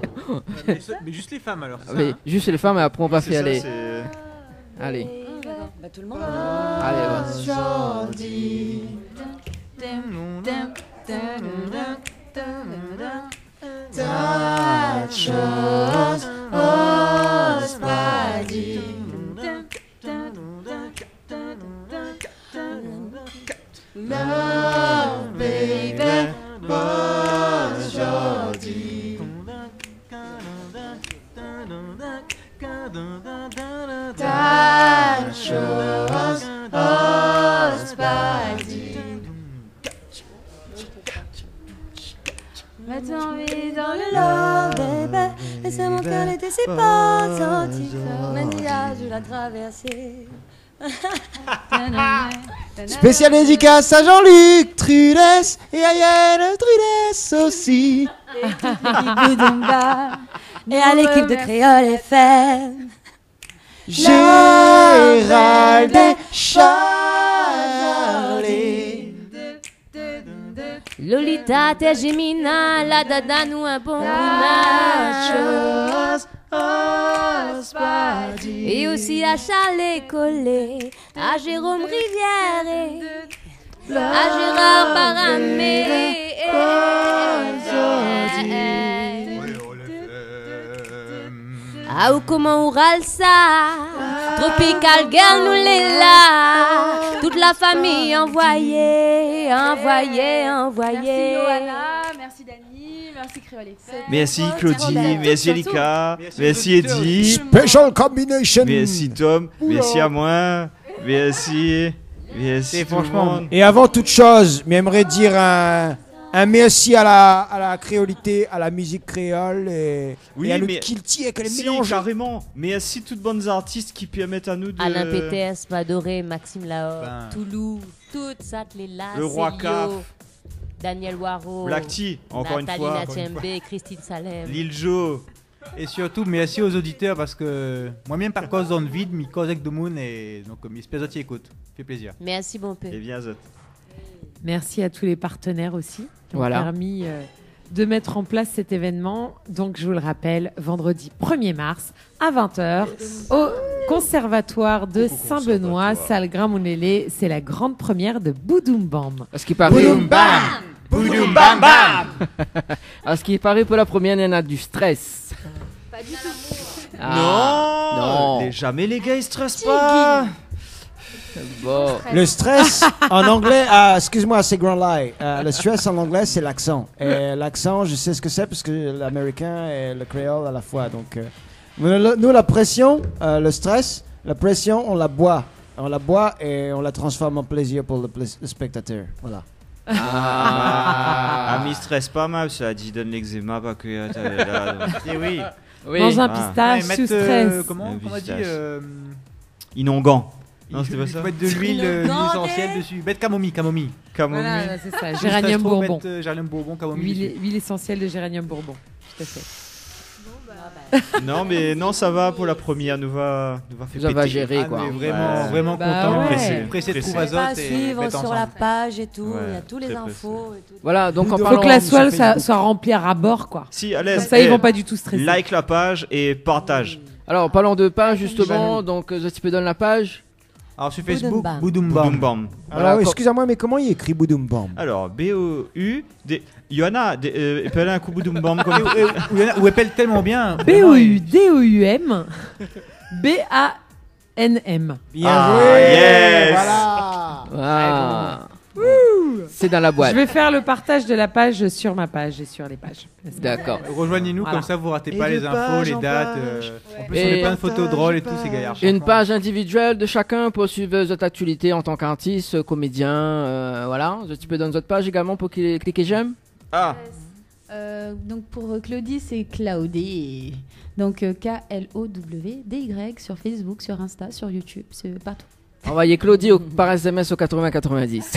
Mais juste les femmes alors. Oui, juste les femmes et après on va faire les... c'est- Allez. Bah, tout le monde. Allez, Touch us, us, body. Love, baby, buzz your deep. Touch us, us, body. Mets ton envie dans le love, baby. Laissez mon cœur n'était si pas sorti. Mania, je l'ai traversé. Spécial dédicace à Jean-Luc Trudès et à Yann Trudès aussi. Et à l'équipe de Créole FM. Gérald et Charlie. Lolita, t'es Gemina, la dada nous un bon match. Et aussi à Charles Collet, à Jérôme Rivière, à Gérard Baramé. Ah ou comment on râle ça? Tropical Girl nous l'est là. Toute la famille envoyée. Merci Loana, merci Dani, merci Créole FM. Merci Claudie, merci Erika, merci Eddie. Special combination. Merci Tom, merci à moi, merci franchement. Et avant toute chose, j'aimerais dire un merci à la créolité, à la musique créole et à notre kilti et que les mélanges. Carrément. Merci toutes bonnes artistes qui permettent à nous de... Alain Péters, Madoré, Maxime Lahore, Toulouse, toutes ça, les là, Le Roi Caf, Daniel Waro, Black Tea, encore une fois. Nathalie Nathiembe, Christine Salem. Lil Jo. Et surtout, merci aux auditeurs parce que moi-même, par cause dans le vide, mi cause avec de Moon et donc mes espèces écoute. Fait plaisir. Merci, bon père. Et bien, Zot. Merci à tous les partenaires aussi qui ont Voilà. permis de mettre en place cet événement. Donc, je vous le rappelle, vendredi 1er mars à 20h au Conservatoire de Saint-Benoît, salle Gramounélé. C'est la grande première de Boudoum Bam. À ce qui paraît... Boudoum bam. Boudoum bam bam. À ce qui paraît, pour la première, il y en a du stress. Pas du tout. Non. Jamais les gars ils stressent pas. Bon. Le stress en anglais, excuse-moi, c'est Grand Lie. Le stress en anglais, c'est l'accent. Et l'accent, je sais ce que c'est parce que l'américain et le créole à la fois. Donc, nous, la pression, le stress, la pression, on la boit. On la boit et on la transforme en plaisir pour le spectateur. Voilà. Mi stresse pas mal, ça dit donne l'eczéma pas que là. Et oui. Mange un pistache sous stress. Comment on a dit Inonguant. Non, c'était pas ça. Mettre de l'huile essentielle dessus. Mettre camomille. Voilà, c'est ça. Géranium bourbon. Géranium bourbon, camomille. Huile essentielle de géranium bourbon. Tout à fait. Non, mais non, ça va pour la première. Nous va faire Ça va péter. gérer, quoi. Vraiment content. ouais. Pressé de trouver À Azote et suivre mettre sur ensemble. la page et tout, il y a Ouais, tous les très infos. Et tout. Voilà, donc en Faut parlant... que la soile soit remplie à bord, quoi. Si, allez. Comme ça, ils vont pas du tout stresser. Like la page et partage. Alors, en parlant de page, justement, donc The Tipé donne la page. Alors sur Facebook, Boudoum Bam. Boudoum Bam. Boudoum Bam. Alors, excusez-moi, mais comment il écrit Boudoum Bam? Alors, B-O-U-D. Johanna, appelle un coup Boudoum Bam comme. Ou appelle tellement bien. B-O-U-D-O-U-M B-A-N-M. Bien Ah, joué. yes. Voilà. Ah. C'est dans la boîte. Je vais faire le partage de la page sur ma page et sur les pages. D'accord. Rejoignez-nous, Voilà. comme ça vous ratez Et pas de les infos, page les en dates. page. En plus, on Et- met plein de photos drôles et tout, c'est gaillard. Une page individuelle de chacun pour suivre votre actualité en tant qu'artiste, comédien, voilà. Tu peux donner notre page également pour cliquer j'aime. Ah. Donc pour Claudie, c'est Claudie. Donc K-L-O-W-D-Y sur Facebook, sur Insta, sur YouTube, c'est partout. Envoyez Claudie par SMS au 80-90.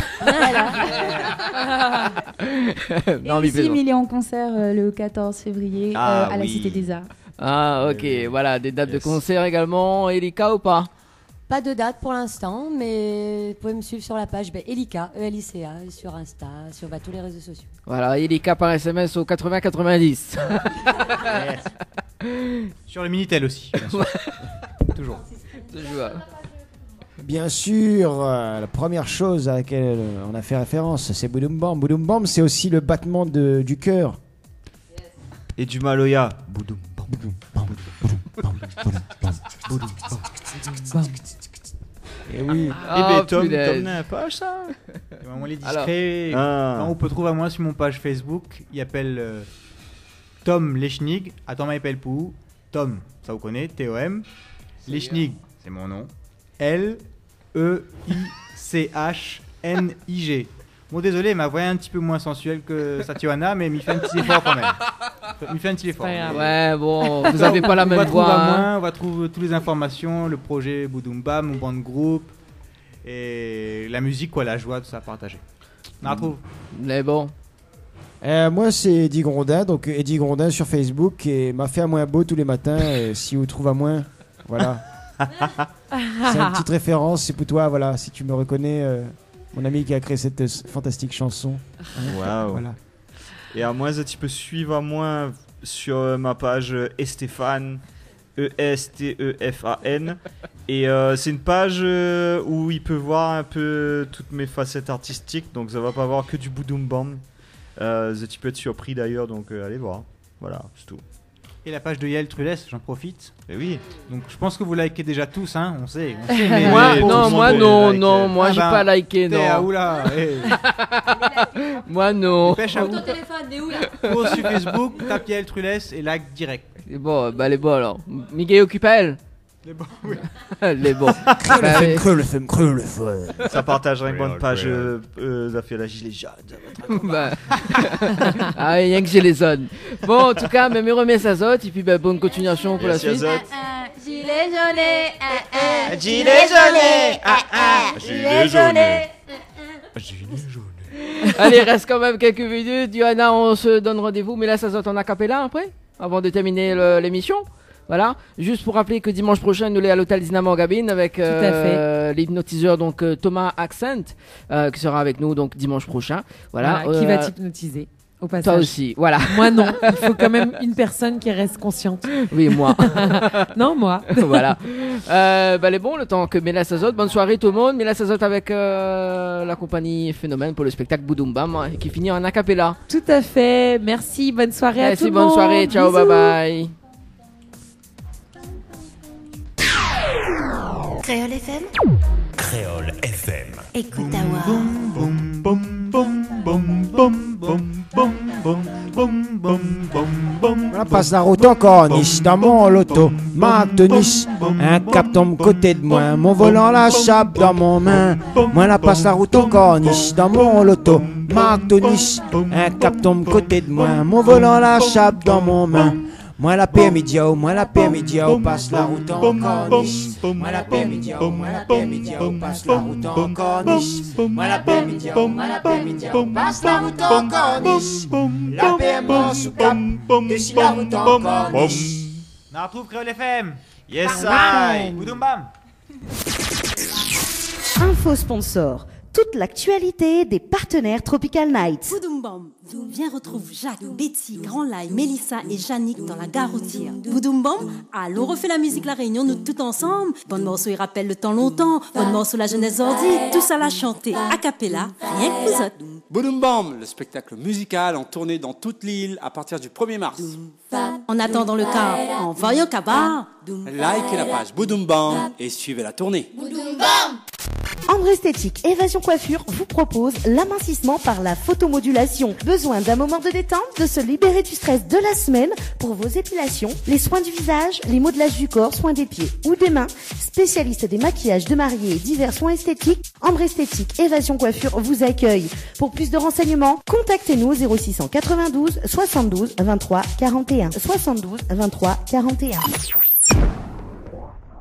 Non, mais Et ici, plaisante. il est en concert le 14 février Ah, à la oui. Cité des Arts. Ah, ok, voilà, des dates de concert également. Elika ou pas? Pas de date pour l'instant, mais vous pouvez me suivre sur la page Elika, E-L-I-C-A, sur Insta, sur tous les réseaux sociaux. Voilà, Elika par SMS au 80-90. Sur le Minitel aussi. bien sûr. Toujours. Toujours. Bien sûr, la première chose à laquelle on a fait référence, c'est Boudoum Bam. Boudoum Bam, c'est aussi le battement du cœur. Et du Maloya. Boudoum Bam. Et oui. Ah, Tom punaise. n'a pas ça. Et moi, les Alors. discrets, quand on peut trouver à moi sur mon page Facebook, il appelle Tom Lechnig. Attends, il appelle pour Tom, ça vous connaît, T-O-M. Lechnig, c'est mon nom. L-E-I-C-H-N-I-G. Bon, désolé, ma voix est un petit peu moins sensuelle que Satiwana, mais il fait un petit effort quand même. Il fait un petit effort. Ouais, bon, vous avez pas la On même va trouver voix. à hein. moi, on va trouver toutes les informations, le projet Boudoum Bam, mon band groupe, et la musique, quoi, la joie, tout ça à partager. On la retrouve. Mais bon. Moi, c'est Eddie Grondin, donc Eddie Grondin sur Facebook, et m'a fait à moins beau tous les matins. Si vous trouvez à moins, voilà. C'est une petite référence, c'est pour toi, voilà. Si tu me reconnais, mon ami qui a créé cette fantastique chanson. Waouh. Voilà. Et à moi, tu peux suivre à moi sur ma page Estéphane, E-S-T-E-F-A-N. Et c'est une page où il peut voir un peu toutes mes facettes artistiques. Donc ça va pas voir que du Boudoum Bam. Tu peux être surpris d'ailleurs, donc allez voir. Voilà, c'est tout. Et la page de Yael Trulès, j'en profite. Et oui. Donc je pense que vous likez déjà tous, hein, on sait. Moi, non, moi non, non, moi j'ai pas liké, non. Oula, Moi non. Pêche à où Ton téléphone, mais où là? Go sur Facebook, tape Yael Trulès et like direct. C'est bon, bah les bons alors. Miguel occupe elle. Les bons, oui. Les bons. Creux le feu. Ça partagerait une bonne page. Ça fait la gilet jaune. Bah. Ah, rien que j'ai les zones. Bon, en tout cas, mes remercie à Zot et puis bah, bonne continuation pour Merci la à suite. Zot. Gilet jaune, Gilet jaune, gilet jaune. Allez, reste quand même quelques minutes. Johanna, on se donne rendez-vous, mais là, ça Zot en acapella après, avant de terminer l'émission. Voilà, juste pour rappeler que dimanche prochain, nous sommes à l'hôtel Dynamo Gabine avec l'hypnotiseur donc Thomas Accent qui sera avec nous donc dimanche prochain. Voilà, Qui va t'hypnotiser au passage. Toi aussi, voilà. Moi non, il faut quand même une personne qui reste consciente. Oui, moi. Non, moi. Voilà. Les bons, le temps que Mélassa Zot. Bonne soirée tout le monde. Mélassa Zot avec la compagnie Phénomène pour le spectacle Boudoum Bam hein, qui finit en acapella. Tout à fait. Merci, bonne soirée à tout le monde. Merci, bonne soirée. Ciao, Bisous. bye bye. Créole FM, Créole FM. écoute Awa. Voilà, passe la route encore, niche dans mon loto. Marque de niche, un cap tombe côté de moi. Mon volant, la chape dans mon main. Moi, la passe la route encore, niche dans mon loto. Marque de niche, un cap tombe côté de moi. Mon volant, la chape dans mon main. Moi la paix médiao, moi la paix médiao, passe la route en corniche. Moi la paix médiao, moi la paix médiao, passe la route en corniche. Moi la paix médiao, moi la paix médiao, passe la route en corniche. La paix est mort sous cap, dessus la route en corniche. On retrouve Créole FM. Yes, I. Boudoum Bam. Info sponsor. toute l'actualité des partenaires Tropical Night. Boudoum viens retrouve Jacques, Betty, Grand Laye, Mélissa et Yannick dans la gare routière. Boudoum allons refait la musique La Réunion, nous tout ensemble. Bonne morceau, il rappelle le temps longtemps. Bonne morceau, la jeunesse ordi. Tout ça l'a chanté a cappella, rien que vous autres. Boudoum le spectacle musical en tournée dans toute l'île à partir du 1er mars. En attendant le car, en voyant Kabar, Likez la page Boudoum et suivez la tournée. Ambre Esthétique Évasion Coiffure vous propose l'amincissement par la photomodulation. Besoin d'un moment de détente, de se libérer du stress de la semaine pour vos épilations, les soins du visage, les modelages du corps, soins des pieds ou des mains. Spécialiste des maquillages de mariés et divers soins esthétiques, Ambre Esthétique Évasion Coiffure vous accueille. Pour plus de renseignements, contactez-nous au 0692 72 23 41. 72 23 41.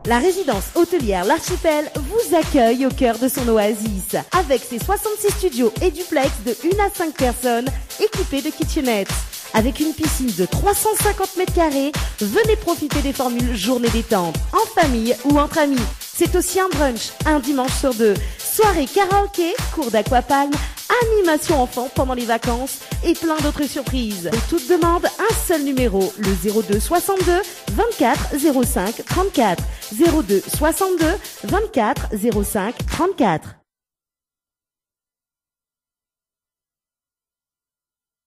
La résidence hôtelière L'Archipel vous accueille au cœur de son oasis. Avec ses 66 studios et duplex de 1 à 5 personnes équipés de kitchenettes. Avec une piscine de 350 mètres carrés, venez profiter des formules journée détente, en famille ou entre amis. C'est aussi un brunch, un dimanche sur 2. Soirée karaoké, cours d'aquapalme, animation enfant pendant les vacances et plein d'autres surprises. Pour toute demande, un seul numéro, le 02 62 24 05 34. 02 62 24 05 34.